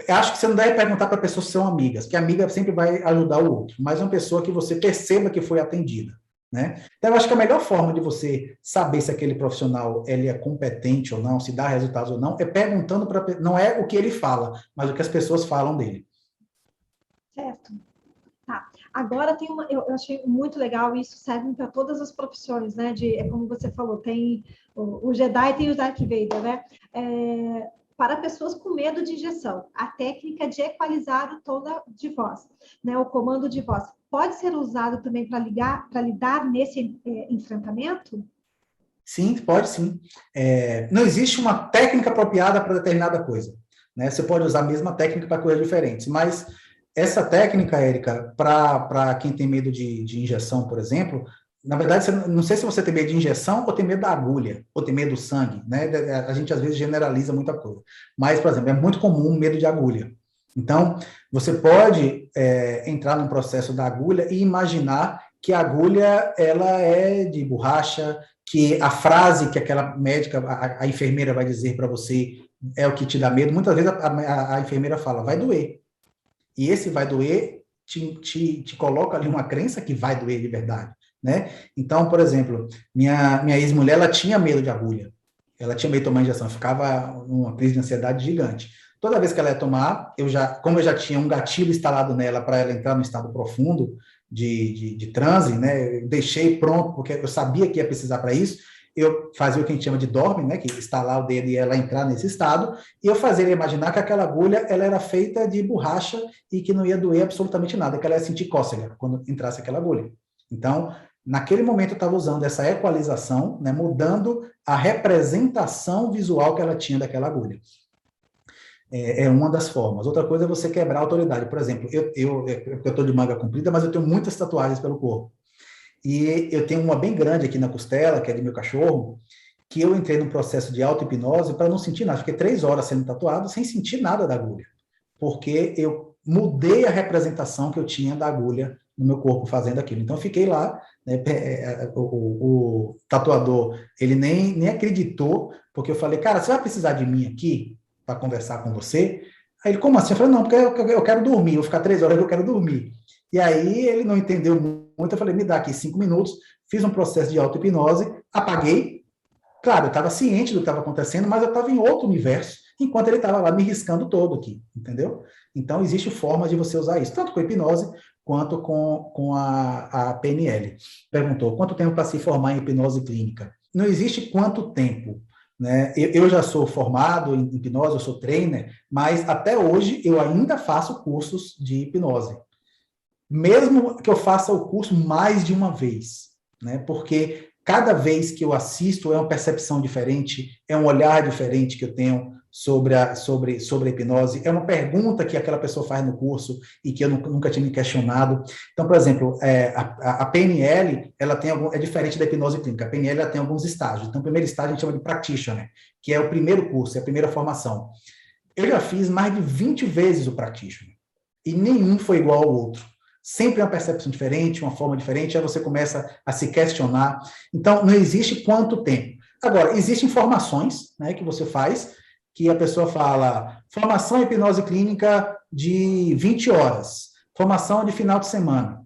Acho que você não deve perguntar para pessoas que são amigas, que a amiga sempre vai ajudar o outro, mas uma pessoa que você perceba que foi atendida, né? Então, eu acho que a melhor forma de você saber se aquele profissional ele é competente ou não, se dá resultados ou não, é perguntando para... Não é o que ele fala, mas o que as pessoas falam dele. Certo. Tá. Agora tem eu achei muito legal, isso serve para todas as profissões, né? É como você falou, tem o Jedi, tem o Darth Vader, né? Para pessoas com medo de injeção, a técnica de equalizar o tom de voz, né? O comando de voz pode ser usado também para lidar nesse enfrentamento? Sim, pode sim. Não existe uma técnica apropriada para determinada coisa, né? Você pode usar a mesma técnica para coisas diferentes, mas essa técnica, Érica, para quem tem medo de injeção, por exemplo, na verdade, não sei se você tem medo de injeção ou tem medo da agulha, ou tem medo do sangue, né? A gente às vezes generaliza muita coisa. Mas, por exemplo, é muito comum medo de agulha. Então, você pode entrar num processo da agulha e imaginar que a agulha ela é de borracha, que a frase que aquela médica, a enfermeira vai dizer para você é o que te dá medo. Muitas vezes a enfermeira fala, vai doer. E esse vai doer te coloca ali uma crença que vai doer de verdade, né? Então, por exemplo, minha ex-mulher, ela tinha medo de agulha. Ela tinha medo de tomar injeção, ficava numa crise de ansiedade gigante. Toda vez que ela ia tomar, como eu já tinha um gatilho instalado nela para ela entrar no estado profundo de transe, né? Eu deixei pronto, porque eu sabia que ia precisar para isso. Eu fazia o que a gente chama de dorme, né? Que instalar o dedo e ela entrar nesse estado, e eu fazia ela imaginar que aquela agulha ela era feita de borracha e que não ia doer absolutamente nada, que ela ia sentir cócega quando entrasse aquela agulha. Então, naquele momento eu estava usando essa equalização, né, mudando a representação visual que ela tinha daquela agulha. É uma das formas. Outra coisa é você quebrar a autoridade. Por exemplo, eu estou de manga comprida, mas eu tenho muitas tatuagens pelo corpo. E eu tenho uma bem grande aqui na costela, que é de meu cachorro, que eu entrei num processo de auto-hipnose para não sentir nada. Fiquei 3 horas sendo tatuado sem sentir nada da agulha. Porque eu mudei a representação que eu tinha da agulha no meu corpo fazendo aquilo. Então, eu fiquei lá, né, o tatuador, ele nem acreditou, porque eu falei, cara, você vai precisar de mim aqui para conversar com você? Aí ele, como assim? Eu falei, não, porque eu quero dormir, eu vou ficar 3 horas, eu quero dormir. E aí ele não entendeu muito, eu falei, me dá aqui 5 minutos, fiz um processo de auto-hipnose, apaguei. Claro, eu estava ciente do que estava acontecendo, mas eu estava em outro universo, enquanto ele estava lá me riscando todo aqui, entendeu? Então, existe formas de você usar isso, tanto com a hipnose quanto com a PNL. Perguntou, quanto tempo para se formar em hipnose clínica? Não existe quanto tempo, né? Eu já sou formado em hipnose, eu sou trainer, mas até hoje eu ainda faço cursos de hipnose. Mesmo que eu faça o curso mais de uma vez, né? Porque cada vez que eu assisto é uma percepção diferente, é um olhar diferente que eu tenho sobre a hipnose, é uma pergunta que aquela pessoa faz no curso e que eu nunca tinha me questionado. Então, por exemplo, a PNL, ela é diferente da hipnose clínica. A PNL ela tem alguns estágios. Então, o primeiro estágio a gente chama de practitioner, que é o primeiro curso, é a primeira formação. Eu já fiz mais de 20 vezes o practitioner e nenhum foi igual ao outro. Sempre é uma percepção diferente, uma forma diferente, aí você começa a se questionar. Então, não existe quanto tempo. Agora, existem formações, né, que você faz, que a pessoa fala, formação em hipnose clínica de 20 horas, formação de final de semana.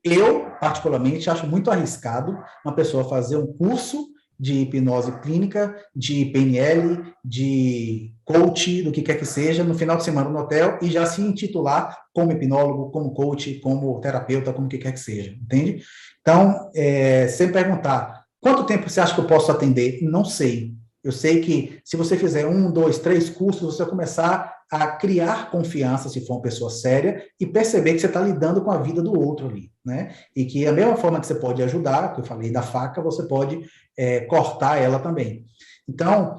Eu, particularmente, acho muito arriscado uma pessoa fazer um curso de hipnose clínica, de PNL, de coach, do que quer que seja, no final de semana no hotel e já se intitular como hipnólogo, como coach, como terapeuta, como que quer que seja, entende? Então, sem perguntar, quanto tempo você acha que eu posso atender? Não sei. Eu sei que se você fizer 1, 2, 3 cursos, você vai começar a criar confiança, se for uma pessoa séria, e perceber que você está lidando com a vida do outro ali, né? E que a mesma forma que você pode ajudar, que eu falei da faca, você pode cortar ela também. Então,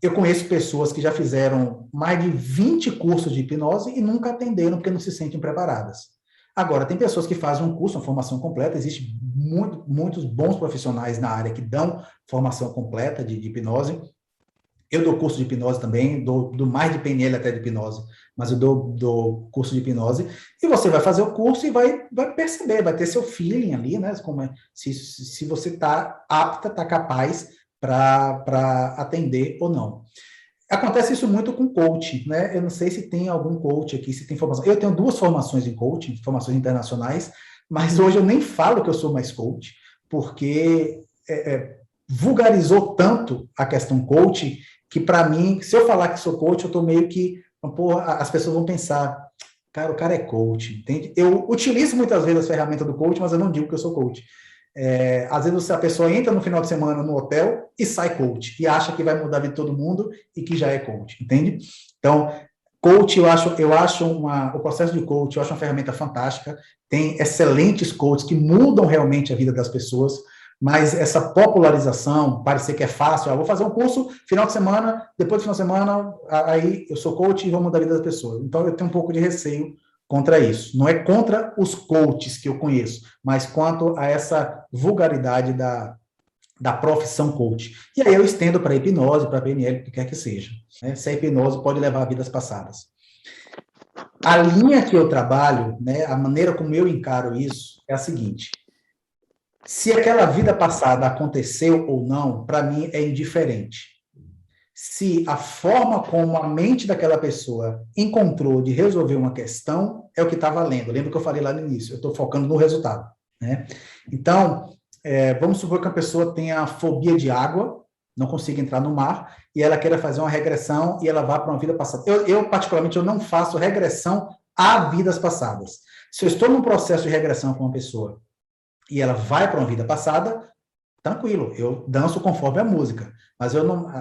eu conheço pessoas que já fizeram mais de 20 cursos de hipnose e nunca atenderam porque não se sentem preparadas. Agora, tem pessoas que fazem um curso, uma formação completa, existem muitos bons profissionais na área que dão formação completa de hipnose. Eu dou curso de hipnose também, dou mais de PNL até de hipnose, mas eu dou curso de hipnose, e você vai fazer o curso e vai perceber, vai ter seu feeling ali, né? Se você está apta, está capaz para atender ou não. Acontece isso muito com coaching, né? Eu não sei se tem algum coach aqui, se tem formação. Eu tenho 2 formações em coaching, formações internacionais, mas hoje eu nem falo que eu sou mais coach, porque vulgarizou tanto a questão coaching, que para mim, se eu falar que sou coach, eu estou meio que, pô, as pessoas vão pensar, Cara, o cara é coach, entende? Eu utilizo muitas vezes as ferramentas do coach, mas eu não digo que eu sou coach. Às vezes a pessoa entra no final de semana no hotel e sai coach, e acha que vai mudar a vida de todo mundo e que já é coach, entende? Então, coach, o processo de coach, eu acho uma ferramenta fantástica, tem excelentes coaches que mudam realmente a vida das pessoas, mas essa popularização, parecer que é fácil, vou fazer um curso, final de semana, depois do final de semana, aí eu sou coach e vou mudar a vida das pessoas. Então, eu tenho um pouco de receio contra isso. Não é contra os coaches que eu conheço, mas quanto a essa vulgaridade da profissão coach. E aí eu estendo para a hipnose, para a PNL, o que quer que seja. Né? Se a hipnose pode levar a vidas passadas. A linha que eu trabalho, né, a maneira como eu encaro isso, é a seguinte: se aquela vida passada aconteceu ou não, para mim é indiferente. Se a forma como a mente daquela pessoa encontrou de resolver uma questão é o que está valendo. Lembra que eu falei lá no início? Eu estou focando no resultado. Né? Então, vamos supor que a pessoa tenha fobia de água, não consiga entrar no mar, e ela queira fazer uma regressão e ela vá para uma vida passada. Eu, particularmente, eu não faço regressão a vidas passadas. Se eu estou num processo de regressão com uma pessoa e ela vai para uma vida passada, tranquilo, eu danço conforme a música, mas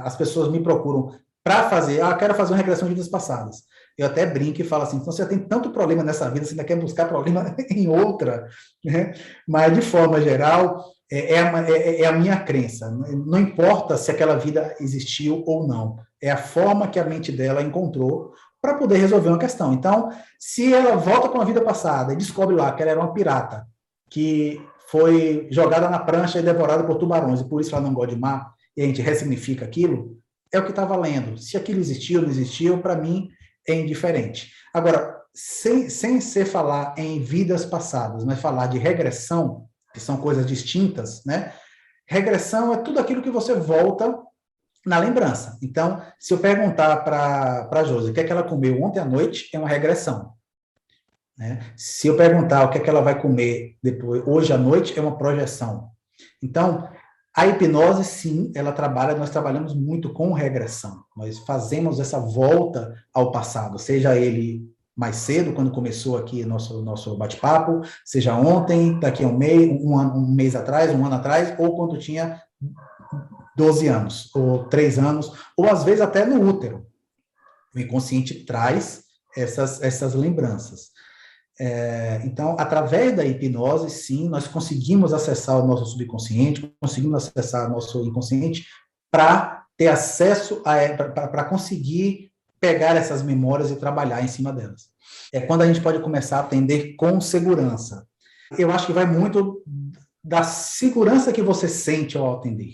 as pessoas me procuram para fazer, quero fazer uma regressão de vidas passadas. Eu até brinco e falo assim, então você tem tanto problema nessa vida, você ainda quer buscar problema em outra, né? Mas de forma geral, é a minha crença, não importa se aquela vida existiu ou não, é a forma que a mente dela encontrou para poder resolver uma questão. Então, se ela volta para uma vida passada e descobre lá que ela era uma pirata, que foi jogada na prancha e devorada por tubarões, e por isso ela não gosta de mar, e a gente ressignifica aquilo, é o que está valendo. Se aquilo existiu ou não existiu, para mim é indiferente. Agora, sem ser falar em vidas passadas, mas falar de regressão, que são coisas distintas, né? Regressão é tudo aquilo que você volta na lembrança. Então, se eu perguntar para a Josi o que é que ela comeu ontem à noite, é uma regressão. Né? Se eu perguntar o que é que ela vai comer depois, hoje à noite, é uma projeção. Então, a hipnose, sim, nós trabalhamos muito com regressão. Nós fazemos essa volta ao passado, seja ele mais cedo, quando começou aqui nosso bate-papo, seja ontem, daqui a um mês atrás, um ano atrás, ou quando tinha 12 anos, ou 3 anos, ou às vezes até no útero. O inconsciente traz essas lembranças. Então, através da hipnose, sim, nós conseguimos acessar o nosso subconsciente, conseguimos acessar o nosso inconsciente para ter acesso para conseguir pegar essas memórias e trabalhar em cima delas. É quando a gente pode começar a atender com segurança. Eu acho que vai muito da segurança que você sente ao atender,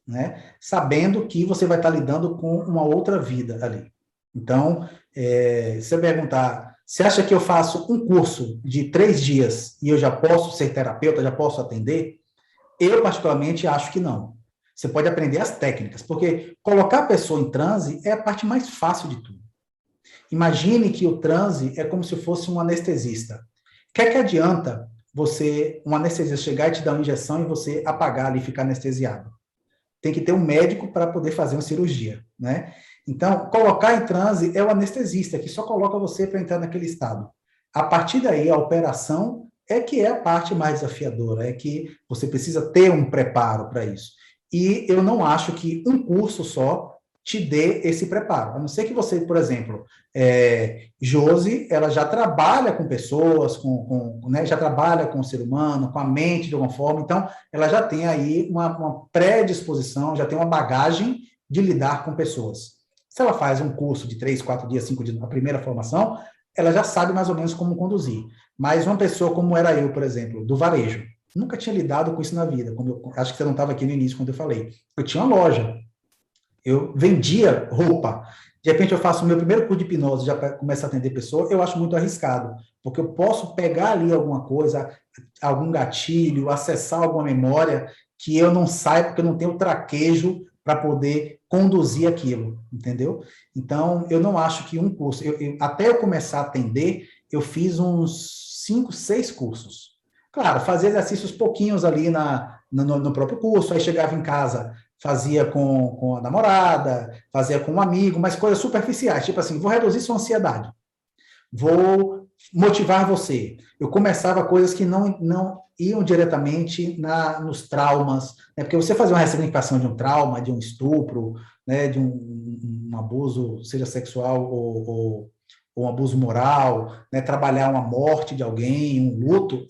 né? Sabendo que você vai estar lidando com uma outra vida ali. Então, se você perguntar, você acha que eu faço um curso de 3 dias e eu já posso ser terapeuta, já posso atender? Eu, particularmente, acho que não. Você pode aprender as técnicas, porque colocar a pessoa em transe é a parte mais fácil de tudo. Imagine que o transe é como se fosse um anestesista. O que adianta um anestesista chegar e te dar uma injeção e você apagar ali e ficar anestesiado? Tem que ter um médico para poder fazer uma cirurgia, né? Então, colocar em transe é o anestesista, que só coloca você para entrar naquele estado. A partir daí, a operação é que é a parte mais desafiadora, é que você precisa ter um preparo para isso. E eu não acho que um curso só te dê esse preparo. A não ser que você, por exemplo, Josi, ela já trabalha com pessoas, né, já trabalha com o ser humano, com a mente de alguma forma, então ela já tem aí uma predisposição, já tem uma bagagem de lidar com pessoas. Se ela faz um curso de 3, 4 dias, 5 dias na primeira formação, ela já sabe mais ou menos como conduzir. Mas uma pessoa como era eu, por exemplo, do varejo, nunca tinha lidado com isso na vida. Acho que você não estava aqui no início quando eu falei. Eu tinha uma loja. Eu vendia roupa. De repente eu faço o meu primeiro curso de hipnose, já começo a atender pessoa, eu acho muito arriscado, porque eu posso pegar ali alguma coisa, algum gatilho, acessar alguma memória que eu não saiba, porque eu não tenho traquejo para poder conduzir aquilo, entendeu? Então, eu não acho que um curso... até eu começar a atender, eu fiz uns 5, 6 cursos. Claro, fazia exercícios pouquinhos ali no próprio curso, aí chegava em casa, fazia com a namorada, fazia com um amigo, mas coisas superficiais, tipo assim, vou reduzir sua ansiedade, vou motivar você. Eu começava coisas que não iam diretamente nos traumas, né? Porque você fazer uma ressignificação de um trauma, de um estupro, né? De um abuso, seja sexual ou um abuso moral, né? Trabalhar uma morte de alguém, um luto,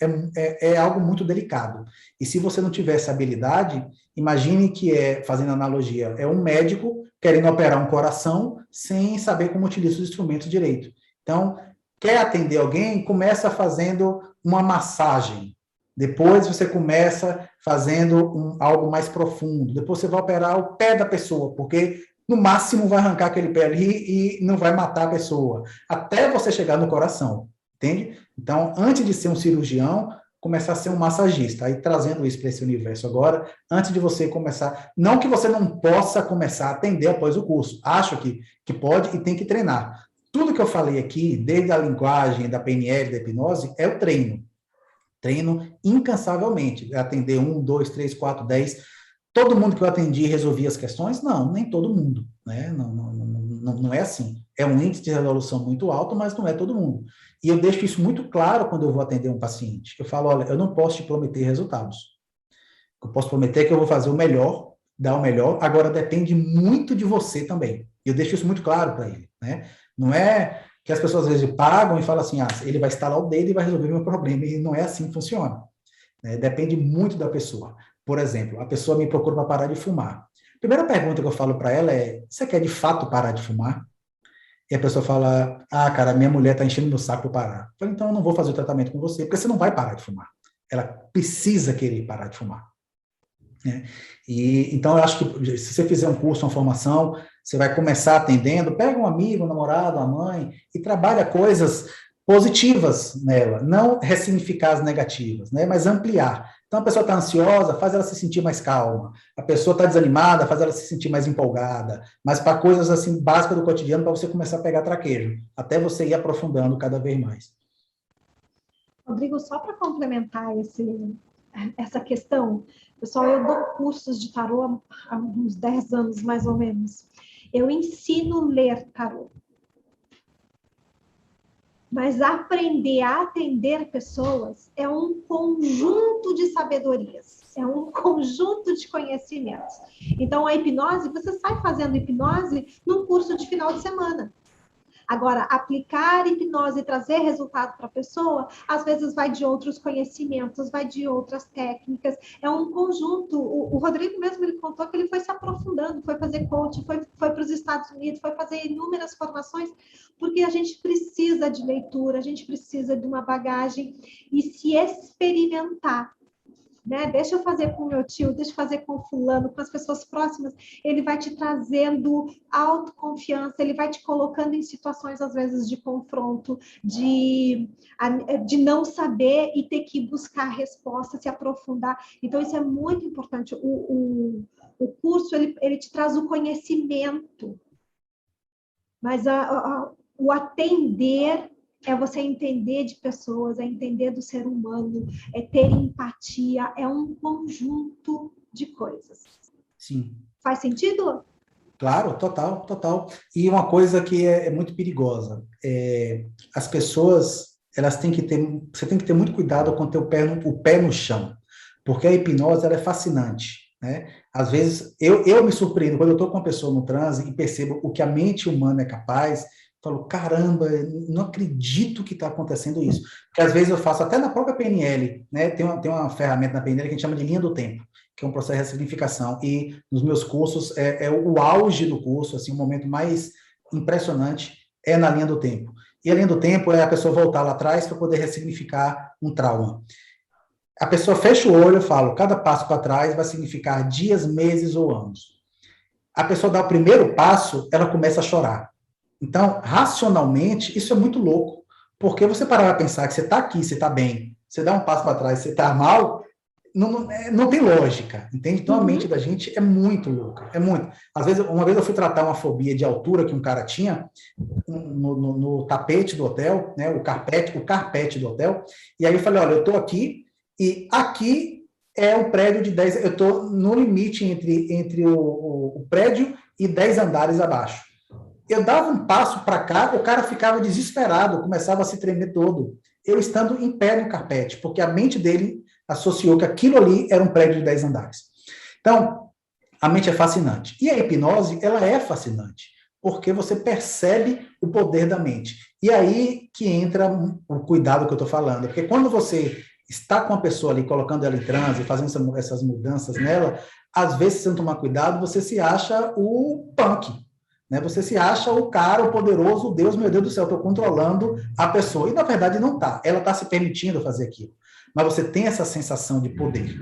é algo muito delicado. E se você não tiver essa habilidade, imagine que fazendo analogia, é um médico querendo operar um coração sem saber como utiliza os instrumentos direito. Então, quer atender alguém, começa fazendo uma massagem. Depois você começa fazendo algo mais profundo. Depois você vai operar o pé da pessoa, porque no máximo vai arrancar aquele pé ali e não vai matar a pessoa. Até você chegar no coração, entende? Então, antes de ser um cirurgião, começar a ser um massagista. Aí, trazendo isso para esse universo agora, antes de você começar... Não que você não possa começar a atender após o curso. Acho que pode e tem que treinar. Tudo que eu falei aqui, desde a linguagem, da PNL, da hipnose, é o treino. Treino incansavelmente. Atender 1, 2, 3, 4, 10. Todo mundo que eu atendi resolvia as questões? Não, nem todo mundo. Né? Não é assim. É um índice de resolução muito alto, mas não é todo mundo. E eu deixo isso muito claro quando eu vou atender um paciente. Eu falo, olha, eu não posso te prometer resultados. Eu posso prometer que eu vou fazer o melhor, dar o melhor, agora depende muito de você também. E eu deixo isso muito claro para ele. Né? Não é que as pessoas às vezes pagam e falam assim, ele vai instalar o dedo e vai resolver o meu problema. E não é assim que funciona. Né? Depende muito da pessoa. Por exemplo, a pessoa me procura para parar de fumar. A primeira pergunta que eu falo para ela é, você quer de fato parar de fumar? E a pessoa fala, cara, minha mulher está enchendo meu saco para parar. Eu falo, então eu não vou fazer o tratamento com você, porque você não vai parar de fumar. Ela precisa querer parar de fumar. Né? Então, eu acho que se você fizer um curso, uma formação, você vai começar atendendo, pega um amigo, um namorado, uma mãe, e trabalha coisas positivas nela, não ressignificar as negativas, né? Mas ampliar. Então, a pessoa está ansiosa, faz ela se sentir mais calma. A pessoa está desanimada, faz ela se sentir mais empolgada. Mas para coisas assim básicas do cotidiano, para você começar a pegar traquejo, até você ir aprofundando cada vez mais. Rodrigo, só para complementar essa questão, pessoal, eu dou cursos de tarô há uns 10 anos, mais ou menos. Eu ensino a ler tarô. Mas aprender a atender pessoas é um conjunto de sabedorias, é um conjunto de conhecimentos. Então, a hipnose, você sai fazendo hipnose num curso de final de semana. Agora, aplicar hipnose e trazer resultado para a pessoa, às vezes vai de outros conhecimentos, vai de outras técnicas, é um conjunto. O Rodrigo mesmo, ele contou que ele foi se aprofundando, foi fazer coaching, foi para os Estados Unidos, foi fazer inúmeras formações, porque a gente precisa de leitura, a gente precisa de uma bagagem e se experimentar. Né? Deixa eu fazer com o meu tio, deixa eu fazer com o fulano, com as pessoas próximas, ele vai te trazendo autoconfiança, ele vai te colocando em situações, às vezes, de confronto, de não saber e ter que buscar resposta, se aprofundar. Então, isso é muito importante. O curso, ele te traz o conhecimento, mas o atender é você entender de pessoas, é entender do ser humano, é ter empatia, é um conjunto de coisas. Sim. Faz sentido? Claro, total, total. E uma coisa que é muito perigosa, as pessoas, elas têm que ter, você tem que ter muito cuidado com ter o pé no chão, porque a hipnose, ela é fascinante, né? Às vezes, eu me surpreendo, quando eu estou com uma pessoa no transe e percebo o que a mente humana é capaz, falo, caramba, não acredito que está acontecendo isso. Porque às vezes eu faço, até na própria PNL, né? Tem uma ferramenta na PNL que a gente chama de linha do tempo, que é um processo de ressignificação. E nos meus cursos, é o auge do curso, assim, o momento mais impressionante é na linha do tempo. E a linha do tempo é a pessoa voltar lá atrás para poder ressignificar um trauma. A pessoa fecha o olho, eu falo, cada passo para trás vai significar dias, meses ou anos. A pessoa dá o primeiro passo, ela começa a chorar. Então, racionalmente, isso é muito louco, porque você parar para pensar que você está aqui, você está bem, você dá um passo para trás, você está mal, não tem lógica, entende? Então, a mente da gente é muito louca, é muito. Às vezes, uma vez eu fui tratar uma fobia de altura que um cara tinha no tapete do hotel, né, o carpete do hotel, e aí eu falei, olha, eu estou aqui, e aqui é um prédio de 10, eu estou no limite entre o prédio e 10 andares abaixo. Eu dava um passo para cá, o cara ficava desesperado, começava a se tremer todo. Eu estando em pé no carpete, porque a mente dele associou que aquilo ali era um prédio de 10 andares. Então, a mente é fascinante. E a hipnose, ela é fascinante, porque você percebe o poder da mente. E aí que entra o cuidado que eu estou falando, porque quando você está com a pessoa ali, colocando ela em transe, fazendo essas mudanças nela, às vezes, se não tomar cuidado, você se acha o punk, né? Você se acha o cara, o poderoso, o Deus, meu Deus do céu, estou controlando a pessoa. E, na verdade, não está. Ela está se permitindo fazer aquilo. Mas você tem essa sensação de poder.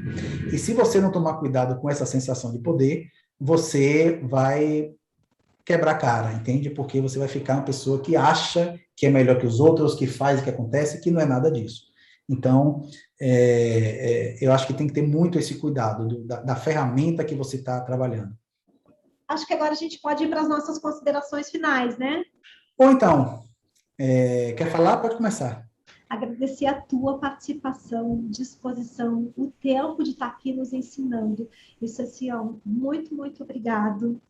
E se você não tomar cuidado com essa sensação de poder, você vai quebrar a cara, entende? Porque você vai ficar uma pessoa que acha que é melhor que os outros, que faz o que acontece, que não é nada disso. Então, eu acho que tem que ter muito esse cuidado da ferramenta que você está trabalhando. Acho que agora a gente pode ir para as nossas considerações finais, né? Ou então, quer falar? Pode começar. Agradecer a tua participação, disposição, o tempo de estar aqui nos ensinando. Isso assim, ó, muito, muito obrigado.